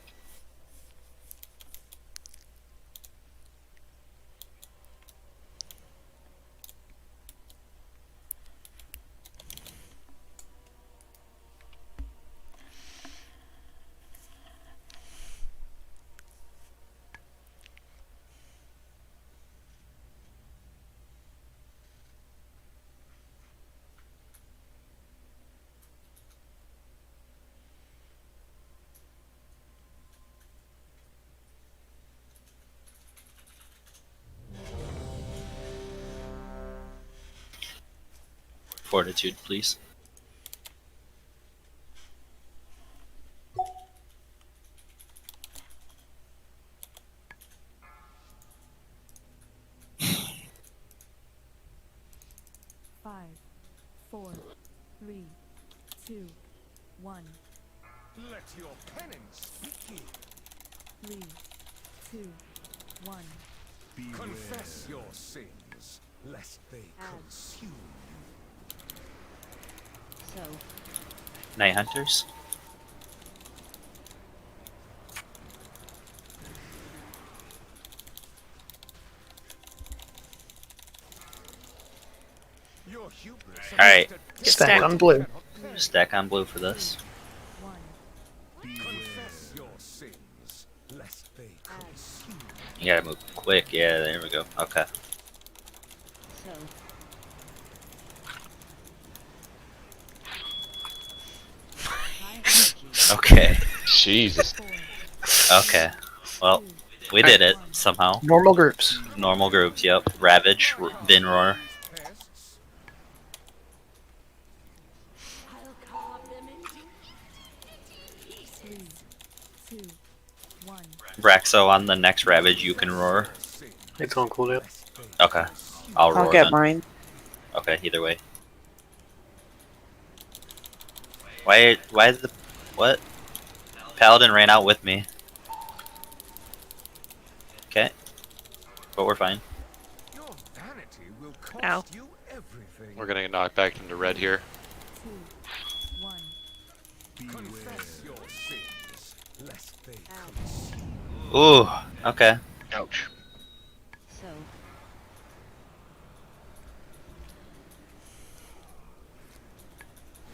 Speaker 5: Fortitude, please.
Speaker 13: Five, 4, 3, 2, 1.
Speaker 21: Let your penance begin.
Speaker 13: 3, 2, 1.
Speaker 21: Confess your sins, lest they consume you.
Speaker 7: So.
Speaker 5: Night Hunters. Alright.
Speaker 4: Stack on blue.
Speaker 5: Stack on blue for this.
Speaker 21: Confess your sins, lest they consume you.
Speaker 5: You gotta move quick. Yeah, there we go. Okay. Okay.
Speaker 6: Jesus.
Speaker 5: Okay. Well, we did it somehow.
Speaker 4: Normal groups.
Speaker 5: Normal groups, yep. Ravage, Vinroar. Braxo on the next Ravage, you can roar.
Speaker 4: It's on cooldown.
Speaker 5: Okay. I'll roar.
Speaker 9: I'll get
Speaker 5: then.
Speaker 9: mine.
Speaker 5: Okay, either way. Why is the what? Paladin ran out with me. Okay. But we're fine.
Speaker 2: Ow.
Speaker 15: We're gonna get knocked back into red here.
Speaker 21: Confess your sins, lest they consume
Speaker 5: Ooh, okay.
Speaker 10: Ouch.
Speaker 7: So.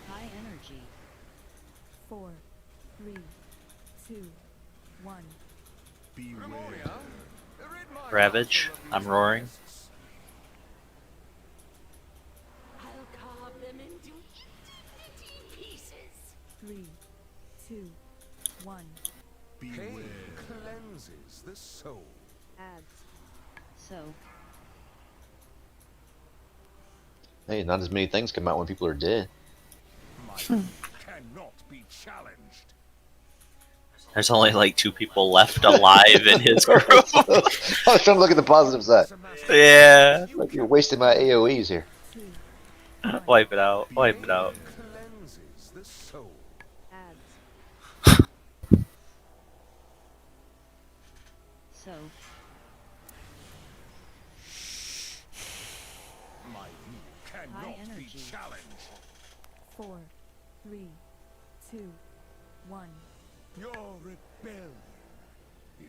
Speaker 13: High energy. 4, 3, 2, 1.
Speaker 5: Ravage, I'm roaring.
Speaker 7: I'll carve them into pieces.
Speaker 13: 3, 2, 1.
Speaker 21: Pain cleanses the soul.
Speaker 7: Abs. So.
Speaker 6: Hey, not as many things come out when people are dead.
Speaker 21: Might cannot be challenged.
Speaker 5: There's only like 2 people left alive in his group.
Speaker 6: I was trying to look at the positive side.
Speaker 5: Yeah.
Speaker 6: Like you're wasting my AoEs here.
Speaker 5: Wipe it out. Wipe it out.
Speaker 21: Cleanses the soul.
Speaker 7: So,
Speaker 21: My view cannot be challenged.
Speaker 13: 4, 3, 2, 1.
Speaker 21: Your rebellion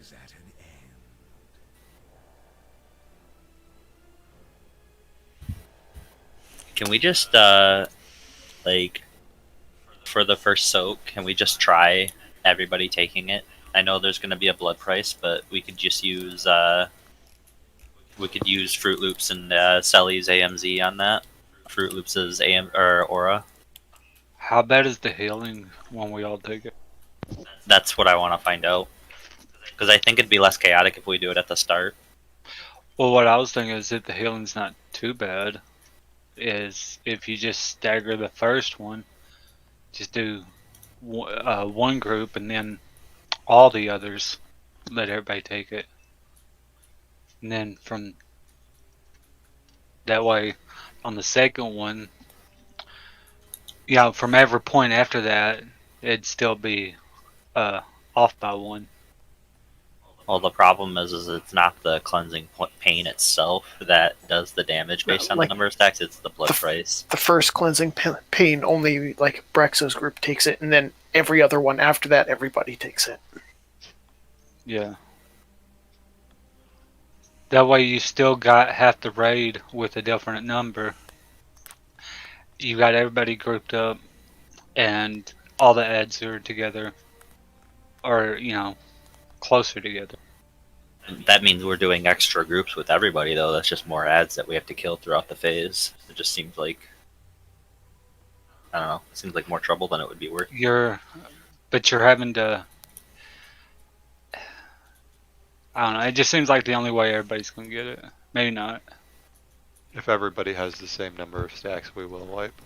Speaker 21: is at an end.
Speaker 5: Can we just, like, for the first soak, can we just try everybody taking it? I know there's going to be a blood price, but we could just use, Fruit Loops and Selly's AMZ on that. Fruit Loops' or Aura.
Speaker 18: How bad is the healing when we all take it?
Speaker 5: That's what I want to find out. Because I think it'd be less chaotic if we do it at the start.
Speaker 18: Well, what I was thinking is if the healing's not too bad, is if you just stagger the first one, just do one group and then all the others, let everybody take it. And then from that way, on the second one, from every point after that, it'd still be off by 1.
Speaker 5: Well, the problem is it's not the cleansing pain itself that does the damage based on the number of stacks. It's the blood price.
Speaker 4: The first cleansing pain only like Brexo's group takes it, and then every other one after that, everybody takes it.
Speaker 18: Yeah. That way you still got half the raid with a different number. You got everybody grouped up, and all the ads are together, or, closer together.
Speaker 5: That means we're doing extra groups with everybody, though. That's just more ads that we have to kill throughout the phase. It just seems like, I don't know, it seems like more trouble than it would be worth.
Speaker 18: But you're having to, I don't know, it just seems like the only way everybody's going to get it. Maybe not.
Speaker 15: If everybody has the same number of stacks, we will wipe.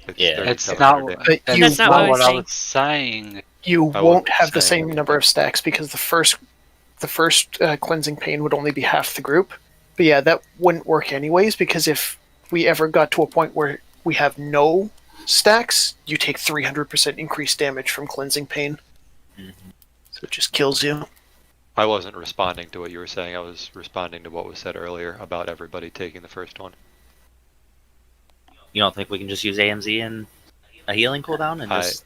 Speaker 18: It's not what I was saying.
Speaker 4: You won't have the same number of stacks because the first cleansing pain would only be half the group. But yeah, that wouldn't work anyways, because if we ever got to a point where we have no stacks, you take 300% increased damage from cleansing pain. So it just kills you.
Speaker 15: I wasn't responding to what you were saying. I was responding to what was said earlier about everybody taking the first one.
Speaker 5: You don't think we can just use AMZ and a healing cooldown and just...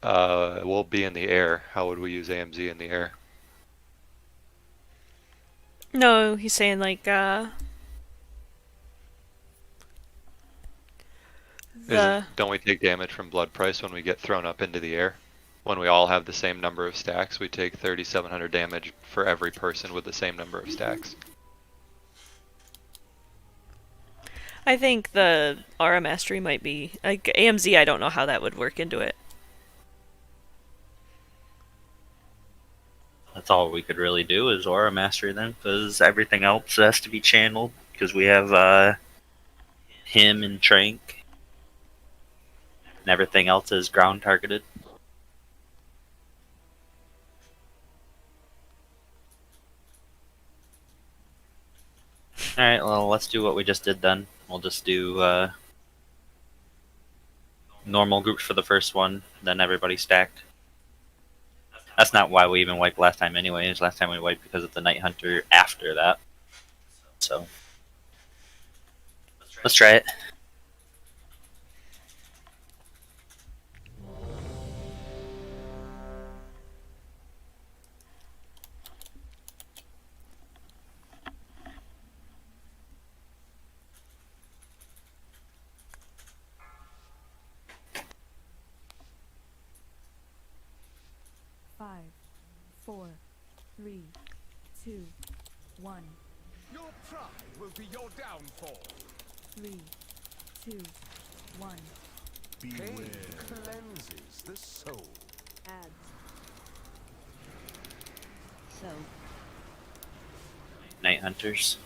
Speaker 15: we'll be in the air. How would we use AMZ in the air?
Speaker 2: No, he's saying like
Speaker 15: Don't we take damage from blood price when we get thrown up into the air? When we all have the same number of stacks, we take 3,700 damage for every person with the same number of stacks.
Speaker 2: I think the Aura Mastery might be like AMZ. I don't know how that would work into it.
Speaker 5: That's all we could really do is Aura Mastery then, because everything else has to be channeled, because we have him and Trank, and everything else is ground targeted. Alright, well, let's do what we just did then. We'll just do normal groups for the first one, then everybody stacked. That's not why we even wiped last time anyways. Last time we wiped because of the Night Hunter after that. So, let's try it.
Speaker 13: Five, 4, 3, 2, 1.
Speaker 21: Your pride will be your downfall.
Speaker 13: 3, 2, 1.
Speaker 21: Beware. Pain cleanses the soul.
Speaker 7: Ads. So,
Speaker 5: Night Hunters.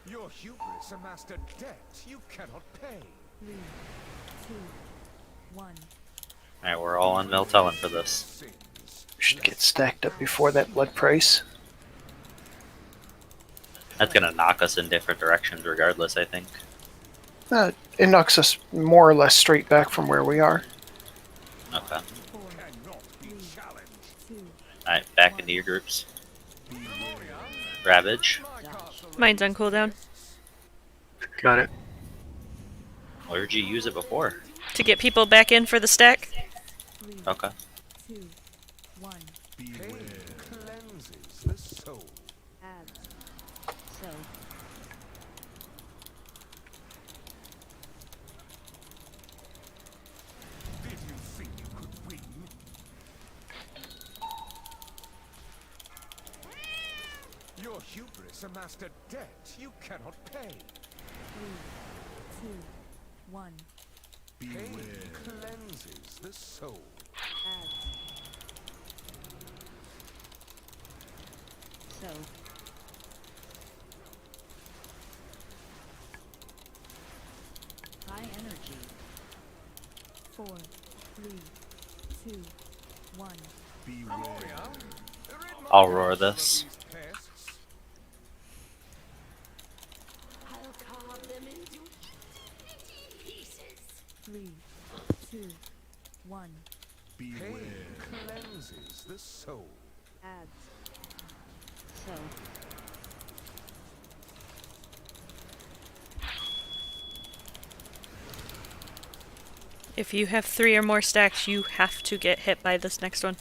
Speaker 21: Your hubris amassed a debt you cannot pay.
Speaker 13: 3, 2, 1.
Speaker 5: Alright, we're all on Meltellen for this.
Speaker 4: We should get stacked up before that blood price.
Speaker 5: That's gonna knock us in different directions regardless, I think.
Speaker 4: It knocks us more or less straight back from where we are.
Speaker 5: Okay. Alright, back into your groups. Ravage.
Speaker 2: Mine's on cooldown.
Speaker 4: Got it.
Speaker 5: Where'd you use it before?
Speaker 2: To get people back in for the stack.
Speaker 5: Okay.
Speaker 13: 2, 1.
Speaker 21: Pain cleanses the soul.
Speaker 7: Add. So.
Speaker 21: Did you think you could win? Your hubris amassed a debt you cannot pay.
Speaker 13: 3, 2, 1.
Speaker 21: Pain cleanses the soul.
Speaker 7: Add. So. High energy.
Speaker 13: 4, 3, 2, 1.
Speaker 5: I'll roar this.
Speaker 7: I'll carve them into pieces.
Speaker 13: 3, 2, 1.
Speaker 21: Pain cleanses the soul.
Speaker 7: Add. So.
Speaker 2: If you have 3 or more stacks, you have to get hit by this next one.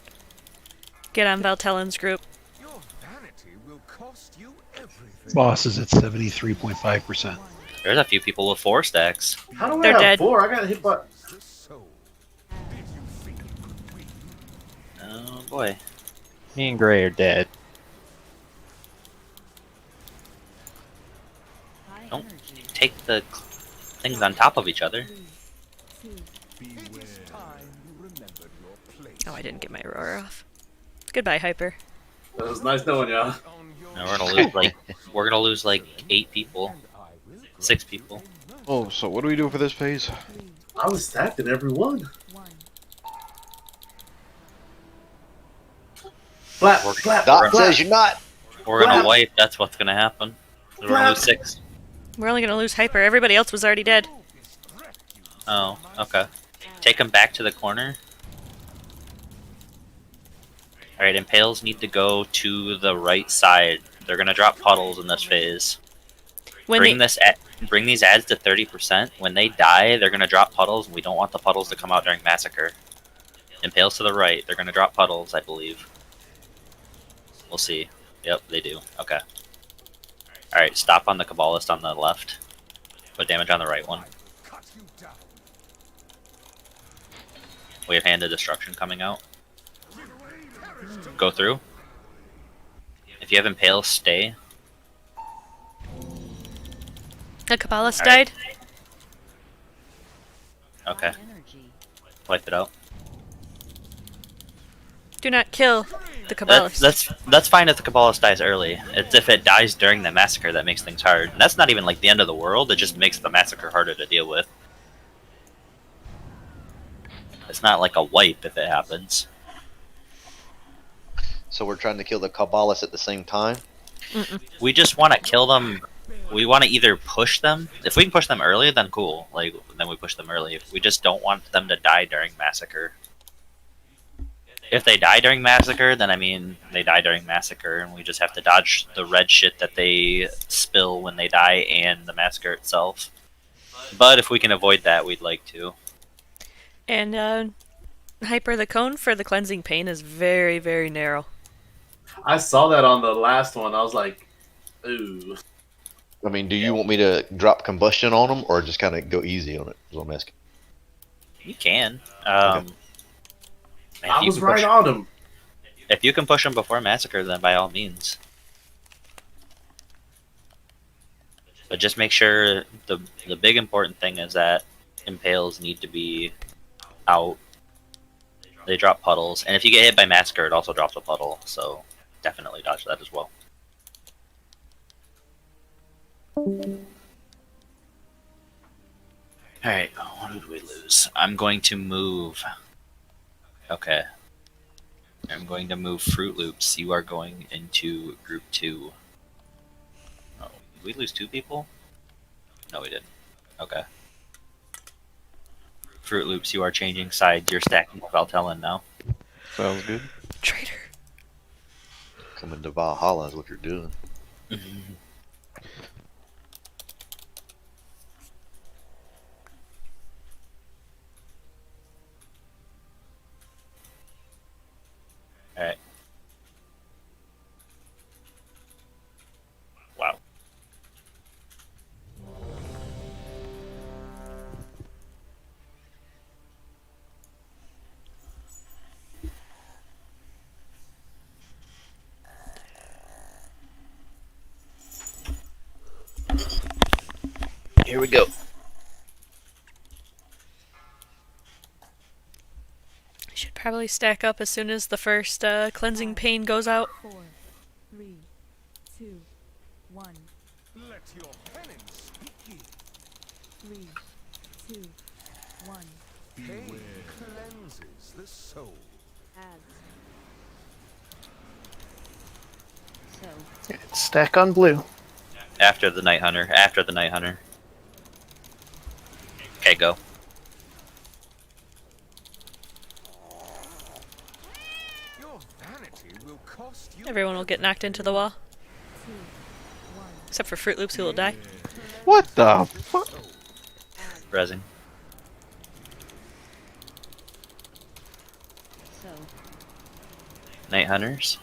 Speaker 2: Get on Valtellin's group.
Speaker 21: Your vanity will cost you everything.
Speaker 11: Boss is at 73.5%.
Speaker 5: There's a few people with 4 stacks.
Speaker 20: How do I
Speaker 2: They're
Speaker 20: have
Speaker 2: dead.
Speaker 20: 4? I got hit by.
Speaker 5: Oh boy.
Speaker 1: Me and Gray are dead.
Speaker 5: Don't take the things on top of each other.
Speaker 2: Oh, I didn't get my roar off. Goodbye, Hyper.
Speaker 20: That was nice knowing y'all.
Speaker 5: No, we're gonna lose like 8 people. 6 people.
Speaker 19: Oh, so what do we do for this phase?
Speaker 20: I was stacked in every one. Flap, flap,
Speaker 6: Doc
Speaker 20: flap.
Speaker 6: says you're not.
Speaker 5: We're gonna wipe, that's what's gonna happen. We're gonna lose 6.
Speaker 2: We're only gonna lose Hyper. Everybody else was already dead.
Speaker 5: Oh, okay. Take them back to the corner. Alright, Impales need to go to the right side. They're gonna drop puddles in this phase. Bring these ads to 30%. When they die, they're gonna drop puddles, and we don't want the puddles to come out during Massacre. Impales to the right. They're gonna drop puddles, I believe. We'll see. Yep, they do. Okay. Alright, stop on the Kabbalist on the left. Put damage on the right one. We have Hand of Destruction coming out. Go through. If you have Impale, stay.
Speaker 2: The Kabbalist
Speaker 5: Alright.
Speaker 2: died.
Speaker 5: Okay. Wipe it out.
Speaker 2: Do not kill the Kabbalist.
Speaker 5: That's fine if the Kabbalist dies early. It's if it dies during the Massacre that makes things hard. And that's not even like the end of the world, it just makes the Massacre harder to deal with. It's not like a wipe if it happens.
Speaker 6: So we're trying to kill the Kabbalists at the same time?
Speaker 5: We just want to kill them. We want to either push them. If we can push them early, then cool. Like, then we push them early. We just don't want them to die during Massacre. If they die during Massacre, then I mean, they die during Massacre, and we just have to dodge the red shit that they spill when they die and the Massacre itself. But if we can avoid that, we'd like to.
Speaker 2: And Hyper, the cone for the cleansing pain is very, very narrow.
Speaker 20: I saw that on the last one. I was like, ooh.
Speaker 6: I mean, do you want me to drop combustion on them, or just kind of go easy on it? Is what I'm asking.
Speaker 5: You can.
Speaker 6: Okay.
Speaker 20: I was right on him.
Speaker 5: If you can push them before Massacre, then by all means. But just make sure the big important thing is that Impales need to be out. They drop puddles, and if you get hit by Massacre, it also drops a puddle, so definitely dodge that as well. Alright, what did we lose? I'm going to move. Okay. I'm going to move Fruit Loops. You are going into group 2. Oh, did we lose 2 people? No, we didn't. Okay. Fruit Loops, you are changing sides. You're stacking with Valtellan now.
Speaker 19: Sounds good.
Speaker 2: Traitor.
Speaker 6: Coming to Valhalla is what you're doing.
Speaker 5: Alright. Wow. Here we go.
Speaker 2: Should probably stack up as soon as the first cleansing pain goes out.
Speaker 13: 4, 3, 2, 1.
Speaker 21: Let your penance begin.
Speaker 13: 3, 2, 1.
Speaker 21: Pain cleanses the soul.
Speaker 4: Stack on blue.
Speaker 5: After the Night Hunter. After the Night Hunter. Okay, go.
Speaker 21: Your vanity will cost you.
Speaker 2: Everyone will get knocked into the wall. Except for Fruit Loops, who will die.
Speaker 19: What the fuck?
Speaker 5: Resin. Night Hunters.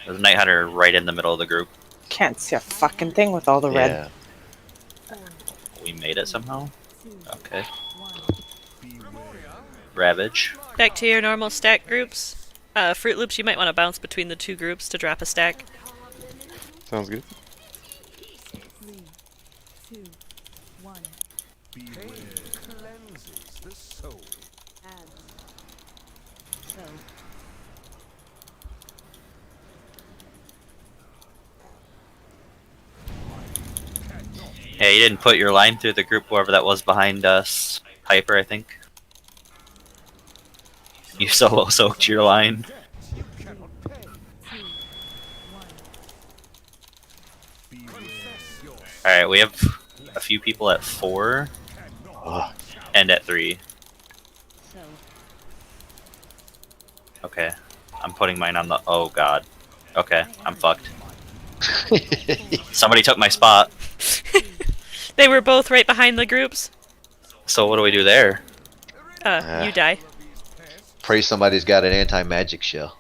Speaker 5: There's a Night Hunter right in the middle of the group.
Speaker 9: Can't see a fucking thing with all the red.
Speaker 6: Yeah.
Speaker 5: We made it somehow? Okay. Ravage.
Speaker 2: Back to your normal stack groups. Fruit Loops, you might want to bounce between the 2 groups to drop a stack.
Speaker 19: Sounds good.
Speaker 13: 3, 2, 1.
Speaker 21: Pain cleanses the soul.
Speaker 5: Yeah, you didn't put your line through the group, whoever that was behind us. Piper, I think. You solo soaked your line. Alright, we have a few people at 4. And at 3. Okay. I'm putting mine on the... Oh god. Okay, I'm fucked. Somebody took my spot.
Speaker 2: They were both right behind the groups.
Speaker 5: So what do we do there?
Speaker 2: You die.
Speaker 6: Pray somebody's got an anti-magic shell.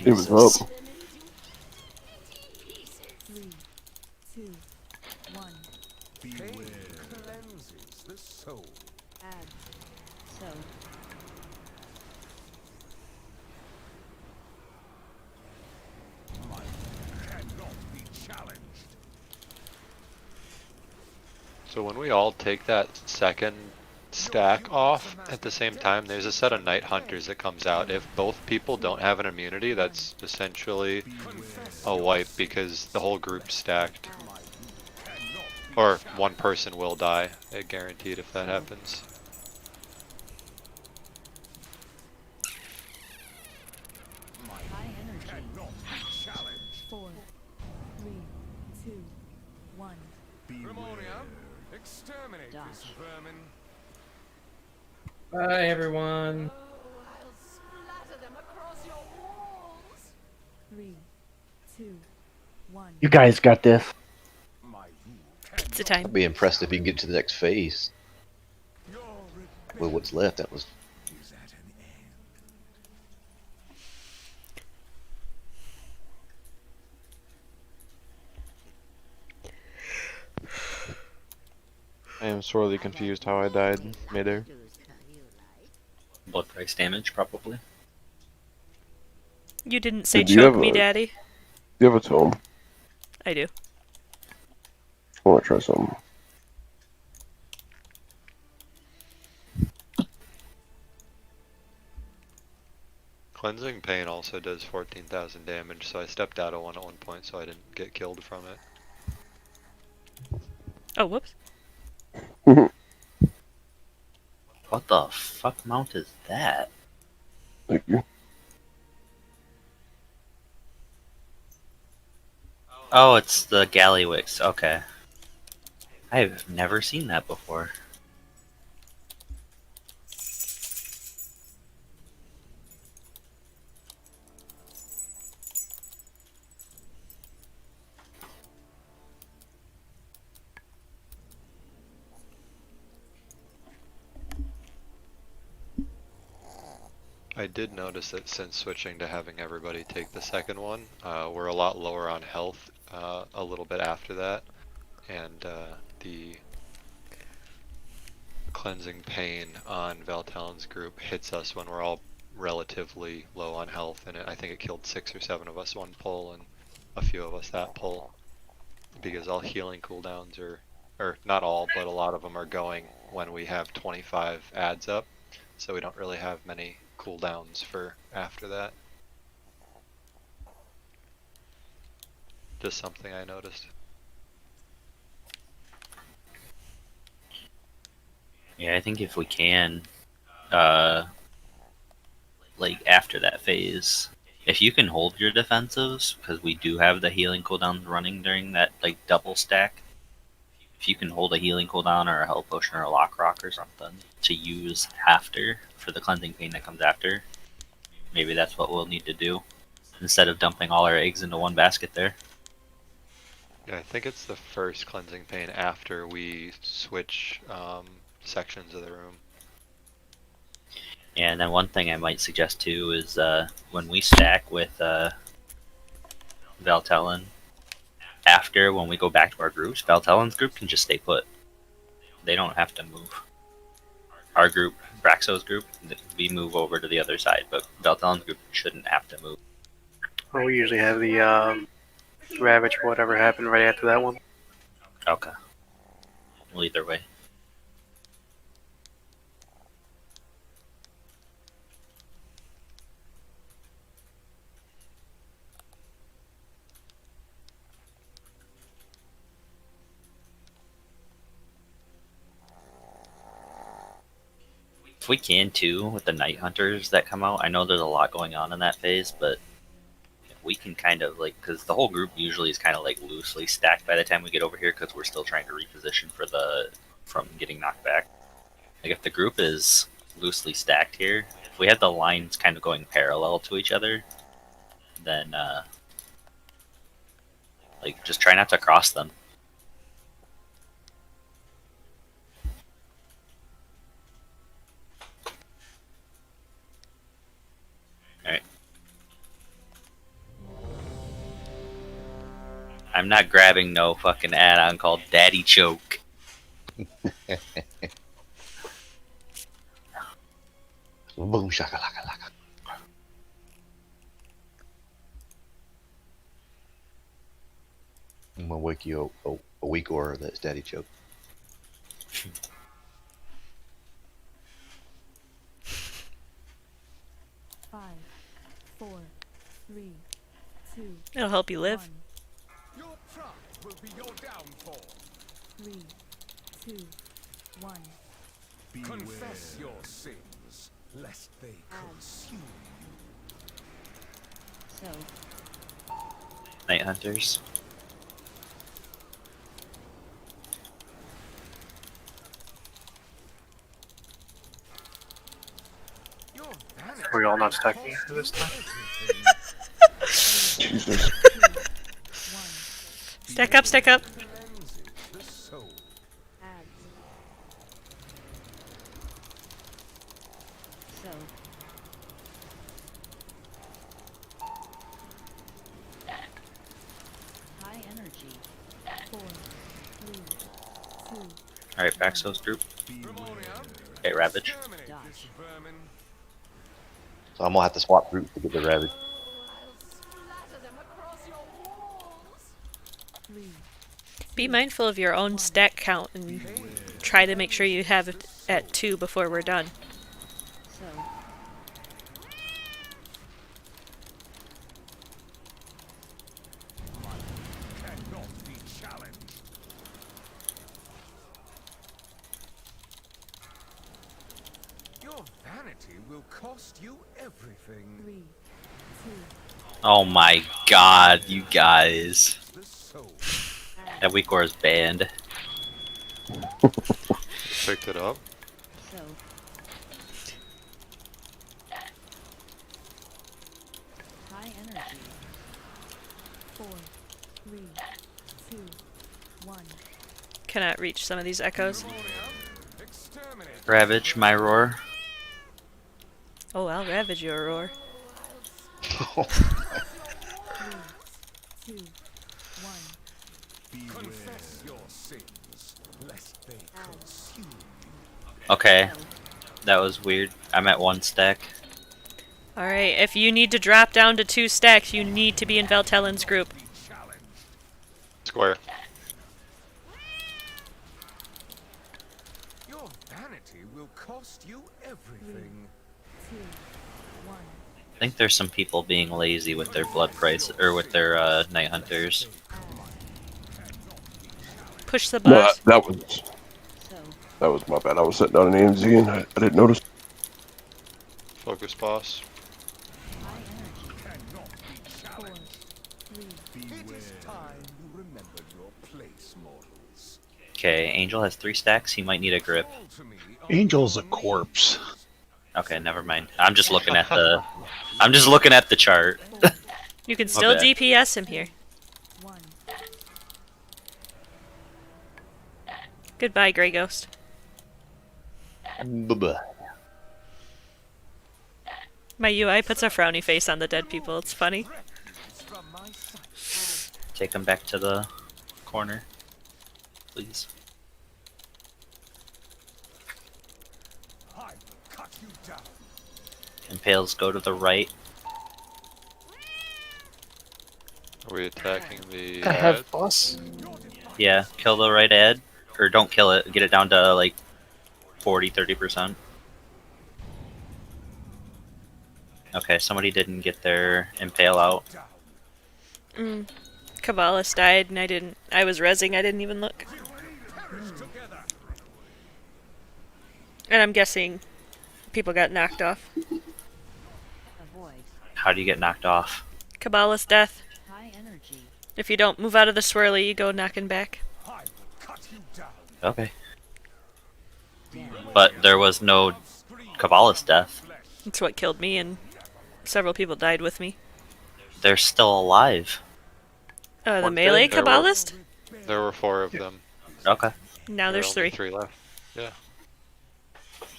Speaker 14: It was up.
Speaker 13: 3, 2, 1.
Speaker 21: Pain cleanses the soul. Cannot be challenged.
Speaker 15: So when we all take that second stack off at the same time, there's a set of Night Hunters that comes out. If both people don't have an immunity, that's essentially a wipe because the whole group's stacked. Or one person will die, guaranteed if that happens.
Speaker 21: Cannot be challenged.
Speaker 13: 4, 3, 2, 1.
Speaker 21: Grimoria, exterminate this vermin.
Speaker 17: Bye, everyone.
Speaker 13: 3, 2, 1.
Speaker 3: You guys got this.
Speaker 2: Pizza time.
Speaker 6: I'd be impressed if you can get to the next phase. Well, what's left? That was.
Speaker 19: I am sorely confused how I died midair.
Speaker 5: Blood price damage, probably.
Speaker 2: You didn't say
Speaker 14: Did you
Speaker 2: choke
Speaker 14: have
Speaker 2: me,
Speaker 14: a-
Speaker 2: Daddy.
Speaker 14: You have a tome.
Speaker 2: I do.
Speaker 14: I want to try something.
Speaker 15: Cleansing Pain also does 14,000 damage, so I stepped out of one at one point so I didn't get killed from it.
Speaker 2: Oh, whoops.
Speaker 5: What the fuck mount is that?
Speaker 14: Thank you.
Speaker 5: Oh, it's the Gallywix. Okay. I've never seen that before.
Speaker 15: I did notice that since switching to having everybody take the second one, we're a lot lower on health a little bit after that, and the cleansing pain on Valtalon's group hits us when we're all relatively low on health, and I think it killed 6 or 7 of us one pull, and a few of us that pull, because all healing cooldowns are, or not all, but a lot of them are going when we have 25 adds up, so we don't really have many cooldowns for after that. Just something I noticed.
Speaker 5: Yeah, I think if we can, like after that phase, if you can hold your defensives, because we do have the healing cooldowns running during that like double stack. If you can hold a healing cooldown or a health potion or a lock rock or something to use after for the cleansing pain that comes after, maybe that's what we'll need to do instead of dumping all our eggs into one basket there.
Speaker 15: Yeah, I think it's the first cleansing pain after we switch sections of the room.
Speaker 5: Yeah, and then one thing I might suggest too is when we stack with Valtellan, after when we go back to our groups, Valtellan's group can just stay put. They don't have to move. Our group, Braxo's group, we move over to the other side, but Valtellan's group shouldn't have to move.
Speaker 4: Well, we usually have the Ravage or whatever happened right after that one.
Speaker 5: Okay. Well, either way. If we can too, with the Night Hunters that come out, I know there's a lot going on in that phase, but if we can kind of like, because the whole group usually is kind of like loosely stacked by the time we get over here, because we're still trying to reposition for from getting knocked back. Like if the group is loosely stacked here, if we have the lines kind of going parallel to each other, then like just try not to cross them. Alright. I'm not grabbing no fucking add-on called Daddy Choke.
Speaker 6: Boom shakalaka laka. I'm gonna wake you up a week or that's Daddy Choke.
Speaker 13: Five, four, three, two.
Speaker 2: It'll help you live.
Speaker 13: 1. Your pride will be your downfall. 3, 2, 1.
Speaker 21: Confess your sins, lest they consume you.
Speaker 13: So.
Speaker 5: Night Hunters.
Speaker 4: Are we all not stacking this time?
Speaker 14: Jesus.
Speaker 2: Stack up, stack up.
Speaker 7: So. High energy.
Speaker 13: 4, 3, 2.
Speaker 5: Alright, Braxo's group. Okay, Ravage.
Speaker 6: So I'm gonna have to swap groups to get the Ravage.
Speaker 13: 3.
Speaker 2: Be mindful of your own stack count and try to make sure you have it at 2 before we're done.
Speaker 7: So.
Speaker 21: Cannot be challenged. Your vanity will cost you everything. 3, 2.
Speaker 5: Oh my god, you guys. That weak ore is banned.
Speaker 15: Picked it up.
Speaker 7: So. High energy. 4, 3, 2, 1.
Speaker 2: Cannot reach some of these echoes.
Speaker 5: Ravage my roar.
Speaker 2: Oh, I'll ravage your roar.
Speaker 7: 3, 2, 1.
Speaker 21: Confess your sins, lest they consume you.
Speaker 5: Okay. That was weird. I'm at 1 stack.
Speaker 2: Alright, if you need to drop down to 2 stacks, you need to be in Veltelin's group.
Speaker 15: Square.
Speaker 21: Your vanity will cost you everything.
Speaker 7: 2, 1.
Speaker 5: I think there's some people being lazy with their blood price or with their night hunters.
Speaker 2: Push the
Speaker 14: No,
Speaker 2: boss.
Speaker 14: that was my bad. I was sitting down in AMZ and I didn't notice.
Speaker 15: Focus boss.
Speaker 5: Okay, Angel has 3 stacks. He might need a grip.
Speaker 11: Angel's a corpse.
Speaker 5: Okay, never mind. I'm just looking at the. I'm just looking at the chart.
Speaker 2: You can still
Speaker 5: bad.
Speaker 2: DPS him here. Goodbye, Grey Ghost.
Speaker 6: Bye-bye.
Speaker 2: My UI puts a frowny face on the dead people. It's funny.
Speaker 5: Take him back to the corner, please. Impales go to the right.
Speaker 15: Are we attacking the
Speaker 4: I have
Speaker 15: ad?
Speaker 4: boss.
Speaker 5: Yeah, kill the right ad. Or don't kill it. Get it down to like 40-30%. Okay, somebody didn't get their impale out.
Speaker 2: Cabalist died and I didn't. I was rezzing, I didn't even look. And I'm guessing people got knocked off.
Speaker 5: How do you get knocked off?
Speaker 2: Cabalist death.
Speaker 7: High energy.
Speaker 2: If you don't move out of the swirly, you go knocking back.
Speaker 5: Okay. But there was no Kabbalist death.
Speaker 2: That's what killed me, and several people died with me.
Speaker 5: They're still alive.
Speaker 2: The
Speaker 15: Weren't
Speaker 2: melee
Speaker 15: they?
Speaker 2: Kabbalist?
Speaker 15: There were 4 of them.
Speaker 5: Okay.
Speaker 2: Now
Speaker 15: There
Speaker 2: there's
Speaker 15: are only
Speaker 2: 3.
Speaker 15: 3 left. Yeah.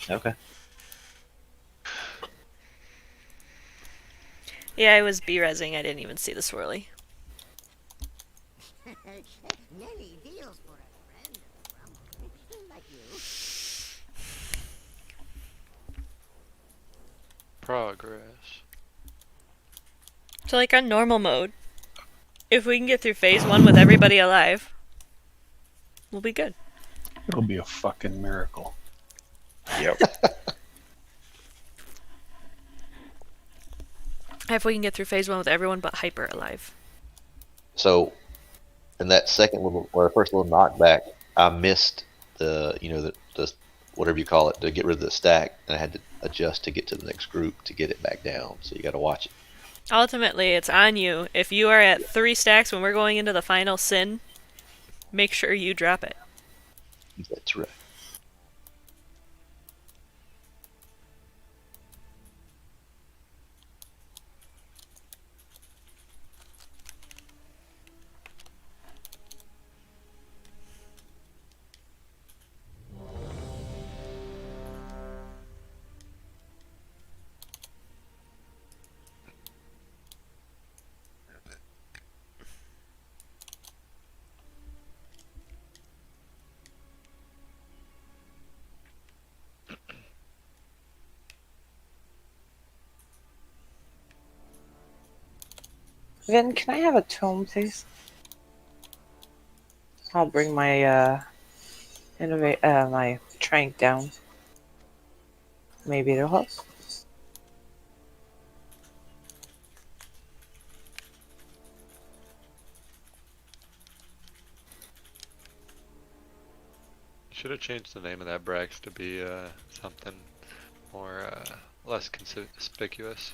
Speaker 5: Okay.
Speaker 2: Yeah, I was B-rezzing, I didn't even see the swirly.
Speaker 7: Many deals for a friend of the Rumble. Like you.
Speaker 15: Progress.
Speaker 2: So like on normal mode, if we can get through phase 1 with everybody alive, we'll be good.
Speaker 11: It'll be a fucking miracle.
Speaker 10: Yep.
Speaker 2: If we can get through phase 1 with everyone but Hyper alive.
Speaker 6: So, in that second little, or first little knockback, I missed the, the whatever you call it, to get rid of the stack, and I had to adjust to get to the next group to get it back down. So you got to watch it.
Speaker 2: Ultimately, it's on you. If you are at 3 stacks when we're going into the final sin, make sure you drop it.
Speaker 6: That's right.
Speaker 9: Vin, can I have a tome, please? I'll bring my my trank down. Maybe it'll help.
Speaker 15: Should have changed the name of that Brax to be something more less conspicuous.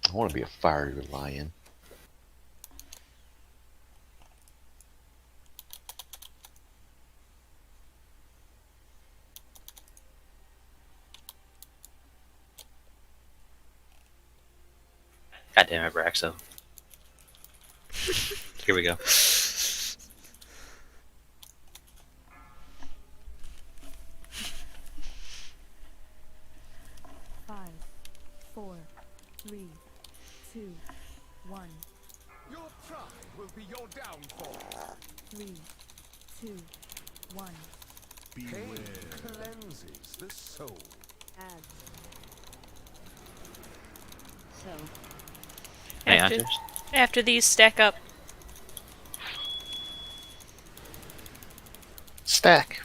Speaker 6: I want to be a fiery lion.
Speaker 5: God damn it, Braxo. Here we go.
Speaker 17: 5, 4, 3, 2, 1.
Speaker 21: Your pride will be your downfall.
Speaker 17: 3, 2, 1.
Speaker 21: Pain cleanses the soul.
Speaker 17: Ads. So.
Speaker 5: Hey,
Speaker 2: After,
Speaker 5: hunters.
Speaker 2: after these stack up.
Speaker 4: Stack.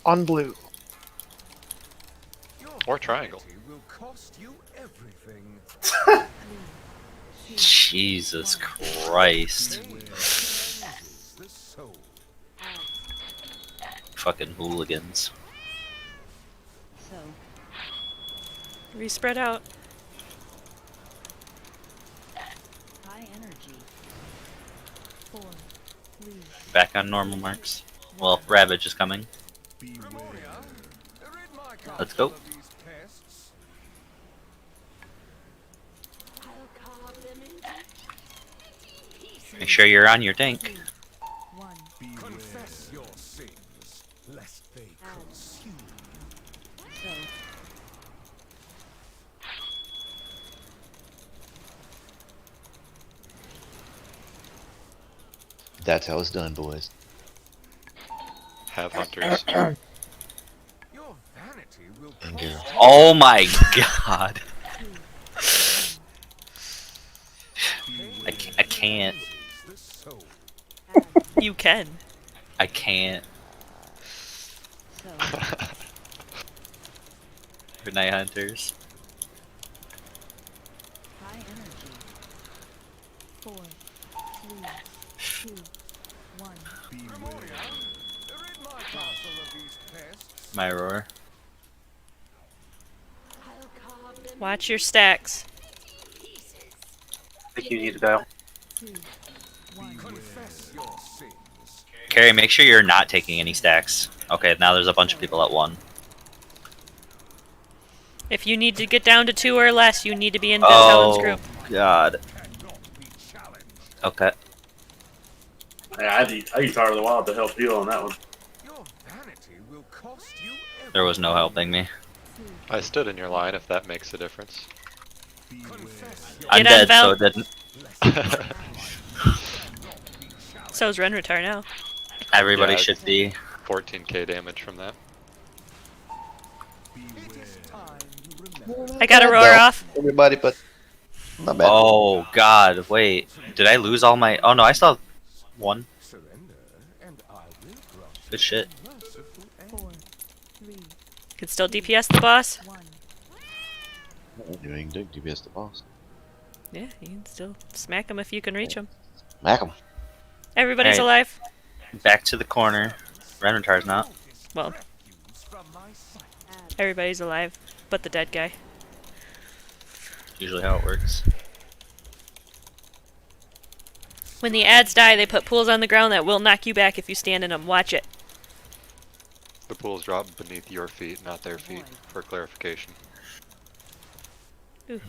Speaker 4: On blue.
Speaker 15: Or triangle.
Speaker 21: Will cost you everything.
Speaker 5: Jesus Christ.
Speaker 21: The soul.
Speaker 5: Fucking hooligans.
Speaker 17: So.
Speaker 2: We spread out.
Speaker 17: High energy. 4, 3.
Speaker 5: Back on normal marks. Well, Ravage is coming. Let's go. Make sure you're on your tank.
Speaker 21: Confess your sins, lest they consume.
Speaker 17: So.
Speaker 6: That's how it's done, boys.
Speaker 15: Have hunters.
Speaker 21: Your vanity will
Speaker 6: And Gareth.
Speaker 5: Oh my god. I can't.
Speaker 2: You can.
Speaker 5: I can't. Good night, hunters.
Speaker 17: High energy. 4, 3, 2, 1.
Speaker 21: Rid my castle of these pests.
Speaker 5: My roar.
Speaker 2: Watch your stacks.
Speaker 4: I think you need to dial.
Speaker 21: Confess your sins.
Speaker 5: Carrie, make sure you're not taking any stacks. Okay, now there's a bunch of people at 1.
Speaker 2: If you need to get down to 2 or less, you need to be in Helen's
Speaker 5: Oh,
Speaker 2: group.
Speaker 5: God. Okay.
Speaker 20: Yeah, I used Heart of the Wild to help you on that one.
Speaker 21: Your vanity will cost you
Speaker 5: There was no helping me.
Speaker 15: I stood in your line if that makes a difference.
Speaker 5: I'm
Speaker 2: Get on,
Speaker 5: dead, so
Speaker 2: Val.
Speaker 5: it didn't.
Speaker 2: So's Renratar now.
Speaker 5: Everybody
Speaker 15: Yeah,
Speaker 5: should be.
Speaker 15: 14k damage from that.
Speaker 2: I got a roar
Speaker 6: Well,
Speaker 2: off.
Speaker 6: Everybody, but not bad.
Speaker 5: Oh, God. Wait. Did I lose all my... Oh, no, I still have 1. Good shit.
Speaker 17: 4, 3,
Speaker 2: Can still DPS the boss.
Speaker 17: 1.
Speaker 6: Doing DPS the boss.
Speaker 2: Yeah, you can still smack him if you can reach him.
Speaker 6: Smack him.
Speaker 2: Everybody's
Speaker 5: Hey.
Speaker 2: alive.
Speaker 5: Back to the corner. Renratar's not.
Speaker 2: Well, everybody's alive, but the dead guy.
Speaker 5: Usually how it works.
Speaker 2: When the ads die, they put pools on the ground that will knock you back if you stand in them. Watch it.
Speaker 15: The pools drop beneath your feet, not their feet, for clarification.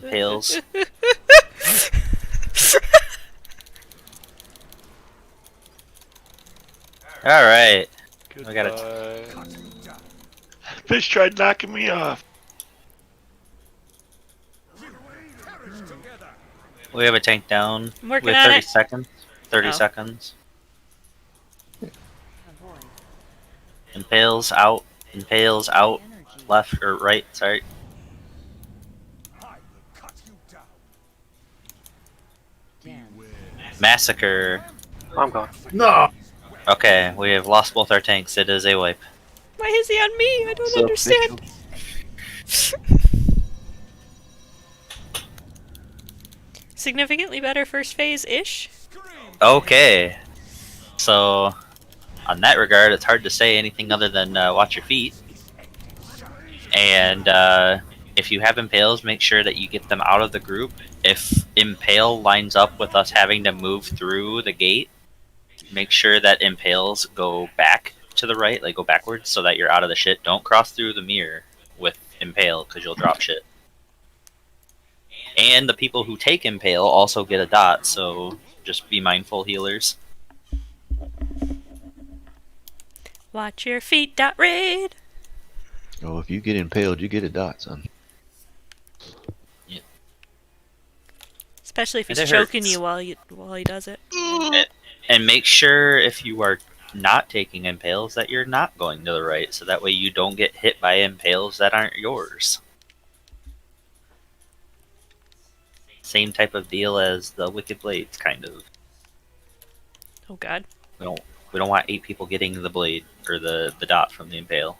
Speaker 5: Tails. Alright. I got it.
Speaker 12: Fish tried knocking me off.
Speaker 5: We have a tank down.
Speaker 2: I'm working
Speaker 5: with
Speaker 2: on
Speaker 5: 30
Speaker 2: it.
Speaker 5: seconds. 30
Speaker 2: Oh.
Speaker 5: seconds. Impales out. Impales out. Left or right, sorry. Massacre.
Speaker 4: I'm gone.
Speaker 20: No!
Speaker 5: Okay, we have lost both our tanks. It is a wipe.
Speaker 2: Why is he on me? I don't
Speaker 6: So,
Speaker 2: understand. Significantly better first phase-ish.
Speaker 5: Okay. So, on that regard, it's hard to say anything other than watch your feet. And if you have impales, make sure that you get them out of the group. If impale lines up with us having to move through the gate, make sure that impales go back to the right, like go backwards, so that you're out of the shit. Don't cross through the mirror with impale, because you'll drop shit. And the people who take impale also get a dot, so just be mindful, healers.
Speaker 2: Watch your feet, dot raid.
Speaker 6: Oh, if you get impaled, you get a dot, son.
Speaker 2: Especially if
Speaker 5: And
Speaker 2: he's
Speaker 5: it
Speaker 2: choking
Speaker 5: hurts.
Speaker 2: you while he does it.
Speaker 5: And make sure if you are not taking impales that you're not going to the right, so that way you don't get hit by impales that aren't yours. Same type of deal as the Wicked Blades, kind of.
Speaker 2: Oh god.
Speaker 5: We don't want 8 people getting the blade or the dot from the impale.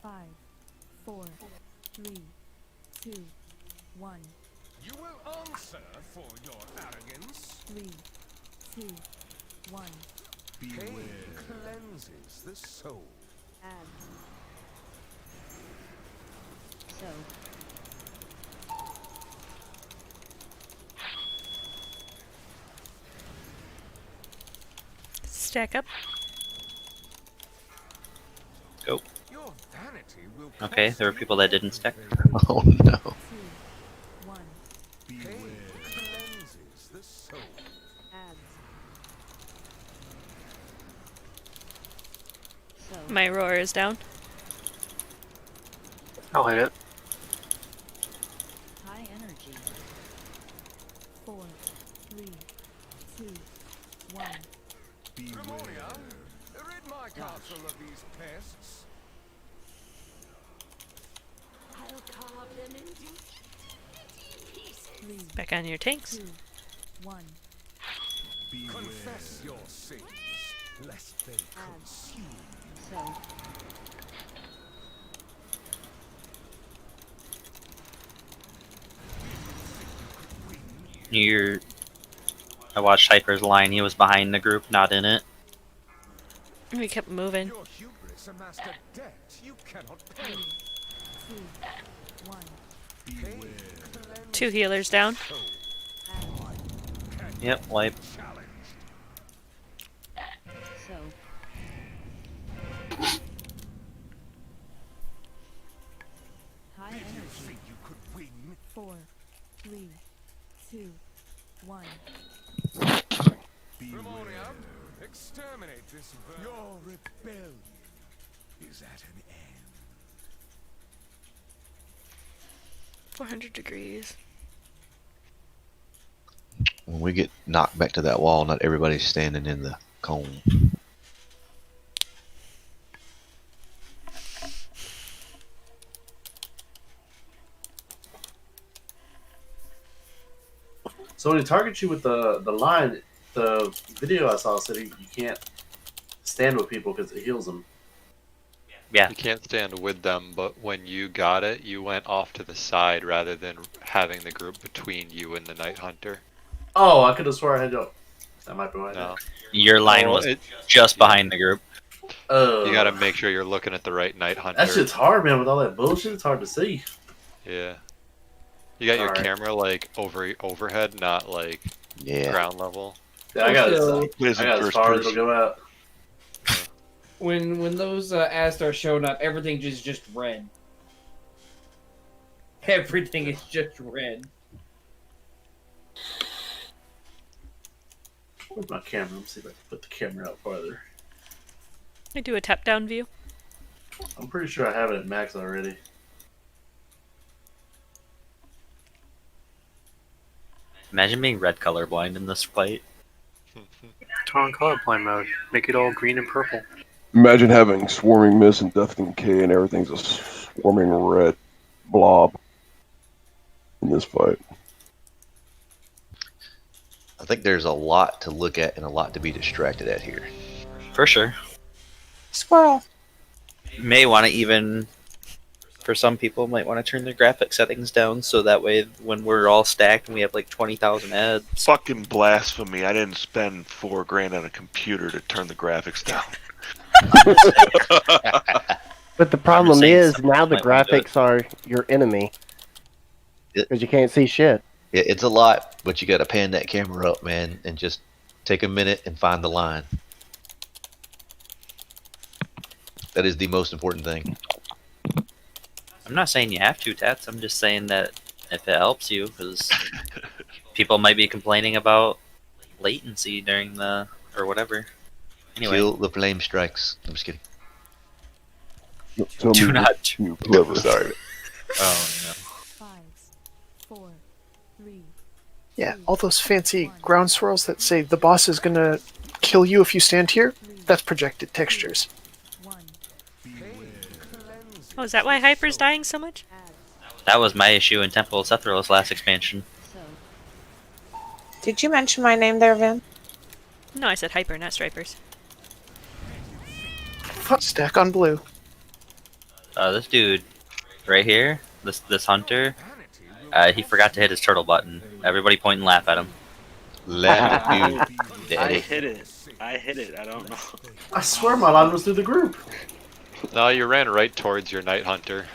Speaker 17: Five, four, three, two, one.
Speaker 21: You will answer for your arrogance.
Speaker 17: 3, 2, 1.
Speaker 21: Pain cleanses the soul.
Speaker 17: So.
Speaker 2: Stack up.
Speaker 5: Go.
Speaker 21: Your vanity will
Speaker 5: Okay, there were people that didn't stack.
Speaker 6: Oh no.
Speaker 17: 2, 1.
Speaker 21: pain cleanses the soul.
Speaker 2: My roar is down.
Speaker 4: I'll hit it.
Speaker 17: High energy. 4, 3, 2, 1.
Speaker 21: Grimoria, rid my castle of these pests.
Speaker 17: I'll carve them into pieces.
Speaker 2: Back on your tanks.
Speaker 17: 2, 1.
Speaker 21: Confess your sins, lest they consume.
Speaker 17: So.
Speaker 5: I watched Hyper's line. He was behind the group, not in it.
Speaker 2: We kept moving.
Speaker 21: Your hubris amassed a debt you cannot pay.
Speaker 17: 2, 1.
Speaker 21: Pain
Speaker 2: 2 healers down.
Speaker 5: Yep, wipe.
Speaker 17: So. High energy.
Speaker 21: You could win.
Speaker 17: 4, 3, 2, 1.
Speaker 21: Grimoria, exterminate this bird. Your rebellion is at an end.
Speaker 2: 400 degrees.
Speaker 6: When we get knocked back to that wall, not everybody's standing in the cone.
Speaker 20: So when he targets you with the line, the video I saw said you can't stand with people because it heals them.
Speaker 5: Yeah.
Speaker 15: You can't stand with them, but when you got it, you went off to the side rather than having the group between you and the Night Hunter.
Speaker 20: Oh, I could have swore I had you. That might be why.
Speaker 15: No.
Speaker 5: Your line
Speaker 15: Oh,
Speaker 5: was
Speaker 15: it-
Speaker 5: just behind the group.
Speaker 15: You gotta make sure you're looking at the right Night Hunter.
Speaker 20: That shit's hard, man. With all that bullshit, it's hard to see.
Speaker 15: Yeah. You got your
Speaker 20: Alright.
Speaker 15: camera like overhead, not like ground level.
Speaker 20: Yeah, I got
Speaker 8: Also-
Speaker 20: it. I got as far as it'll go out.
Speaker 8: When those ads start showing up, everything is just red. Everything is just red.
Speaker 20: Where's my camera? Let's see if I can put the camera out farther.
Speaker 2: I do a tap down view.
Speaker 20: I'm pretty sure I have it at max already.
Speaker 5: Imagine being red colorblind in this fight.
Speaker 16: Turn on colorblind mode. Make it all green and purple.
Speaker 14: Imagine having swarming mist and death K and everything's a swarming red blob in this fight.
Speaker 6: I think there's a lot to look at and a lot to be distracted at here.
Speaker 5: For sure.
Speaker 9: Squirrel.
Speaker 5: You may want to even, for some people, might want to turn their graphic settings down so that way when we're all stacked and we have like 20,000 ads.
Speaker 12: Fucking blasphemy. I didn't spend $4,000 on a computer to turn the graphics down.
Speaker 3: But the problem is now the graphics are your enemy because you can't see shit.
Speaker 6: It's a lot, but you got to pan that camera up, man, and just take a minute and find the line. That is the most important thing.
Speaker 5: I'm not saying you have to, Tats. I'm just saying that if it helps you, because people might be complaining about latency during the or whatever. Anyway,
Speaker 6: Kill the flame strikes. I'm just kidding.
Speaker 5: Do not.
Speaker 14: You clever.
Speaker 6: Sorry.
Speaker 5: Oh no.
Speaker 17: 5, 4, 3.
Speaker 4: Yeah, all those fancy ground swirls that say the boss is gonna kill you if you stand here, that's projected textures.
Speaker 2: Oh, is that why Hyper's dying so much?
Speaker 5: That was my issue in Temple of Sethril's last expansion.
Speaker 9: Did you mention my name there, Vin?
Speaker 2: No, I said Hyper, not Stripers.
Speaker 4: Stack on blue.
Speaker 5: This dude right here, this hunter, he forgot to hit his turtle button. Everybody point and laugh at him.
Speaker 6: Laugh at you,
Speaker 22: I
Speaker 6: daddy.
Speaker 22: hit it. I don't know.
Speaker 20: I swear my line was through the group.
Speaker 15: No, you ran right towards your Night Hunter.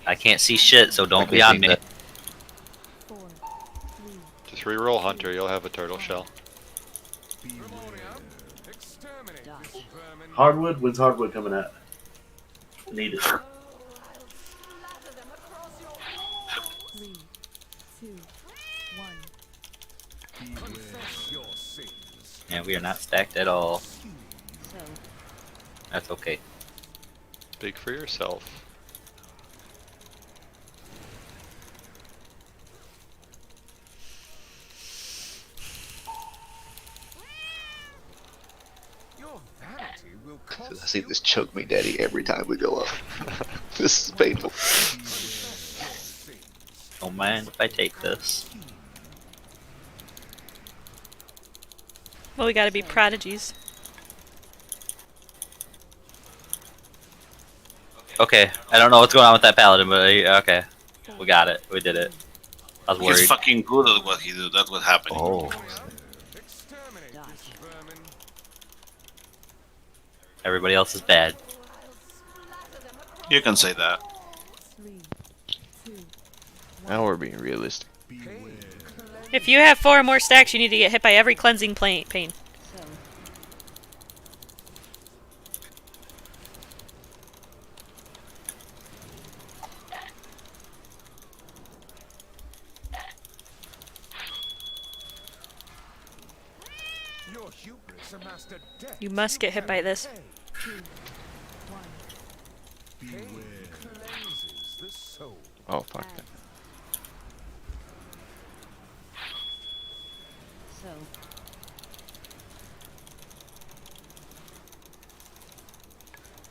Speaker 5: I can't see shit, so don't be on me.
Speaker 15: Just reroll Hunter, you'll have a turtle shell.
Speaker 20: Hardwood? When's hardwood coming out? Need it.
Speaker 17: 3, 2, 1.
Speaker 5: Yeah, we are not stacked at all. That's okay.
Speaker 15: Speak for yourself.
Speaker 6: I see this choke me daddy every time we go up. This is painful.
Speaker 5: Don't mind if I take this.
Speaker 2: Well, we gotta be prodigies.
Speaker 5: Okay, I don't know what's going on with that paladin, but okay, we got it. We did it. I was
Speaker 23: He's
Speaker 5: worried.
Speaker 23: fucking good at what he do. That's what happened.
Speaker 6: Oh.
Speaker 5: Everybody else is bad.
Speaker 23: You can say that.
Speaker 19: Now we're being realistic.
Speaker 2: If you have 4 or more stacks, you need to get hit by every cleansing pain. You must get hit by this.
Speaker 19: Oh, fuck that.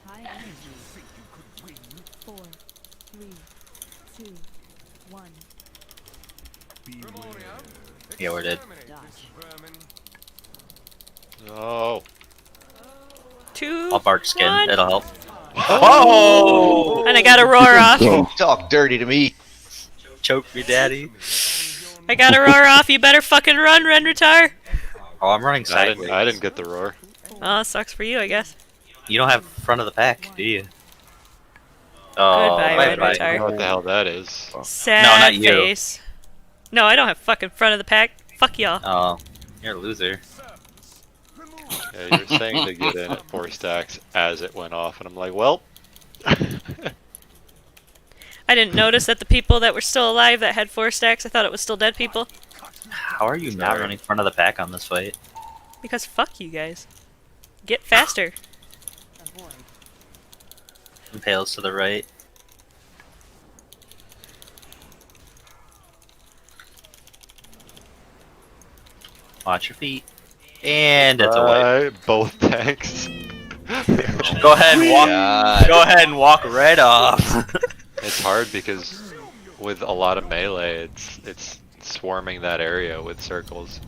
Speaker 17: High energy. 4, 3, 2, 1.
Speaker 5: Yeah, we're dead.
Speaker 15: No.
Speaker 2: 2.
Speaker 5: I'll bark skin.
Speaker 2: 1.
Speaker 5: It'll help.
Speaker 2: Oh! And I got a roar off.
Speaker 6: Don't talk dirty to me.
Speaker 5: Choke me, daddy.
Speaker 2: I got a roar off. You better fucking run, Renratar.
Speaker 5: Oh, I'm running sideways.
Speaker 15: I didn't get the roar.
Speaker 2: Oh, sucks for you, I guess.
Speaker 5: You don't have front of the pack, do you? Oh,
Speaker 2: Goodbye,
Speaker 5: bye,
Speaker 2: Red
Speaker 5: bye.
Speaker 2: Retard.
Speaker 15: I don't know what the hell that is.
Speaker 2: Sad
Speaker 5: No, not you.
Speaker 2: face. No, I don't have fucking front of the pack. Fuck y'all.
Speaker 5: Oh, you're a loser.
Speaker 15: Yeah, you're saying to get in at 4 stacks as it went off, and I'm like, well.
Speaker 2: I didn't notice that the people that were still alive that had 4 stacks, I thought it was still dead people.
Speaker 5: How are you not running front of the pack on this fight?
Speaker 2: Because fuck you guys. Get faster.
Speaker 5: Impales to the right. Watch your feet. And it's a wipe.
Speaker 15: Both tanks.
Speaker 5: Go ahead and walk.
Speaker 6: God.
Speaker 5: Go ahead and walk right off.
Speaker 15: It's hard because with a lot of melee, it's swarming that area with circles.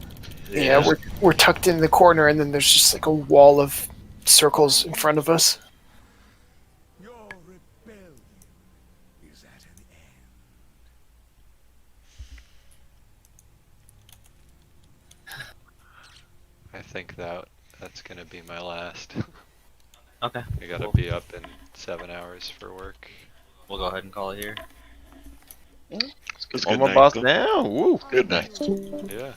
Speaker 4: Yeah, we're tucked in the corner, and then there's just like a wall of circles in front of us.
Speaker 15: I think that's gonna be my last.
Speaker 5: Okay.
Speaker 15: I gotta
Speaker 5: Cool.
Speaker 15: be up in 7 hours for work.
Speaker 5: We'll go ahead and call it here.
Speaker 6: On my boss now. Woo. Good night.
Speaker 15: Yeah.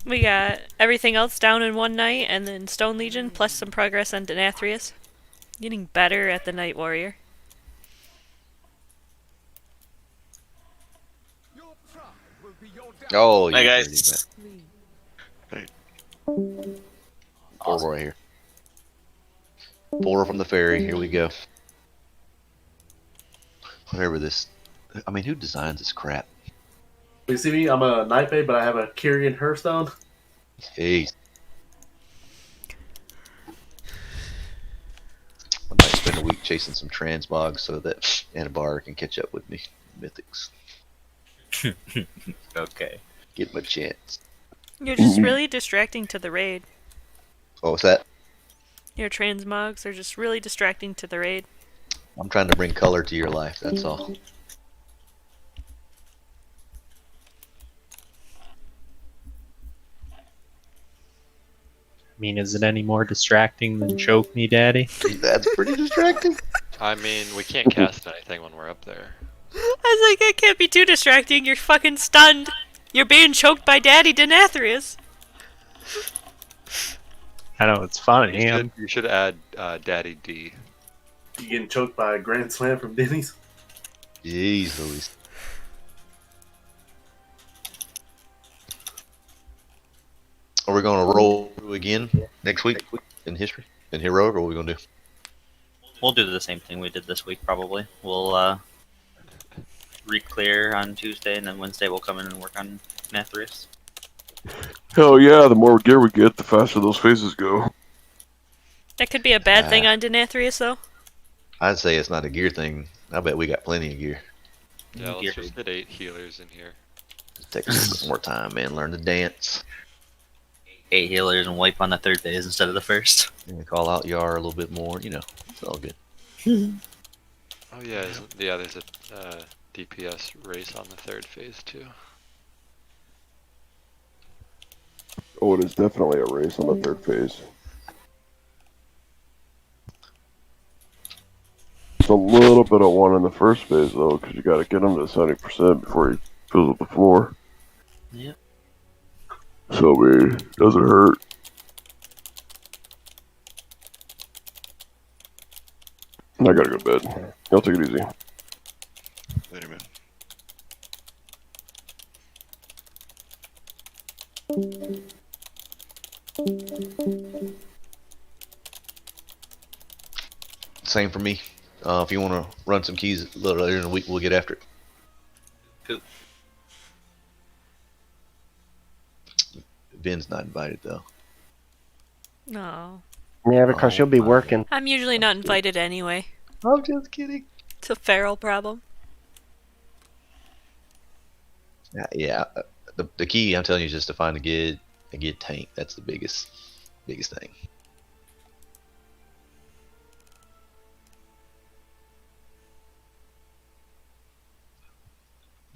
Speaker 2: We got everything else down in one night, and then Stone Legion, plus some progress on Denathrius. Getting better at the Night Warrior.
Speaker 6: Oh,
Speaker 23: Hi,
Speaker 6: you
Speaker 23: guys.
Speaker 6: dirty man. Four right here. 4 from the ferry. Here we go. Whatever this. I mean, who designs this crap?
Speaker 20: You see me? I'm a Night Bay, but I have a Kyrian Hearthstone.
Speaker 6: Jeez. I might spend a week chasing some transmogs so that Anabar can catch up with me. Mythics.
Speaker 5: Okay.
Speaker 6: Get my chance.
Speaker 2: You're just really distracting to the raid.
Speaker 6: What was that?
Speaker 2: Your transmogs are just really distracting to the raid.
Speaker 6: I'm trying to bring color to your life, that's all.
Speaker 1: I mean, is it any more distracting than Choke Me Daddy?
Speaker 6: That's pretty distracting.
Speaker 15: I mean, we can't cast anything when we're up there.
Speaker 2: I was like, it can't be too distracting. You're fucking stunned. You're being choked by Daddy Denathrius.
Speaker 1: I know, it's funny.
Speaker 15: You should add Daddy D.
Speaker 20: You getting choked by a Grand Slam from Denny's?
Speaker 6: Jeez Louise. Are we going to roll through again next week in history? In Heroic, or what are we going to do?
Speaker 5: We'll do the same thing we did this week, probably. We'll re-clear on Tuesday, and then Wednesday we'll come in and work on Nathrius.
Speaker 14: Hell yeah, the more gear we get, the faster those phases go.
Speaker 2: That could be a bad thing on Denathrius, though.
Speaker 6: I'd say it's not a gear thing. I bet we got plenty of gear.
Speaker 15: Yeah, let's just get 8 healers in here.
Speaker 6: Take us more time, man. Learn to dance.
Speaker 5: 8 healers and wipe on the 3rd phase instead of the 1st.
Speaker 6: And call out Yar a little bit more, you know. It's all good.
Speaker 15: Oh yeah, there's a DPS race on the 3rd phase too.
Speaker 14: Oh, it is definitely a race on the 3rd phase. It's a little bit of one in the 1st phase, though, because you got to get him to 70% before he fills up the floor.
Speaker 5: Yep.
Speaker 14: So, I mean, it doesn't hurt. I gotta go to bed. Y'all take it easy.
Speaker 12: Later, man.
Speaker 6: Same for me. If you want to run some keys a little later in the week, we'll get after it.
Speaker 5: Cool.
Speaker 6: Ben's not invited, though.
Speaker 2: No.
Speaker 3: Yeah, because she'll be working.
Speaker 2: I'm usually not invited anyway.
Speaker 6: I'm just kidding.
Speaker 2: It's a feral problem.
Speaker 6: Yeah. The key, I'm telling you, is just to find a good tank. That's the biggest thing.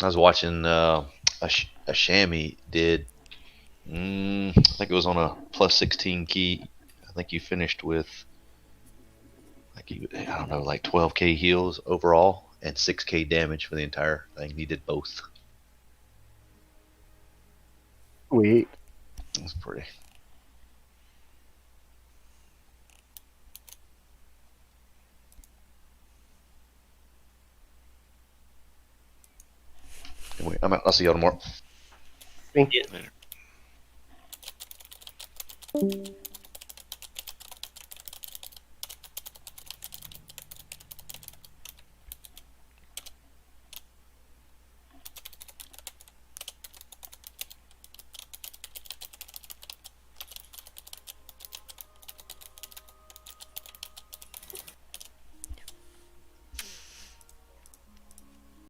Speaker 6: I was watching a chamois did. I think it was on a plus 16 key. I think you finished with I don't know, like 12k heals overall and 6k damage for the entire thing. He did both.
Speaker 3: Sweet.
Speaker 6: That's pretty. Anyway, I'll see y'all tomorrow.
Speaker 3: Thank
Speaker 5: you.
Speaker 12: Later.
Speaker 17: One.